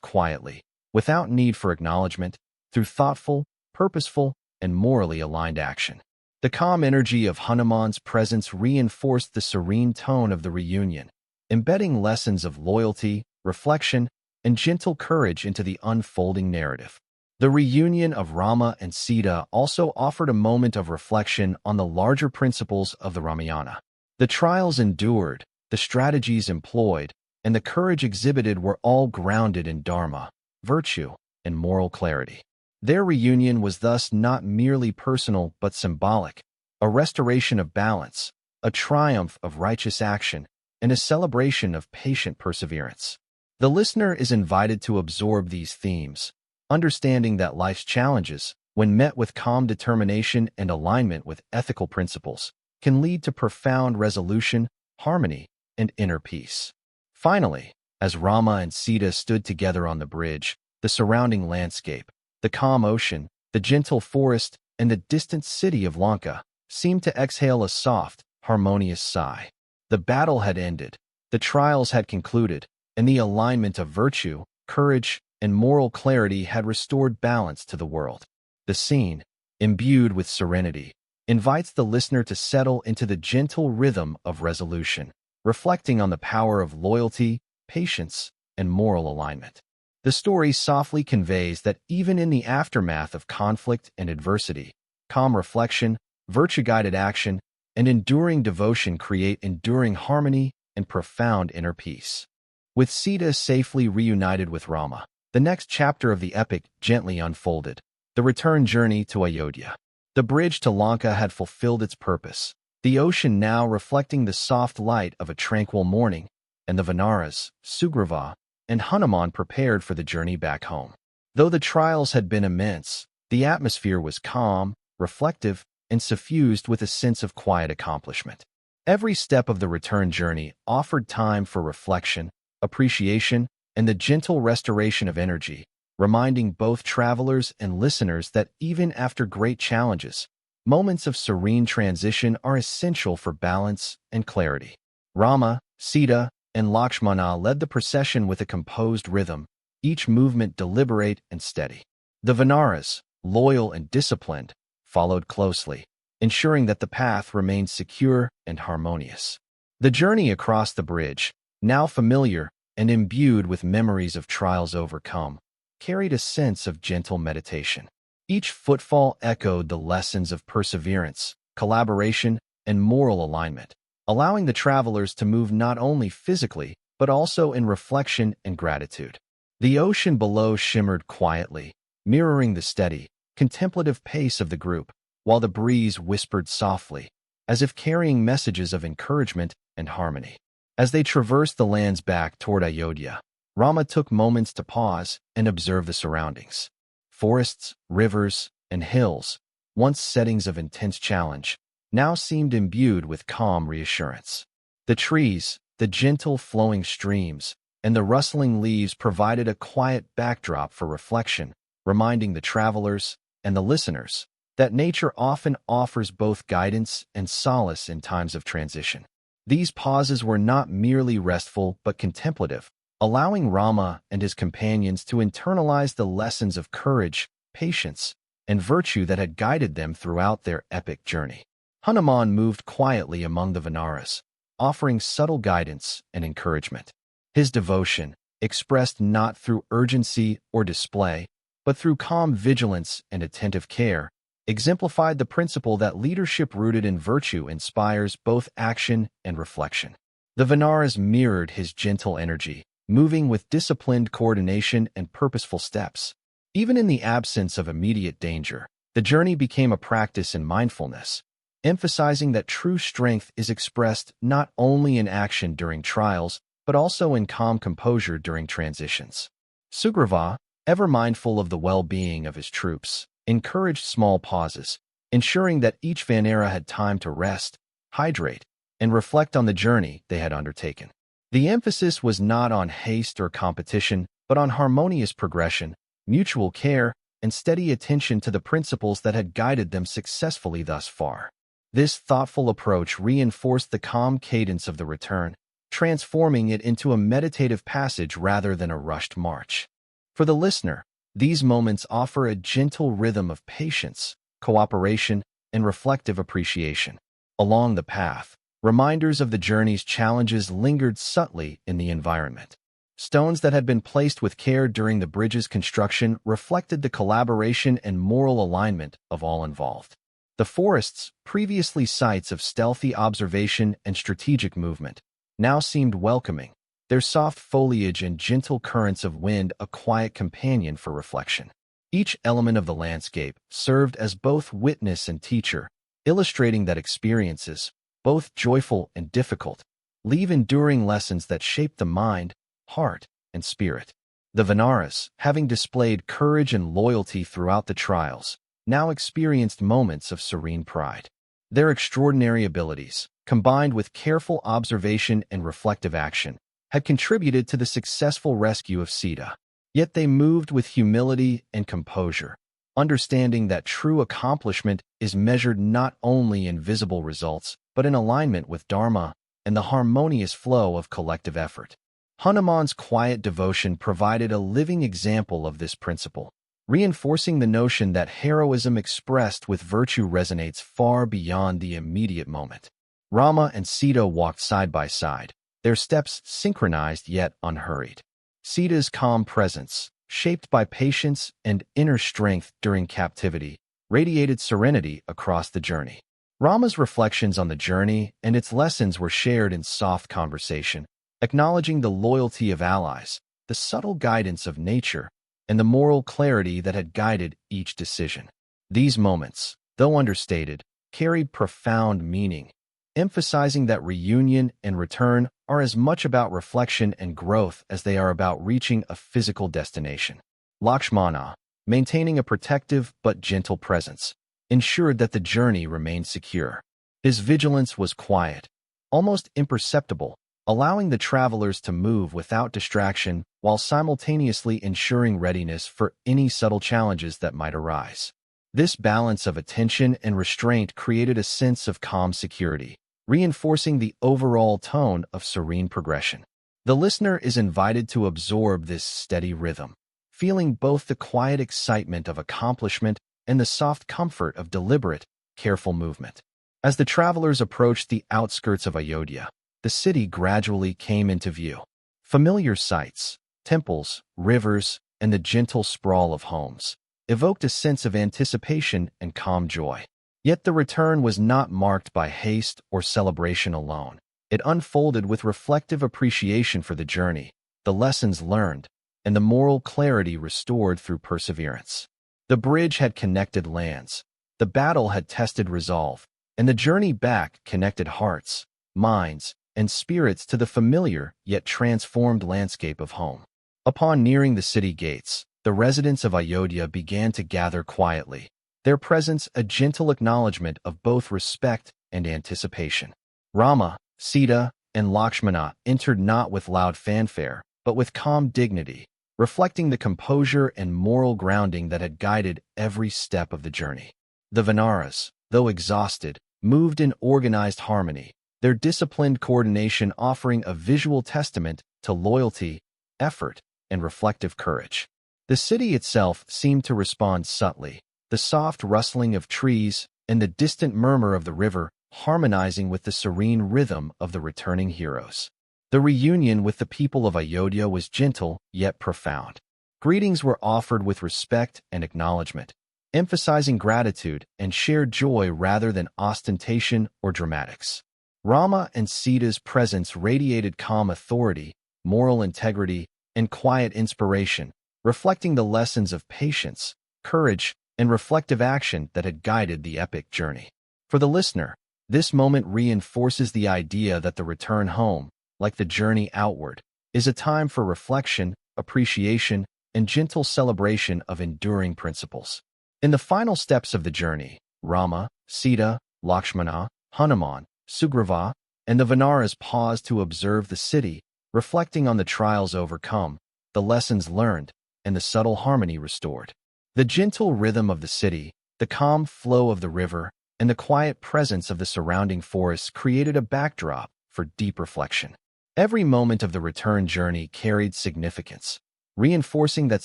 quietly, without need for acknowledgement, through thoughtful, purposeful, and morally aligned action. The calm energy of Hanuman's presence reinforced the serene tone of the reunion, embedding lessons of loyalty, reflection, and gentle courage into the unfolding narrative. The reunion of Rama and Sita also offered a moment of reflection on the larger principles of the Ramayana. The trials endured, the strategies employed, and the courage exhibited were all grounded in dharma, virtue, and moral clarity. Their reunion was thus not merely personal but symbolic, a restoration of balance, a triumph of righteous action, and a celebration of patient perseverance. The listener is invited to absorb these themes, understanding that life's challenges, when met with calm determination and alignment with ethical principles, can lead to profound resolution, harmony, and inner peace. Finally, as Rama and Sita stood together on the bridge, the surrounding landscape, the calm ocean, the gentle forest, and the distant city of Lanka seemed to exhale a soft, harmonious sigh. The battle had ended, the trials had concluded, and the alignment of virtue, courage, and moral clarity had restored balance to the world. The scene, imbued with serenity, invites the listener to settle into the gentle rhythm of resolution, reflecting on the power of loyalty, patience, and moral alignment. The story softly conveys that even in the aftermath of conflict and adversity, calm reflection, virtue-guided action, and enduring devotion create enduring harmony and profound inner peace. With Sita safely reunited with Rama, the next chapter of the epic gently unfolded, the return journey to Ayodhya. The bridge to Lanka had fulfilled its purpose, the ocean now reflecting the soft light of a tranquil morning, and the Vanaras, Sugriva, and Hanuman prepared for the journey back home. Though the trials had been immense, the atmosphere was calm, reflective, and suffused with a sense of quiet accomplishment. Every step of the return journey offered time for reflection, appreciation, and the gentle restoration of energy, reminding both travelers and listeners that even after great challenges, moments of serene transition are essential for balance and clarity. Rama, Sita, and Lakshmana led the procession with a composed rhythm, each movement deliberate and steady. The Vanaras, loyal and disciplined, followed closely, ensuring that the path remained secure and harmonious. The journey across the bridge, now familiar and imbued with memories of trials overcome, carried a sense of gentle meditation. Each footfall echoed the lessons of perseverance, collaboration, and moral alignment, allowing the travelers to move not only physically, but also in reflection and gratitude. The ocean below shimmered quietly, mirroring the steady, contemplative pace of the group, while the breeze whispered softly, as if carrying messages of encouragement and harmony. As they traversed the lands back toward Ayodhya, Rama took moments to pause and observe the surroundings. Forests, rivers, and hills, once settings of intense challenge, now seemed imbued with calm reassurance. The trees, the gentle flowing streams, and the rustling leaves provided a quiet backdrop for reflection, reminding the travelers and the listeners that nature often offers both guidance and solace in times of transition. These pauses were not merely restful but contemplative, allowing Rama and his companions to internalize the lessons of courage, patience, and virtue that had guided them throughout their epic journey. Hanuman moved quietly among the Vanaras, offering subtle guidance and encouragement. His devotion, expressed not through urgency or display, but through calm vigilance and attentive care, exemplified the principle that leadership rooted in virtue inspires both action and reflection. The Vanaras mirrored his gentle energy, moving with disciplined coordination and purposeful steps. Even in the absence of immediate danger, the journey became a practice in mindfulness, emphasizing that true strength is expressed not only in action during trials, but also in calm composure during transitions. Sugriva, ever mindful of the well-being of his troops, encouraged small pauses, ensuring that each Vanara had time to rest, hydrate, and reflect on the journey they had undertaken. The emphasis was not on haste or competition, but on harmonious progression, mutual care, and steady attention to the principles that had guided them successfully thus far. This thoughtful approach reinforced the calm cadence of the return, transforming it into a meditative passage rather than a rushed march. For the listener, these moments offer a gentle rhythm of patience, cooperation, and reflective appreciation. Along the path, reminders of the journey's challenges lingered subtly in the environment. Stones that had been placed with care during the bridge's construction reflected the collaboration and moral alignment of all involved. The forests, previously sites of stealthy observation and strategic movement, now seemed welcoming, their soft foliage and gentle currents of wind a quiet companion for reflection. Each element of the landscape served as both witness and teacher, illustrating that experiences, both joyful and difficult, leave enduring lessons that shape the mind, heart, and spirit. The Vanaras, having displayed courage and loyalty throughout the trials, now experienced moments of serene pride. Their extraordinary abilities, combined with careful observation and reflective action, had contributed to the successful rescue of Sita. Yet they moved with humility and composure, understanding that true accomplishment is measured not only in visible results, but in alignment with Dharma and the harmonious flow of collective effort. Hanuman's quiet devotion provided a living example of this principle, reinforcing the notion that heroism expressed with virtue resonates far beyond the immediate moment. Rama and Sita walked side by side, their steps synchronized yet unhurried. Sita's calm presence, shaped by patience and inner strength during captivity, radiated serenity across the journey. Rama's reflections on the journey and its lessons were shared in soft conversation, acknowledging the loyalty of allies, the subtle guidance of nature, and the moral clarity that had guided each decision. These moments, though understated, carried profound meaning, emphasizing that reunion and return are as much about reflection and growth as they are about reaching a physical destination. Lakshmana, maintaining a protective but gentle presence, ensured that the journey remained secure. His vigilance was quiet, almost imperceptible, allowing the travelers to move without distraction while simultaneously ensuring readiness for any subtle challenges that might arise. This balance of attention and restraint created a sense of calm security, reinforcing the overall tone of serene progression. The listener is invited to absorb this steady rhythm, feeling both the quiet excitement of accomplishment and the soft comfort of deliberate, careful movement. As the travelers approached the outskirts of Ayodhya, the city gradually came into view. Familiar sights, temples, rivers, and the gentle sprawl of homes evoked a sense of anticipation and calm joy. Yet the return was not marked by haste or celebration alone. It unfolded with reflective appreciation for the journey, the lessons learned, and the moral clarity restored through perseverance. The bridge had connected lands, the battle had tested resolve, and the journey back connected hearts, minds, and spirits to the familiar yet transformed landscape of home. Upon nearing the city gates, the residents of Ayodhya began to gather quietly, their presence a gentle acknowledgement of both respect and anticipation. Rama, Sita, and Lakshmana entered not with loud fanfare, but with calm dignity, reflecting the composure and moral grounding that had guided every step of the journey. The Vanaras, though exhausted, moved in organized harmony, their disciplined coordination offering a visual testament to loyalty, effort, and reflective courage. The city itself seemed to respond subtly, the soft rustling of trees and the distant murmur of the river harmonizing with the serene rhythm of the returning heroes. The reunion with the people of Ayodhya was gentle yet profound. Greetings were offered with respect and acknowledgement, emphasizing gratitude and shared joy rather than ostentation or dramatics. Rama and Sita's presence radiated calm authority, moral integrity, and quiet inspiration, reflecting the lessons of patience, courage, and reflective action that had guided the epic journey. For the listener, this moment reinforces the idea that the return home, like the journey outward, is a time for reflection, appreciation, and gentle celebration of enduring principles. In the final steps of the journey, Rama, Sita, Lakshmana, Hanuman, Sugriva, and the Vanaras paused to observe the city, reflecting on the trials overcome, the lessons learned, and the subtle harmony restored. The gentle rhythm of the city, the calm flow of the river, and the quiet presence of the surrounding forests created a backdrop for deep reflection. Every moment of the return journey carried significance, reinforcing that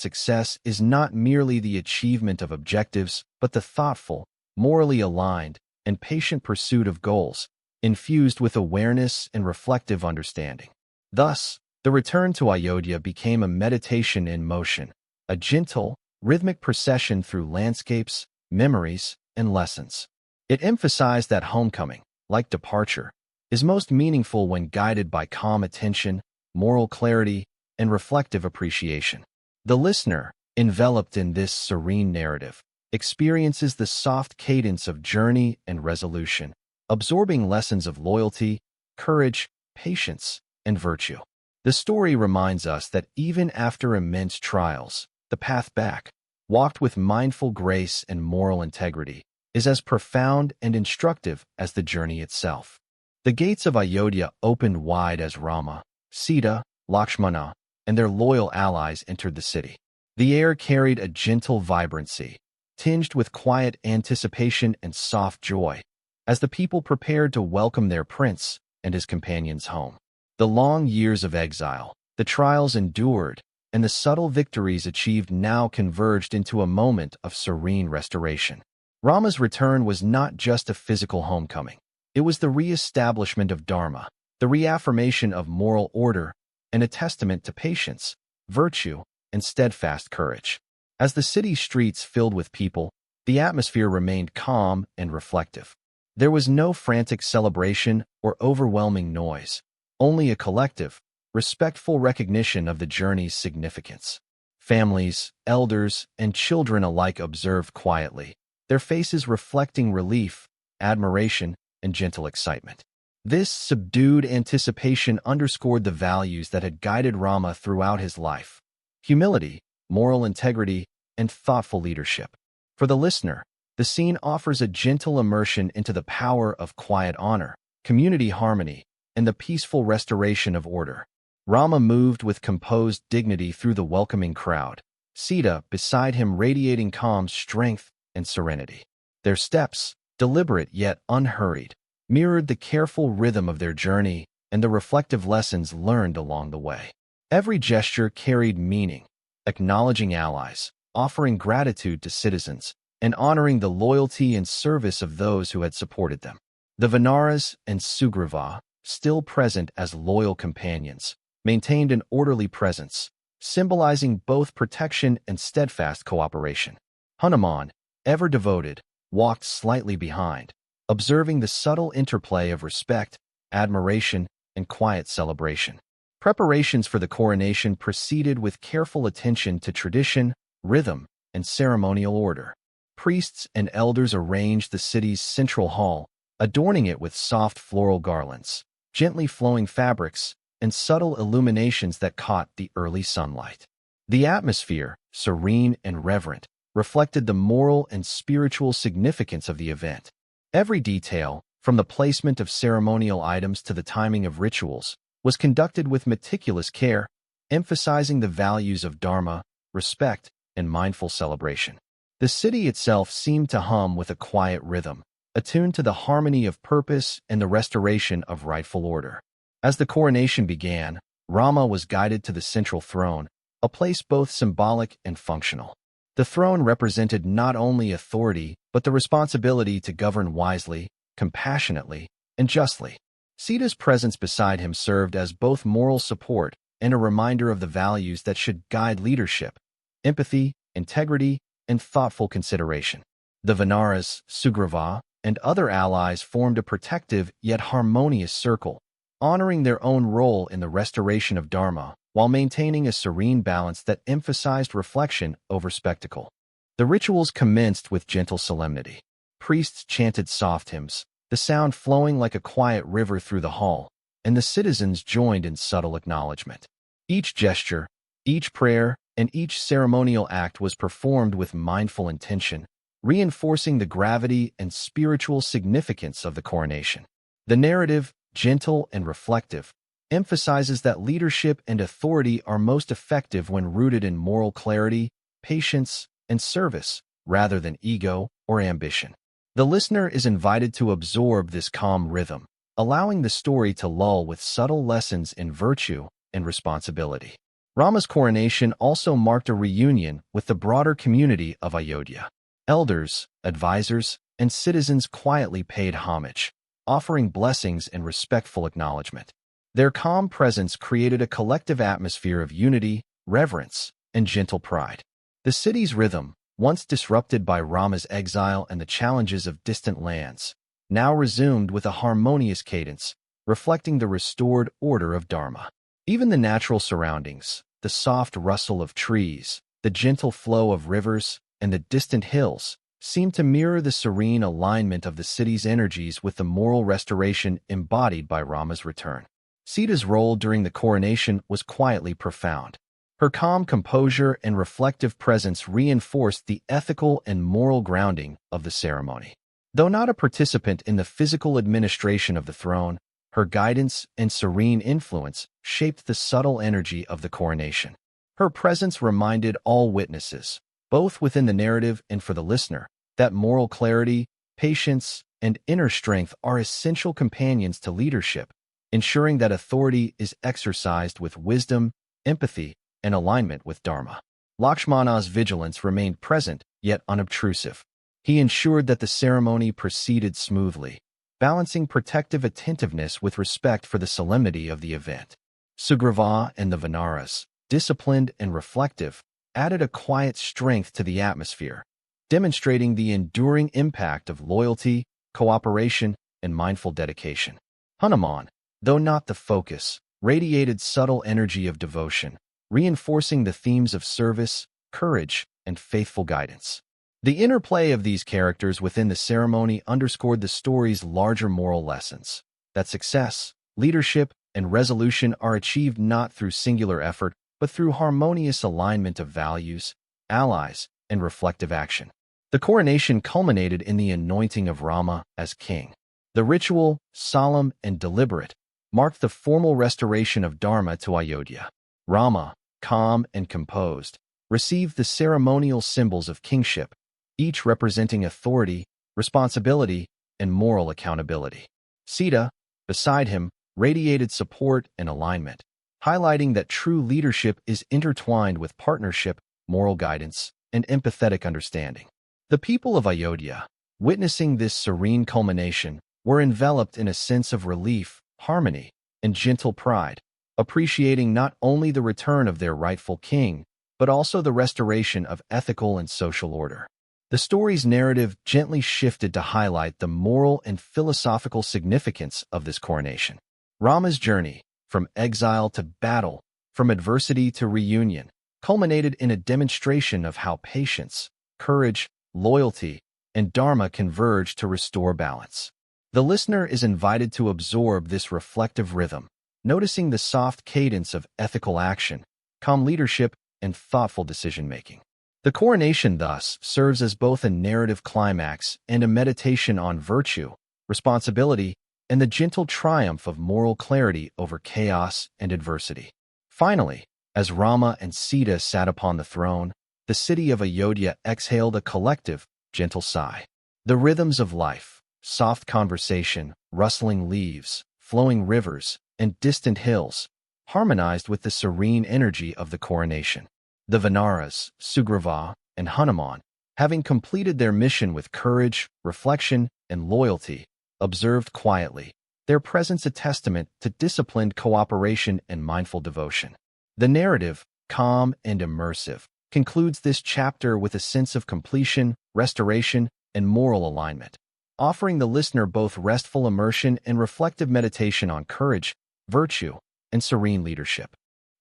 success is not merely the achievement of objectives, but the thoughtful, morally aligned, and patient pursuit of goals, infused with awareness and reflective understanding. Thus, the return to Ayodhya became a meditation in motion, a gentle, rhythmic procession through landscapes, memories, and lessons. It emphasized that homecoming, like departure, is most meaningful when guided by calm attention, moral clarity, and reflective appreciation. The listener, enveloped in this serene narrative, experiences the soft cadence of journey and resolution, absorbing lessons of loyalty, courage, patience, and virtue. The story reminds us that even after immense trials, the path back, walked with mindful grace and moral integrity, is as profound and instructive as the journey itself. The gates of Ayodhya opened wide as Rama, Sita, Lakshmana, and their loyal allies entered the city. The air carried a gentle vibrancy, tinged with quiet anticipation and soft joy, as the people prepared to welcome their prince and his companions home. The long years of exile, the trials endured, and the subtle victories achieved now converged into a moment of serene restoration. Rama's return was not just a physical homecoming. It was the re-establishment of Dharma, the reaffirmation of moral order, and a testament to patience, virtue, and steadfast courage. As the city streets filled with people, the atmosphere remained calm and reflective. There was no frantic celebration or overwhelming noise, only a collective, respectful recognition of the journey's significance. Families, elders, and children alike observed quietly, their faces reflecting relief, admiration, and gentle excitement. This subdued anticipation underscored the values that had guided Rama throughout his life: humility, moral integrity, and thoughtful leadership. For the listener, the scene offers a gentle immersion into the power of quiet honor, community harmony, and the peaceful restoration of order. Rama moved with composed dignity through the welcoming crowd, Sita beside him radiating calm strength and serenity. Their steps, deliberate yet unhurried, mirrored the careful rhythm of their journey and the reflective lessons learned along the way. Every gesture carried meaning, acknowledging allies, offering gratitude to citizens, and honoring the loyalty and service of those who had supported them. The Vanaras and Sugriva, still present as loyal companions, maintained an orderly presence, symbolizing both protection and steadfast cooperation. Hanuman, ever devoted, walked slightly behind, observing the subtle interplay of respect, admiration, and quiet celebration. Preparations for the coronation proceeded with careful attention to tradition, rhythm, and ceremonial order. Priests and elders arranged the city's central hall, adorning it with soft floral garlands, gently flowing fabrics, and subtle illuminations that caught the early sunlight. The atmosphere, serene and reverent, reflected the moral and spiritual significance of the event. Every detail, from the placement of ceremonial items to the timing of rituals, was conducted with meticulous care, emphasizing the values of Dharma, respect, and mindful celebration. The city itself seemed to hum with a quiet rhythm, attuned to the harmony of purpose and the restoration of rightful order. As the coronation began, Rama was guided to the central throne, a place both symbolic and functional. The throne represented not only authority, but the responsibility to govern wisely, compassionately, and justly. Sita's presence beside him served as both moral support and a reminder of the values that should guide leadership: empathy, integrity, and thoughtful consideration. The Vanaras, Sugriva, and other allies formed a protective yet harmonious circle, honoring their own role in the restoration of Dharma while maintaining a serene balance that emphasized reflection over spectacle. The rituals commenced with gentle solemnity. Priests chanted soft hymns, the sound flowing like a quiet river through the hall, and the citizens joined in subtle acknowledgement. Each gesture, each prayer, and each ceremonial act was performed with mindful intention, reinforcing the gravity and spiritual significance of the coronation. The narrative, gentle and reflective, emphasizes that leadership and authority are most effective when rooted in moral clarity, patience, and service, rather than ego or ambition. The listener is invited to absorb this calm rhythm, allowing the story to lull with subtle lessons in virtue and responsibility. Rama's coronation also marked a reunion with the broader community of Ayodhya. Elders, advisors, and citizens quietly paid homage, offering blessings and respectful acknowledgement. Their calm presence created a collective atmosphere of unity, reverence, and gentle pride. The city's rhythm, once disrupted by Rama's exile and the challenges of distant lands, now resumed with a harmonious cadence, reflecting the restored order of Dharma. Even the natural surroundings, the soft rustle of trees, the gentle flow of rivers, and the distant hills, seem to mirror the serene alignment of the city's energies with the moral restoration embodied by Rama's return. Sita's role during the coronation was quietly profound. Her calm composure and reflective presence reinforced the ethical and moral grounding of the ceremony. Though not a participant in the physical administration of the throne, her guidance and serene influence shaped the subtle energy of the coronation. Her presence reminded all witnesses, both within the narrative and for the listener, that moral clarity, patience, and inner strength are essential companions to leadership, ensuring that authority is exercised with wisdom, empathy, and alignment with Dharma. Lakshmana's vigilance remained present, yet unobtrusive. He ensured that the ceremony proceeded smoothly, balancing protective attentiveness with respect for the solemnity of the event. Sugriva and the Vanaras, disciplined and reflective, added a quiet strength to the atmosphere, demonstrating the enduring impact of loyalty, cooperation, and mindful dedication. Hanuman, though not the focus, radiated subtle energy of devotion, reinforcing the themes of service, courage, and faithful guidance. The interplay of these characters within the ceremony underscored the story's larger moral lessons, that success, leadership, and resolution are achieved not through singular effort, but through harmonious alignment of values, allies, and reflective action. The coronation culminated in the anointing of Rama as king. The ritual, solemn and deliberate, marked the formal restoration of Dharma to Ayodhya. Rama, calm and composed, received the ceremonial symbols of kingship, each representing authority, responsibility, and moral accountability. Sita, beside him, radiated support and alignment, highlighting that true leadership is intertwined with partnership, moral guidance, and empathetic understanding. The people of Ayodhya, witnessing this serene culmination, were enveloped in a sense of relief, harmony, and gentle pride, appreciating not only the return of their rightful king, but also the restoration of ethical and social order. The story's narrative gently shifted to highlight the moral and philosophical significance of this coronation. Rama's journey, from exile to battle, from adversity to reunion, culminated in a demonstration of how patience, courage, loyalty, and Dharma converge to restore balance. The listener is invited to absorb this reflective rhythm, noticing the soft cadence of ethical action, calm leadership, and thoughtful decision-making. The coronation, thus, serves as both a narrative climax and a meditation on virtue, responsibility, and the gentle triumph of moral clarity over chaos and adversity. Finally, as Rama and Sita sat upon the throne, the city of Ayodhya exhaled a collective, gentle sigh. The rhythms of life, soft conversation, rustling leaves, flowing rivers, and distant hills, harmonized with the serene energy of the coronation. The Vanaras, Sugriva, and Hanuman, having completed their mission with courage, reflection, and loyalty, observed quietly, their presence a testament to disciplined cooperation and mindful devotion. The narrative, calm and immersive, concludes this chapter with a sense of completion, restoration, and moral alignment, offering the listener both restful immersion and reflective meditation on courage, virtue, and serene leadership.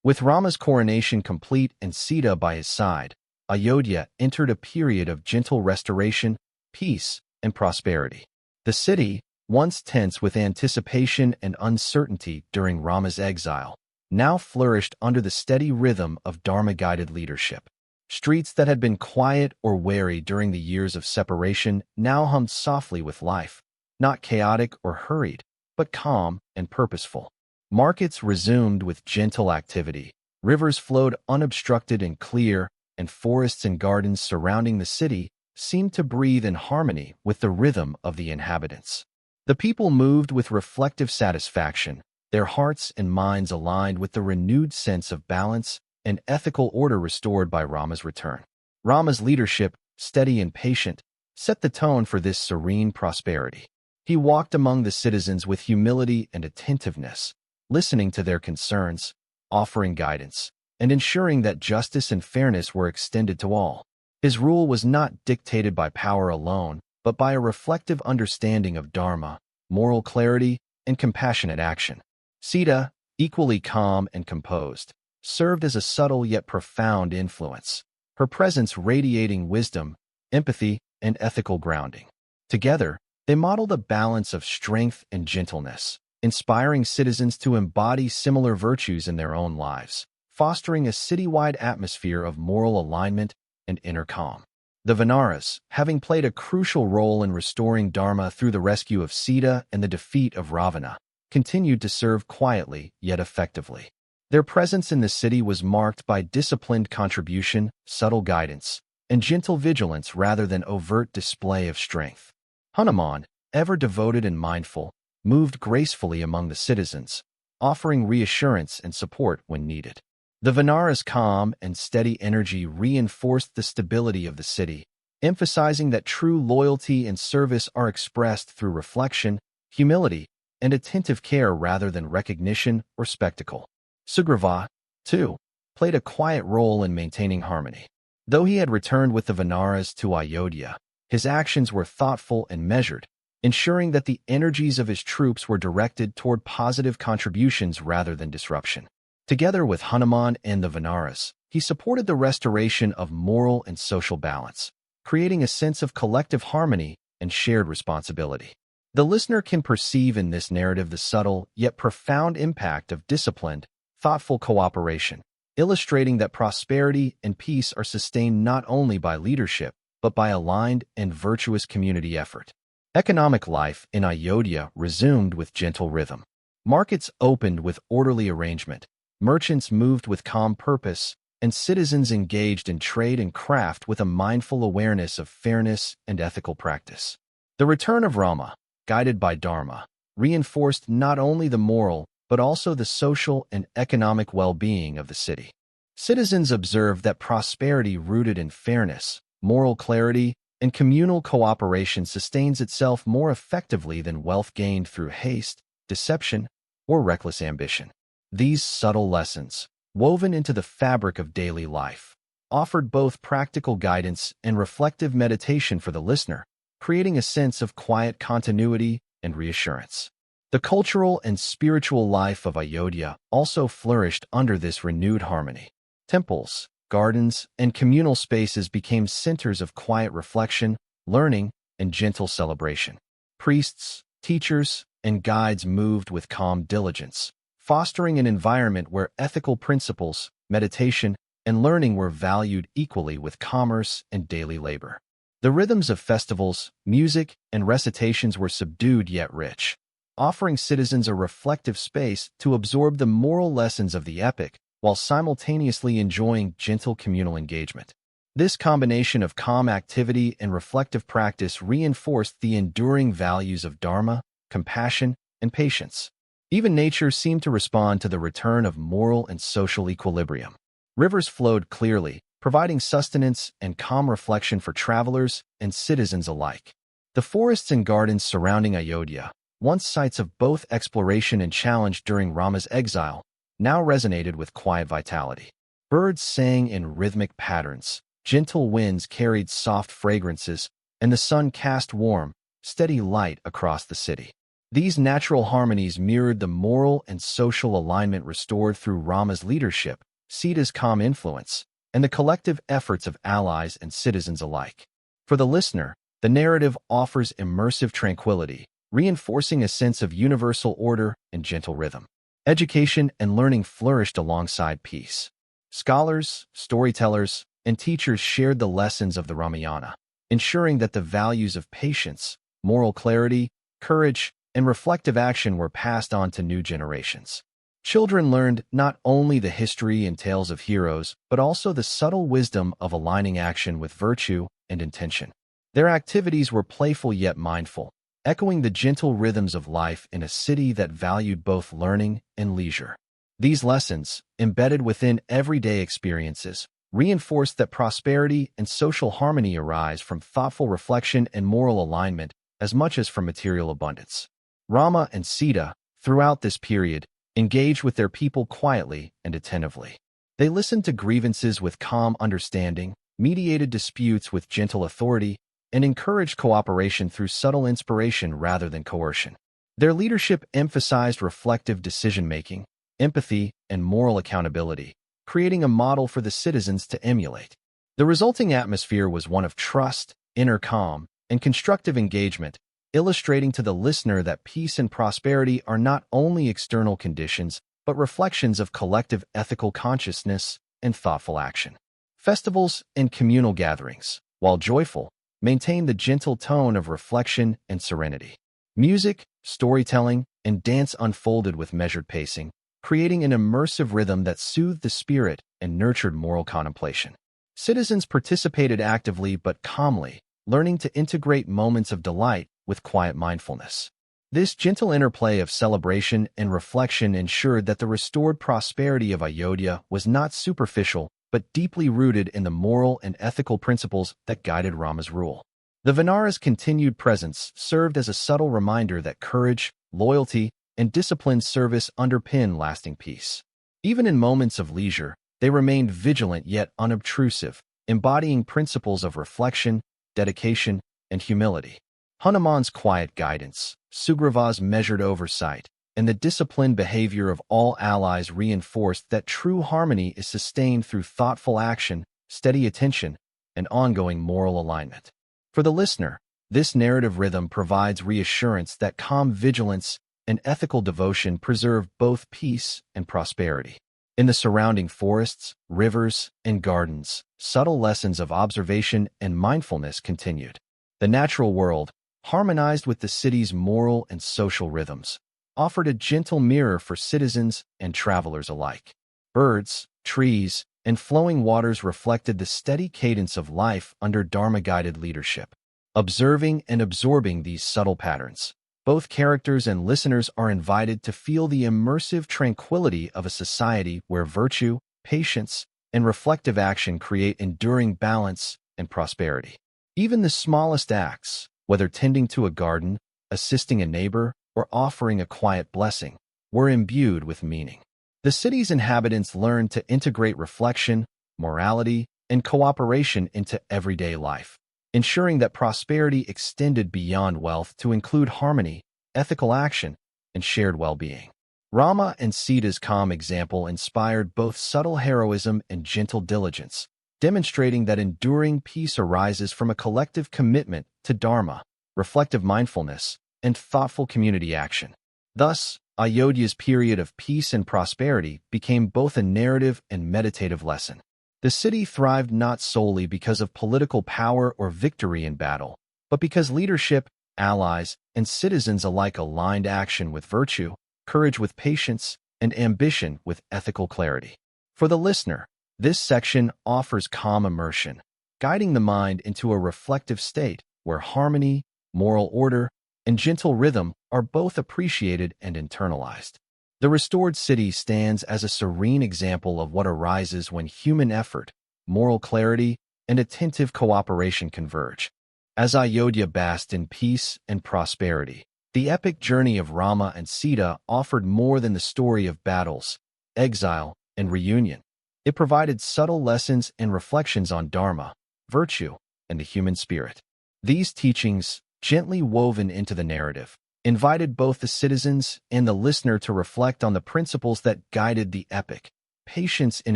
With Rama's coronation complete and Sita by his side, Ayodhya entered a period of gentle restoration, peace, and prosperity. The city, once tense with anticipation and uncertainty during Rama's exile, now flourished under the steady rhythm of Dharma-guided leadership. Streets that had been quiet or wary during the years of separation now hummed softly with life, not chaotic or hurried, but calm and purposeful. Markets resumed with gentle activity, rivers flowed unobstructed and clear, and forests and gardens surrounding the city seemed to breathe in harmony with the rhythm of the inhabitants. The people moved with reflective satisfaction, their hearts and minds aligned with the renewed sense of balance and ethical order restored by Rama's return. Rama's leadership, steady and patient, set the tone for this serene prosperity. He walked among the citizens with humility and attentiveness, listening to their concerns, offering guidance, and ensuring that justice and fairness were extended to all. His rule was not dictated by power alone, but by a reflective understanding of Dharma, moral clarity, and compassionate action. Sita, equally calm and composed, served as a subtle yet profound influence, her presence radiating wisdom, empathy, and ethical grounding. Together, they modeled a balance of strength and gentleness, inspiring citizens to embody similar virtues in their own lives, fostering a citywide atmosphere of moral alignment and inner calm. The Vanaras, having played a crucial role in restoring Dharma through the rescue of Sita and the defeat of Ravana, continued to serve quietly yet effectively. Their presence in the city was marked by disciplined contribution, subtle guidance, and gentle vigilance rather than overt display of strength. Hanuman, ever devoted and mindful, moved gracefully among the citizens, offering reassurance and support when needed. The Vanara's calm and steady energy reinforced the stability of the city, emphasizing that true loyalty and service are expressed through reflection, humility, and attentive care rather than recognition or spectacle. Sugriva, too, played a quiet role in maintaining harmony. Though he had returned with the Vanaras to Ayodhya, his actions were thoughtful and measured, ensuring that the energies of his troops were directed toward positive contributions rather than disruption. Together with Hanuman and the Vanaras, he supported the restoration of moral and social balance, creating a sense of collective harmony and shared responsibility. The listener can perceive in this narrative the subtle yet profound impact of disciplined, thoughtful cooperation, illustrating that prosperity and peace are sustained not only by leadership, but by aligned and virtuous community effort. Economic life in Ayodhya resumed with gentle rhythm. Markets opened with orderly arrangement, merchants moved with calm purpose, and citizens engaged in trade and craft with a mindful awareness of fairness and ethical practice. The return of Rama, guided by Dharma, reinforced not only the moral but also the social and economic well-being of the city. Citizens observed that prosperity rooted in fairness, moral clarity, and communal cooperation sustains itself more effectively than wealth gained through haste, deception, or reckless ambition. These subtle lessons, woven into the fabric of daily life, offered both practical guidance and reflective meditation for the listener, creating a sense of quiet continuity and reassurance. The cultural and spiritual life of Ayodhya also flourished under this renewed harmony. Temples, gardens, and communal spaces became centers of quiet reflection, learning, and gentle celebration. Priests, teachers, and guides moved with calm diligence, fostering an environment where ethical principles, meditation, and learning were valued equally with commerce and daily labor. The rhythms of festivals, music, and recitations were subdued yet rich, offering citizens a reflective space to absorb the moral lessons of the epic while simultaneously enjoying gentle communal engagement. This combination of calm activity and reflective practice reinforced the enduring values of Dharma, compassion, and patience. Even nature seemed to respond to the return of moral and social equilibrium. Rivers flowed clearly, providing sustenance and calm reflection for travelers and citizens alike. The forests and gardens surrounding Ayodhya, once sites of both exploration and challenge during Rama's exile, now resonated with quiet vitality. Birds sang in rhythmic patterns, gentle winds carried soft fragrances, and the sun cast warm, steady light across the city. These natural harmonies mirrored the moral and social alignment restored through Rama's leadership, Sita's calm influence, and the collective efforts of allies and citizens alike. For the listener, the narrative offers immersive tranquility, reinforcing a sense of universal order and gentle rhythm. Education and learning flourished alongside peace. Scholars, storytellers, and teachers shared the lessons of the Ramayana, ensuring that the values of patience, moral clarity, courage, and reflective action were passed on to new generations. Children learned not only the history and tales of heroes, but also the subtle wisdom of aligning action with virtue and intention. Their activities were playful yet mindful, echoing the gentle rhythms of life in a city that valued both learning and leisure. These lessons, embedded within everyday experiences, reinforced that prosperity and social harmony arise from thoughtful reflection and moral alignment as much as from material abundance. Rama and Sita, throughout this period, engaged with their people quietly and attentively. They listened to grievances with calm understanding, mediated disputes with gentle authority, and encouraged cooperation through subtle inspiration rather than coercion. Their leadership emphasized reflective decision-making, empathy, and moral accountability, creating a model for the citizens to emulate. The resulting atmosphere was one of trust, inner calm, and constructive engagement, illustrating to the listener that peace and prosperity are not only external conditions, but reflections of collective ethical consciousness and thoughtful action. Festivals and communal gatherings, while joyful, maintain the gentle tone of reflection and serenity. Music, storytelling, and dance unfolded with measured pacing, creating an immersive rhythm that soothed the spirit and nurtured moral contemplation. Citizens participated actively but calmly, learning to integrate moments of delight with quiet mindfulness. This gentle interplay of celebration and reflection ensured that the restored prosperity of Ayodhya was not superficial but deeply rooted in the moral and ethical principles that guided Rama's rule. The Vanara's continued presence served as a subtle reminder that courage, loyalty, and disciplined service underpin lasting peace. Even in moments of leisure, they remained vigilant yet unobtrusive, embodying principles of reflection, dedication, and humility. Hanuman's quiet guidance, Sugriva's measured oversight, and the disciplined behavior of all allies reinforced that true harmony is sustained through thoughtful action, steady attention, and ongoing moral alignment. For the listener, this narrative rhythm provides reassurance that calm vigilance and ethical devotion preserve both peace and prosperity. In the surrounding forests, rivers, and gardens, subtle lessons of observation and mindfulness continued. The natural world, harmonized with the city's moral and social rhythms, offered a gentle mirror for citizens and travelers alike. Birds, trees, and flowing waters reflected the steady cadence of life under Dharma-guided leadership. Observing and absorbing these subtle patterns, both characters and listeners are invited to feel the immersive tranquility of a society where virtue, patience, and reflective action create enduring balance and prosperity. Even the smallest acts, whether tending to a garden, assisting a neighbor, or offering a quiet blessing, were imbued with meaning. The city's inhabitants learned to integrate reflection, morality, and cooperation into everyday life, ensuring that prosperity extended beyond wealth to include harmony, ethical action, and shared well-being. Rama and Sita's calm example inspired both subtle heroism and gentle diligence, demonstrating that enduring peace arises from a collective commitment to Dharma, reflective mindfulness, and thoughtful community action. Thus, Ayodhya's period of peace and prosperity became both a narrative and meditative lesson. The city thrived not solely because of political power or victory in battle, but because leadership, allies, and citizens alike aligned action with virtue, courage with patience, and ambition with ethical clarity. For the listener, this section offers calm immersion, guiding the mind into a reflective state where harmony, moral order, and gentle rhythm are both appreciated and internalized. The restored city stands as a serene example of what arises when human effort, moral clarity, and attentive cooperation converge. As Ayodhya basked in peace and prosperity, the epic journey of Rama and Sita offered more than the story of battles, exile, and reunion. It provided subtle lessons and reflections on Dharma, virtue, and the human spirit. These teachings, gently woven into the narrative, invited both the citizens and the listener to reflect on the principles that guided the epic: patience in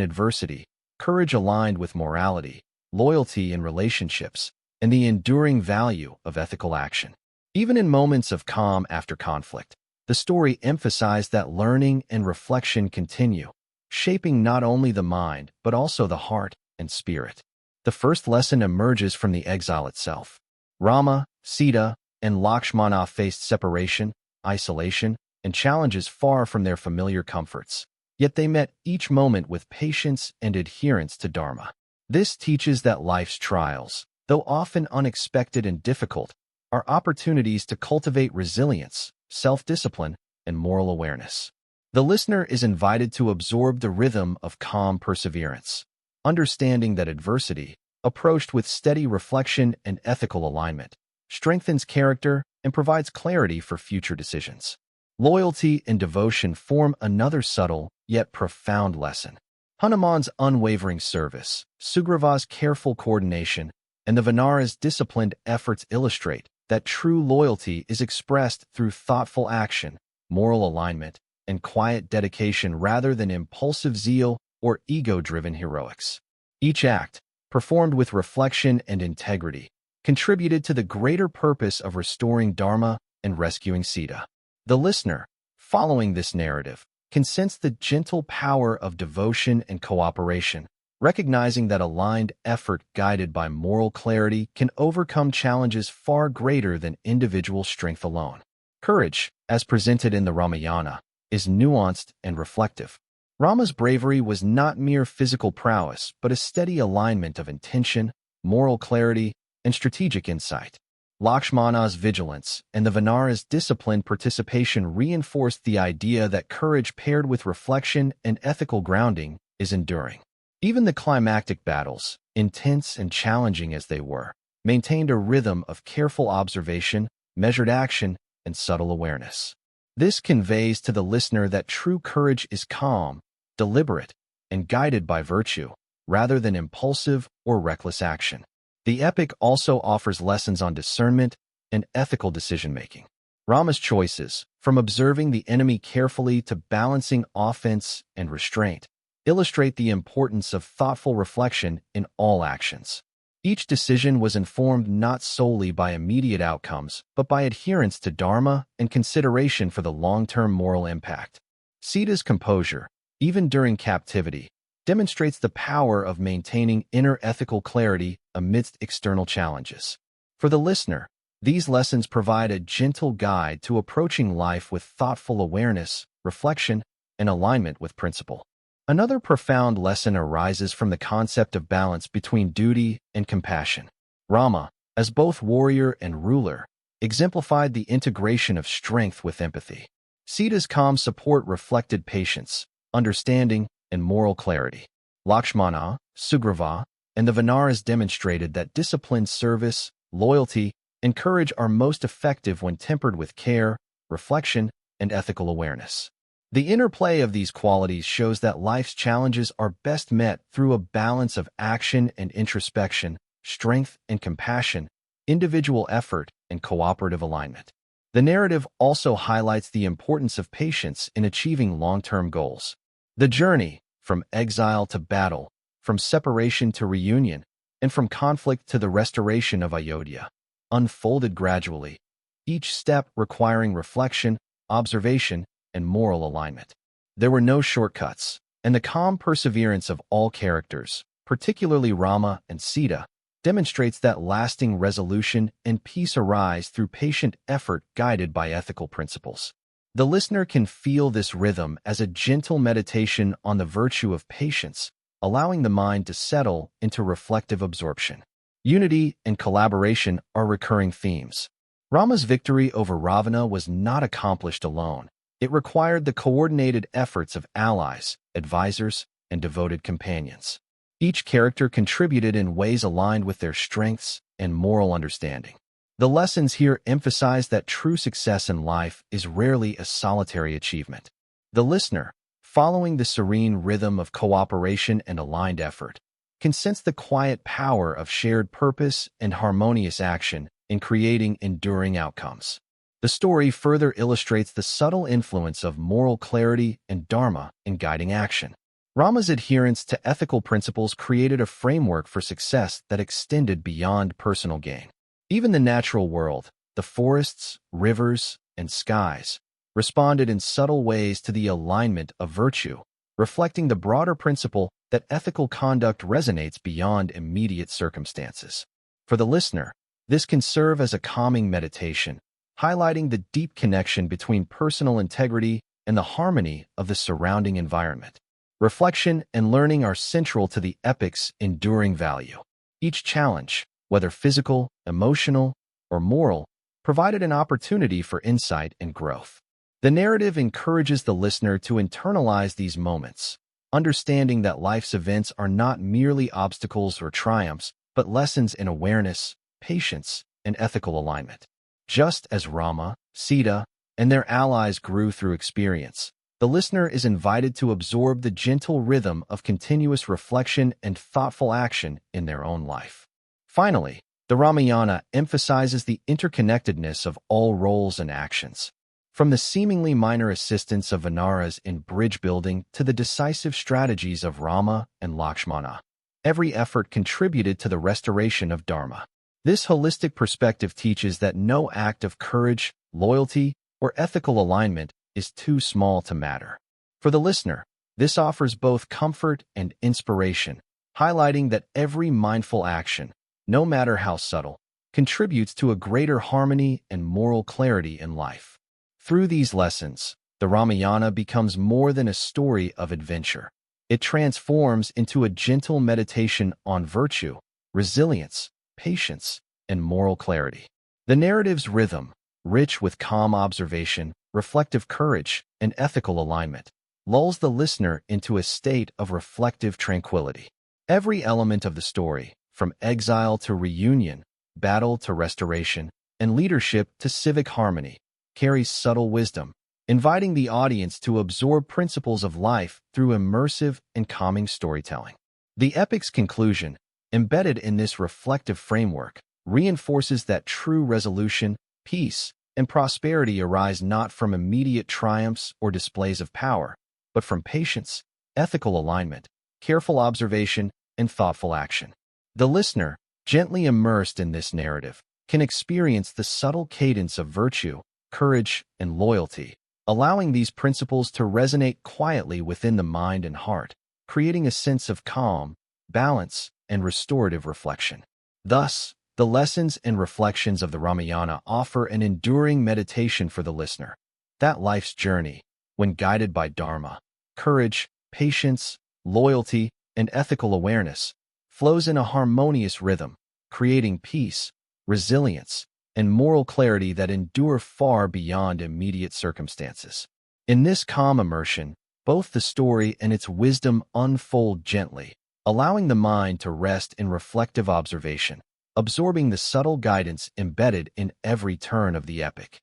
adversity, courage aligned with morality, loyalty in relationships, and the enduring value of ethical action. Even in moments of calm after conflict, the story emphasized that learning and reflection continue, shaping not only the mind but also the heart and spirit. The first lesson emerges from the exile itself. Rama, Sita, and Lakshmana faced separation, isolation, and challenges far from their familiar comforts. Yet they met each moment with patience and adherence to Dharma. This teaches that life's trials, though often unexpected and difficult, are opportunities to cultivate resilience, self-discipline, and moral awareness. The listener is invited to absorb the rhythm of calm perseverance, understanding that adversity, approached with steady reflection and ethical alignment, strengthens character and provides clarity for future decisions. Loyalty and devotion form another subtle yet profound lesson. Hanuman's unwavering service, Sugriva's careful coordination, and the Vanara's disciplined efforts illustrate that true loyalty is expressed through thoughtful action, moral alignment, and quiet dedication rather than impulsive zeal or ego-driven heroics. Each act, performed with reflection and integrity, contributed to the greater purpose of restoring Dharma and rescuing Sita. The listener, following this narrative, can sense the gentle power of devotion and cooperation, recognizing that aligned effort guided by moral clarity can overcome challenges far greater than individual strength alone. Courage, as presented in the Ramayana, is nuanced and reflective. Rama's bravery was not mere physical prowess, but a steady alignment of intention, moral clarity, and strategic insight. Lakshmana's vigilance and the Vanara's disciplined participation reinforced the idea that courage paired with reflection and ethical grounding is enduring. Even the climactic battles, intense and challenging as they were, maintained a rhythm of careful observation, measured action, and subtle awareness. This conveys to the listener that true courage is calm, deliberate, and guided by virtue, rather than impulsive or reckless action. The epic also offers lessons on discernment and ethical decision-making. Rama's choices, from observing the enemy carefully to balancing offense and restraint, illustrate the importance of thoughtful reflection in all actions. Each decision was informed not solely by immediate outcomes, but by adherence to Dharma and consideration for the long-term moral impact. Sita's composure, even during captivity, demonstrates the power of maintaining inner ethical clarity amidst external challenges. For the listener, these lessons provide a gentle guide to approaching life with thoughtful awareness, reflection, and alignment with principle. Another profound lesson arises from the concept of balance between duty and compassion. Rama, as both warrior and ruler, exemplified the integration of strength with empathy. Sita's calm support reflected patience, understanding, and moral clarity. Lakshmana, Sugriva, and the Vanaras demonstrated that disciplined service, loyalty, and courage are most effective when tempered with care, reflection, and ethical awareness. The interplay of these qualities shows that life's challenges are best met through a balance of action and introspection, strength and compassion, individual effort, and cooperative alignment. The narrative also highlights the importance of patience in achieving long-term goals. The journey, from exile to battle, from separation to reunion, and from conflict to the restoration of Ayodhya, unfolded gradually, each step requiring reflection, observation, and moral alignment. There were no shortcuts, and the calm perseverance of all characters, particularly Rama and Sita, demonstrates that lasting resolution and peace arise through patient effort guided by ethical principles. The listener can feel this rhythm as a gentle meditation on the virtue of patience, allowing the mind to settle into reflective absorption. Unity and collaboration are recurring themes. Rama's victory over Ravana was not accomplished alone. It required the coordinated efforts of allies, advisors, and devoted companions. Each character contributed in ways aligned with their strengths and moral understanding. The lessons here emphasize that true success in life is rarely a solitary achievement. The listener, following the serene rhythm of cooperation and aligned effort, can sense the quiet power of shared purpose and harmonious action in creating enduring outcomes. The story further illustrates the subtle influence of moral clarity and Dharma in guiding action. Rama's adherence to ethical principles created a framework for success that extended beyond personal gain. Even the natural world, the forests, rivers, and skies, responded in subtle ways to the alignment of virtue, reflecting the broader principle that ethical conduct resonates beyond immediate circumstances. For the listener, this can serve as a calming meditation, highlighting the deep connection between personal integrity and the harmony of the surrounding environment. Reflection and learning are central to the epic's enduring value. Each challenge, whether physical, emotional, or moral, provided an opportunity for insight and growth. The narrative encourages the listener to internalize these moments, understanding that life's events are not merely obstacles or triumphs, but lessons in awareness, patience, and ethical alignment. Just as Rama, Sita, and their allies grew through experience, the listener is invited to absorb the gentle rhythm of continuous reflection and thoughtful action in their own life. Finally, the Ramayana emphasizes the interconnectedness of all roles and actions. From the seemingly minor assistance of Vanaras in bridge building to the decisive strategies of Rama and Lakshmana, every effort contributed to the restoration of Dharma. This holistic perspective teaches that no act of courage, loyalty, or ethical alignment is too small to matter. For the listener, this offers both comfort and inspiration, highlighting that every mindful action, no matter how subtle, contributes to a greater harmony and moral clarity in life. Through these lessons, the Ramayana becomes more than a story of adventure. It transforms into a gentle meditation on virtue, resilience, patience, and moral clarity. The narrative's rhythm, rich with calm observation, reflective courage, and ethical alignment, lulls the listener into a state of reflective tranquility. Every element of the story, from exile to reunion, battle to restoration, and leadership to civic harmony, carries subtle wisdom, inviting the audience to absorb principles of life through immersive and calming storytelling. The epic's conclusion, embedded in this reflective framework, reinforces that true resolution, peace, and prosperity arise not from immediate triumphs or displays of power, but from patience, ethical alignment, careful observation, and thoughtful action. The listener, gently immersed in this narrative, can experience the subtle cadence of virtue, courage, and loyalty, allowing these principles to resonate quietly within the mind and heart, creating a sense of calm, balance, and restorative reflection. Thus, the lessons and reflections of the Ramayana offer an enduring meditation for the listener, that life's journey, when guided by Dharma, courage, patience, loyalty, and ethical awareness, flows in a harmonious rhythm, creating peace, resilience, and moral clarity that endure far beyond immediate circumstances. In this calm immersion, both the story and its wisdom unfold gently, allowing the mind to rest in reflective observation, absorbing the subtle guidance embedded in every turn of the epic.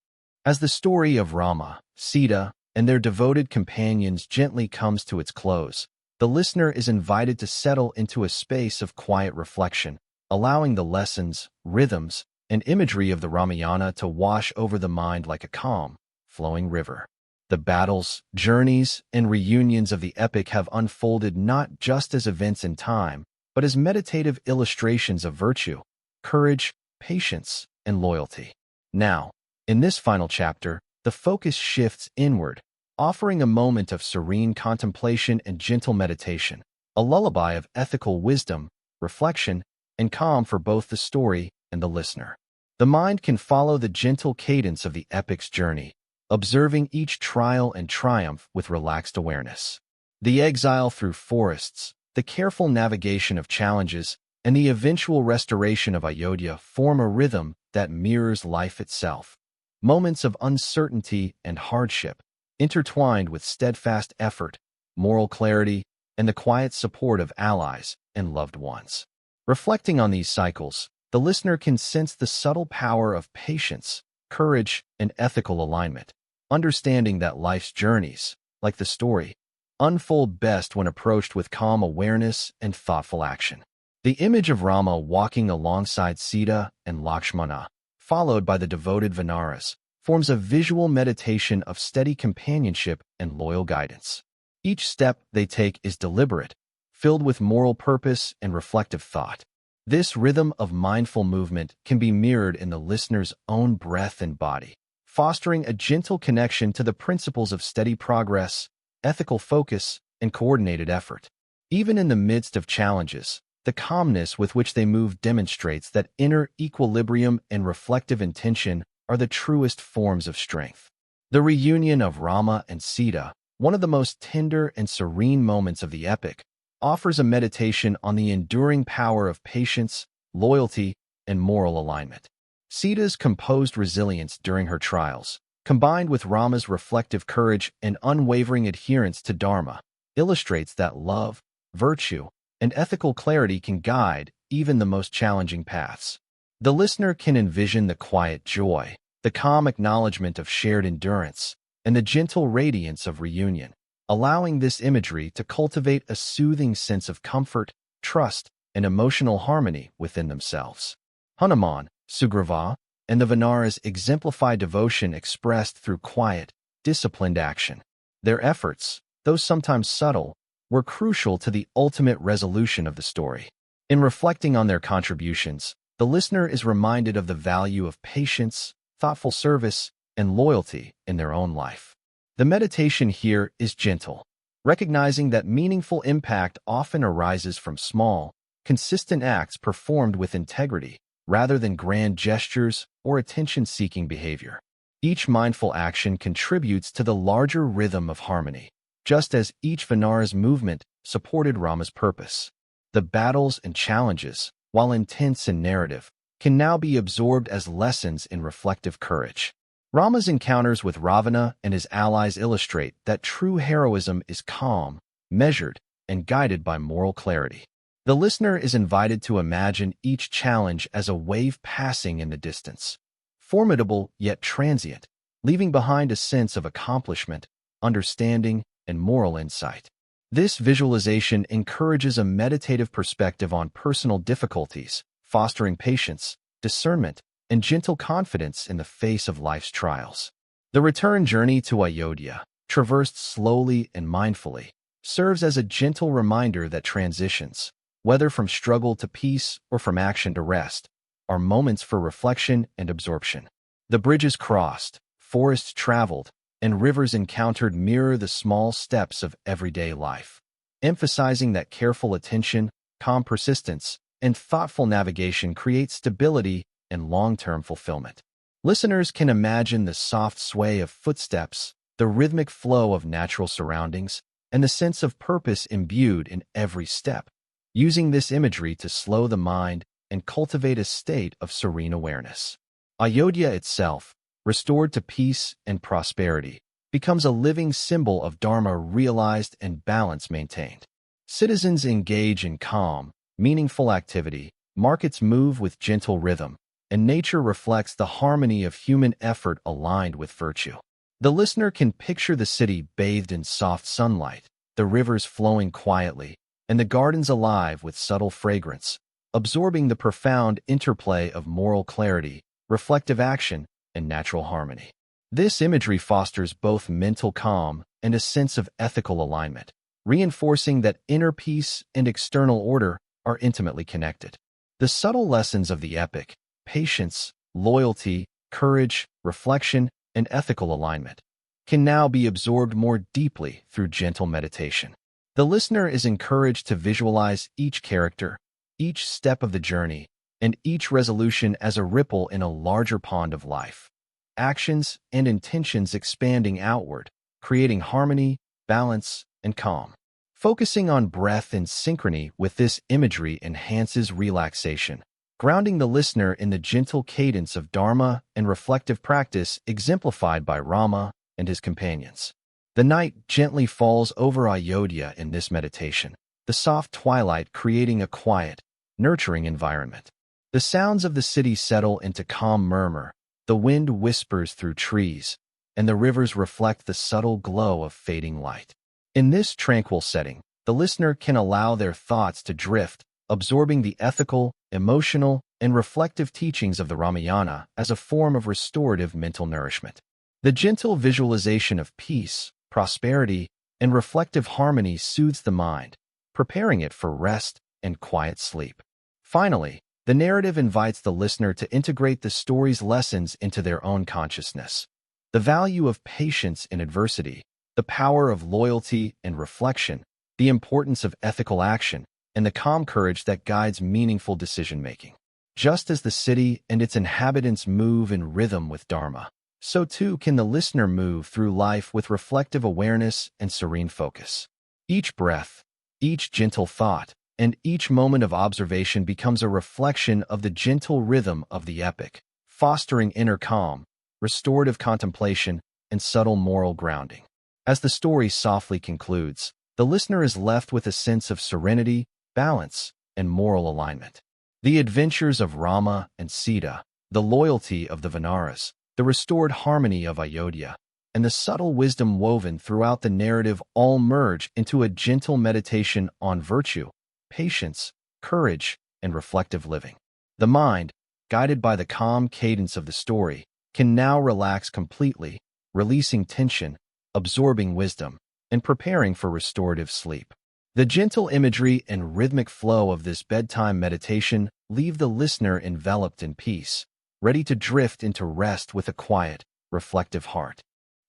As the story of Rama, Sita, and their devoted companions gently comes to its close, the listener is invited to settle into a space of quiet reflection, allowing the lessons, rhythms, and imagery of the Ramayana to wash over the mind like a calm, flowing river. The battles, journeys, and reunions of the epic have unfolded not just as events in time, but as meditative illustrations of virtue, courage, patience, and loyalty. Now, in this final chapter, the focus shifts inward, offering a moment of serene contemplation and gentle meditation, a lullaby of ethical wisdom, reflection, and calm for both the story and the listener. The mind can follow the gentle cadence of the epic's journey, observing each trial and triumph with relaxed awareness. The exile through forests, the careful navigation of challenges, and the eventual restoration of Ayodhya form a rhythm that mirrors life itself. Moments of uncertainty and hardship, intertwined with steadfast effort, moral clarity, and the quiet support of allies and loved ones. Reflecting on these cycles, the listener can sense the subtle power of patience, courage, and ethical alignment, understanding that life's journeys, like the story, unfold best when approached with calm awareness and thoughtful action. The image of Rama walking alongside Sita and Lakshmana, followed by the devoted Vanaras, forms a visual meditation of steady companionship and loyal guidance. Each step they take is deliberate, filled with moral purpose and reflective thought. This rhythm of mindful movement can be mirrored in the listener's own breath and body, fostering a gentle connection to the principles of steady progress, ethical focus, and coordinated effort. Even in the midst of challenges, the calmness with which they move demonstrates that inner equilibrium and reflective intention are the truest forms of strength. The reunion of Rama and Sita, one of the most tender and serene moments of the epic, offers a meditation on the enduring power of patience, loyalty, and moral alignment. Sita's composed resilience during her trials, combined with Rama's reflective courage and unwavering adherence to Dharma, illustrates that love, virtue, and ethical clarity can guide even the most challenging paths. The listener can envision the quiet joy, the calm acknowledgement of shared endurance, and the gentle radiance of reunion, allowing this imagery to cultivate a soothing sense of comfort, trust, and emotional harmony within themselves. Hanuman, Sugriva, and the Vanaras exemplify devotion expressed through quiet, disciplined action. Their efforts, though sometimes subtle, were crucial to the ultimate resolution of the story. In reflecting on their contributions, the listener is reminded of the value of patience, thoughtful service, and loyalty in their own life. The meditation here is gentle, recognizing that meaningful impact often arises from small, consistent acts performed with integrity, rather than grand gestures or attention-seeking behavior. Each mindful action contributes to the larger rhythm of harmony, just as each Vanara's movement supported Rama's purpose. The battles and challenges, while intense and narrative, can now be absorbed as lessons in reflective courage. Rama's encounters with Ravana and his allies illustrate that true heroism is calm, measured, and guided by moral clarity. The listener is invited to imagine each challenge as a wave passing in the distance, formidable yet transient, leaving behind a sense of accomplishment, understanding, and moral insight. This visualization encourages a meditative perspective on personal difficulties, fostering patience, discernment, and gentle confidence in the face of life's trials. The return journey to Ayodhya, traversed slowly and mindfully, serves as a gentle reminder that transitions, whether from struggle to peace or from action to rest, are moments for reflection and absorption. The bridges crossed, forests traveled, and rivers encountered mirror the small steps of everyday life, emphasizing that careful attention, calm persistence, and thoughtful navigation create stability and long-term fulfillment. Listeners can imagine the soft sway of footsteps, the rhythmic flow of natural surroundings, and the sense of purpose imbued in every step, using this imagery to slow the mind and cultivate a state of serene awareness. Ayodhya itself, restored to peace and prosperity, becomes a living symbol of Dharma realized and balance maintained. Citizens engage in calm, meaningful activity, markets move with gentle rhythm, and nature reflects the harmony of human effort aligned with virtue. The listener can picture the city bathed in soft sunlight, the rivers flowing quietly, and the gardens alive with subtle fragrance, absorbing the profound interplay of moral clarity, reflective action, and natural harmony. This imagery fosters both mental calm and a sense of ethical alignment, reinforcing that inner peace and external order are intimately connected. The subtle lessons of the epic, patience, loyalty, courage, reflection, and ethical alignment, can now be absorbed more deeply through gentle meditation. The listener is encouraged to visualize each character, each step of the journey, and each resolution as a ripple in a larger pond of life. Actions and intentions expanding outward, creating harmony, balance, and calm. Focusing on breath and synchrony with this imagery enhances relaxation, grounding the listener in the gentle cadence of Dharma and reflective practice exemplified by Rama and his companions. The night gently falls over Ayodhya in this meditation, the soft twilight creating a quiet, nurturing environment. The sounds of the city settle into calm murmur, the wind whispers through trees, and the rivers reflect the subtle glow of fading light. In this tranquil setting, the listener can allow their thoughts to drift, absorbing the ethical, emotional, and reflective teachings of the Ramayana as a form of restorative mental nourishment. The gentle visualization of peace, prosperity, and reflective harmony soothes the mind, preparing it for rest and quiet sleep. Finally, the narrative invites the listener to integrate the story's lessons into their own consciousness. The value of patience in adversity, the power of loyalty and reflection, the importance of ethical action, and the calm courage that guides meaningful decision-making. Just as the city and its inhabitants move in rhythm with Dharma, so too can the listener move through life with reflective awareness and serene focus. Each breath, each gentle thought, and each moment of observation becomes a reflection of the gentle rhythm of the epic, fostering inner calm, restorative contemplation, and subtle moral grounding. As the story softly concludes, the listener is left with a sense of serenity, balance, and moral alignment. The adventures of Rama and Sita, the loyalty of the Vanaras, the restored harmony of Ayodhya, and the subtle wisdom woven throughout the narrative all merge into a gentle meditation on virtue, patience, courage, and reflective living. The mind, guided by the calm cadence of the story, can now relax completely, releasing tension, absorbing wisdom, and preparing for restorative sleep. The gentle imagery and rhythmic flow of this bedtime meditation leave the listener enveloped in peace, ready to drift into rest with a quiet, reflective heart.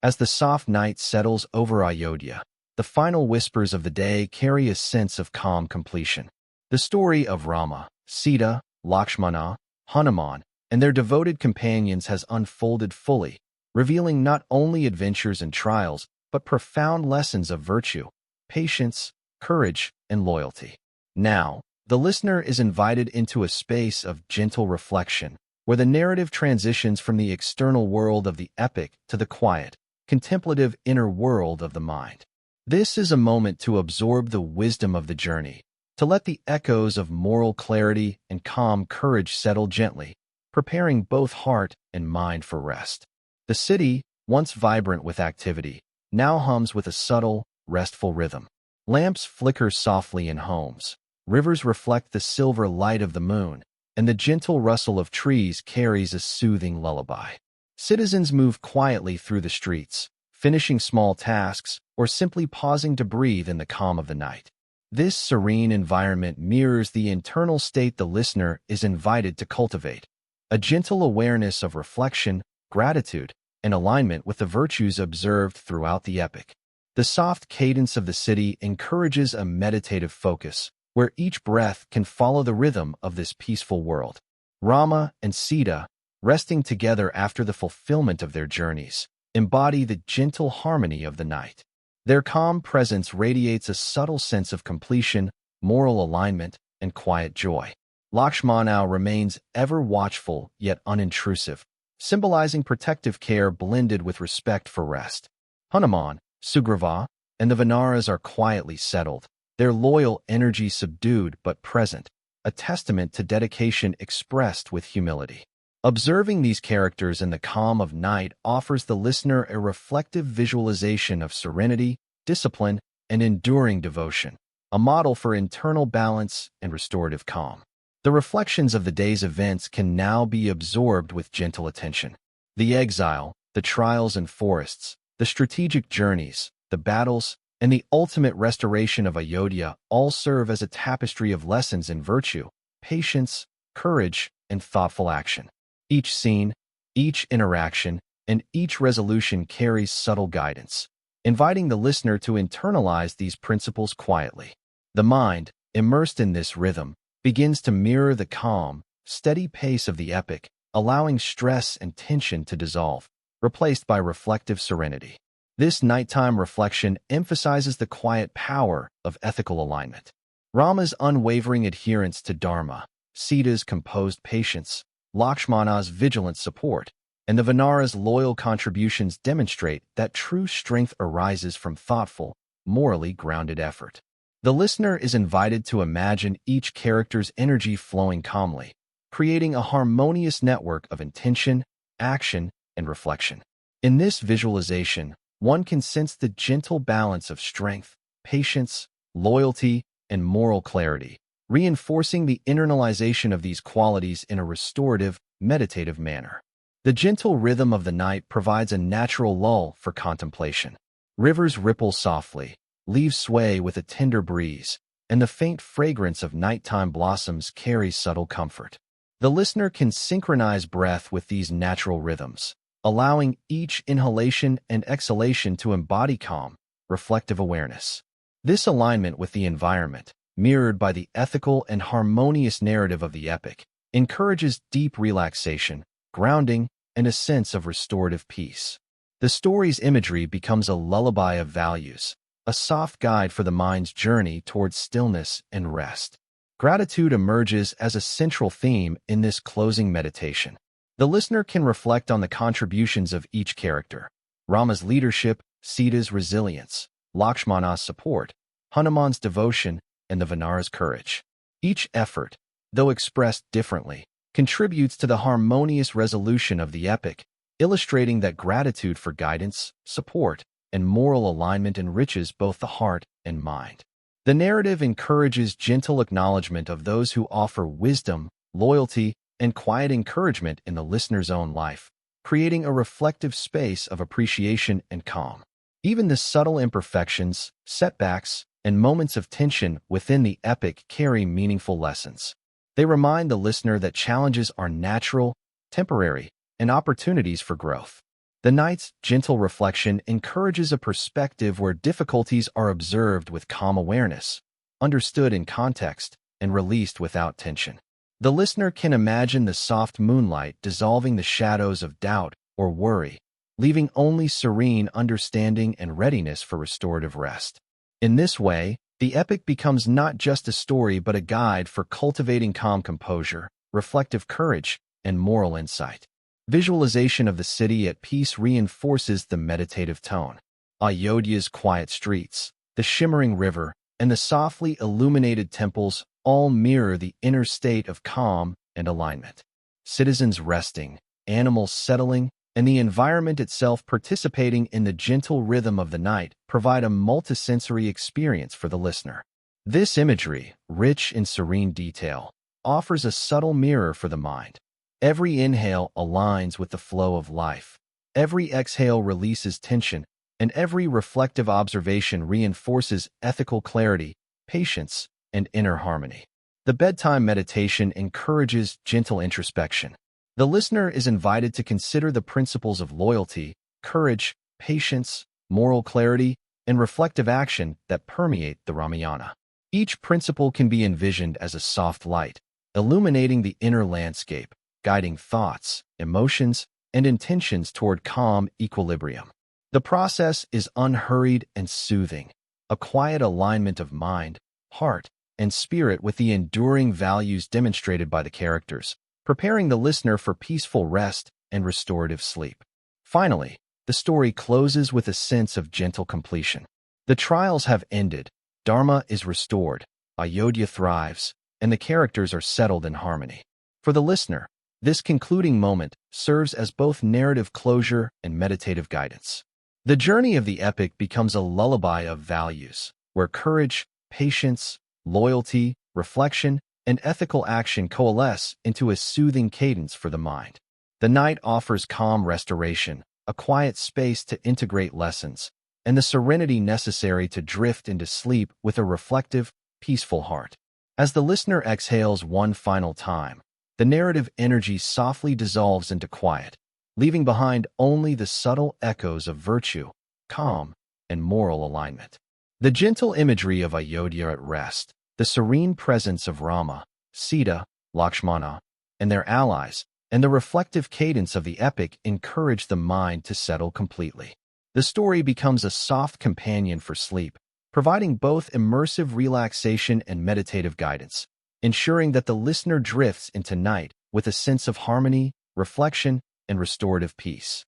As the soft night settles over Ayodhya, the final whispers of the day carry a sense of calm completion. The story of Rama, Sita, Lakshmana, Hanuman, and their devoted companions has unfolded fully, revealing not only adventures and trials, but profound lessons of virtue, patience, courage, and loyalty. Now, the listener is invited into a space of gentle reflection, where the narrative transitions from the external world of the epic to the quiet, contemplative inner world of the mind. This is a moment to absorb the wisdom of the journey, to let the echoes of moral clarity and calm courage settle gently, preparing both heart and mind for rest. The city, once vibrant with activity, now hums with a subtle, restful rhythm. Lamps flicker softly in homes, rivers reflect the silver light of the moon, and the gentle rustle of trees carries a soothing lullaby. Citizens move quietly through the streets, finishing small tasks or simply pausing to breathe in the calm of the night. This serene environment mirrors the internal state the listener is invited to cultivate, a gentle awareness of reflection, gratitude, and alignment with the virtues observed throughout the epic. The soft cadence of the city encourages a meditative focus, where each breath can follow the rhythm of this peaceful world. Rama and Sita, resting together after the fulfillment of their journeys, embody the gentle harmony of the night. Their calm presence radiates a subtle sense of completion, moral alignment, and quiet joy. Lakshmana remains ever watchful yet unintrusive, symbolizing protective care blended with respect for rest. Hanuman, Sugriva, and the Vanaras are quietly settled, their loyal energy subdued but present, a testament to dedication expressed with humility. Observing these characters in the calm of night offers the listener a reflective visualization of serenity, discipline, and enduring devotion, a model for internal balance and restorative calm. The reflections of the day's events can now be absorbed with gentle attention. The exile, the trials and forests, the strategic journeys, the battles, and the ultimate restoration of Ayodhya all serve as a tapestry of lessons in virtue, patience, courage, and thoughtful action. Each scene, each interaction, and each resolution carries subtle guidance, inviting the listener to internalize these principles quietly. The mind, immersed in this rhythm, begins to mirror the calm, steady pace of the epic, allowing stress and tension to dissolve, replaced by reflective serenity. This nighttime reflection emphasizes the quiet power of ethical alignment. Rama's unwavering adherence to Dharma, Sita's composed patience, Lakshmana's vigilant support, and the Vanara's loyal contributions demonstrate that true strength arises from thoughtful, morally grounded effort. The listener is invited to imagine each character's energy flowing calmly, creating a harmonious network of intention, action, and reflection. In this visualization, one can sense the gentle balance of strength, patience, loyalty, and moral clarity, reinforcing the internalization of these qualities in a restorative, meditative manner. The gentle rhythm of the night provides a natural lull for contemplation. Rivers ripple softly, leaves sway with a tender breeze, and the faint fragrance of nighttime blossoms carries subtle comfort. The listener can synchronize breath with these natural rhythms, allowing each inhalation and exhalation to embody calm, reflective awareness. This alignment with the environment, mirrored by the ethical and harmonious narrative of the epic, encourages deep relaxation, grounding, and a sense of restorative peace. The story's imagery becomes a lullaby of values, a soft guide for the mind's journey towards stillness and rest. Gratitude emerges as a central theme in this closing meditation. The listener can reflect on the contributions of each character: Rama's leadership, Sita's resilience, Lakshmana's support, Hanuman's devotion, and the Vanara's courage. Each effort, though expressed differently, contributes to the harmonious resolution of the epic, illustrating that gratitude for guidance, support, and moral alignment enriches both the heart and mind. The narrative encourages gentle acknowledgement of those who offer wisdom, loyalty, and quiet encouragement in the listener's own life, creating a reflective space of appreciation and calm. Even the subtle imperfections, setbacks, and moments of tension within the epic carry meaningful lessons. They remind the listener that challenges are natural, temporary, and opportunities for growth. The knight's gentle reflection encourages a perspective where difficulties are observed with calm awareness, understood in context, and released without tension. The listener can imagine the soft moonlight dissolving the shadows of doubt or worry, leaving only serene understanding and readiness for restorative rest. In this way, the epic becomes not just a story but a guide for cultivating calm composure, reflective courage, and moral insight. Visualization of the city at peace reinforces the meditative tone. Ayodhya's quiet streets, the shimmering river, and the softly illuminated temples all mirror the inner state of calm and alignment. Citizens resting, animals settling, and the environment itself participating in the gentle rhythm of the night provide a multisensory experience for the listener. This imagery, rich in serene detail, offers a subtle mirror for the mind. Every inhale aligns with the flow of life. Every exhale releases tension, and every reflective observation reinforces ethical clarity, patience, and inner harmony. The bedtime meditation encourages gentle introspection. The listener is invited to consider the principles of loyalty, courage, patience, moral clarity, and reflective action that permeate the Ramayana. Each principle can be envisioned as a soft light, illuminating the inner landscape, guiding thoughts, emotions, and intentions toward calm equilibrium. The process is unhurried and soothing, a quiet alignment of mind, heart, and spirit with the enduring values demonstrated by the characters, preparing the listener for peaceful rest and restorative sleep. Finally, the story closes with a sense of gentle completion. The trials have ended, Dharma is restored, Ayodhya thrives, and the characters are settled in harmony. For the listener, this concluding moment serves as both narrative closure and meditative guidance. The journey of the epic becomes a lullaby of values, where courage, patience, loyalty, reflection, and ethical action coalesce into a soothing cadence for the mind. The night offers calm restoration, a quiet space to integrate lessons, and the serenity necessary to drift into sleep with a reflective, peaceful heart. As the listener exhales one final time, the narrative energy softly dissolves into quiet, leaving behind only the subtle echoes of virtue, calm, and moral alignment. The gentle imagery of Ayodhya at rest, the serene presence of Rama, Sita, Lakshmana, and their allies, and the reflective cadence of the epic encourage the mind to settle completely. The story becomes a soft companion for sleep, providing both immersive relaxation and meditative guidance, ensuring that the listener drifts into night with a sense of harmony, reflection, and restorative peace.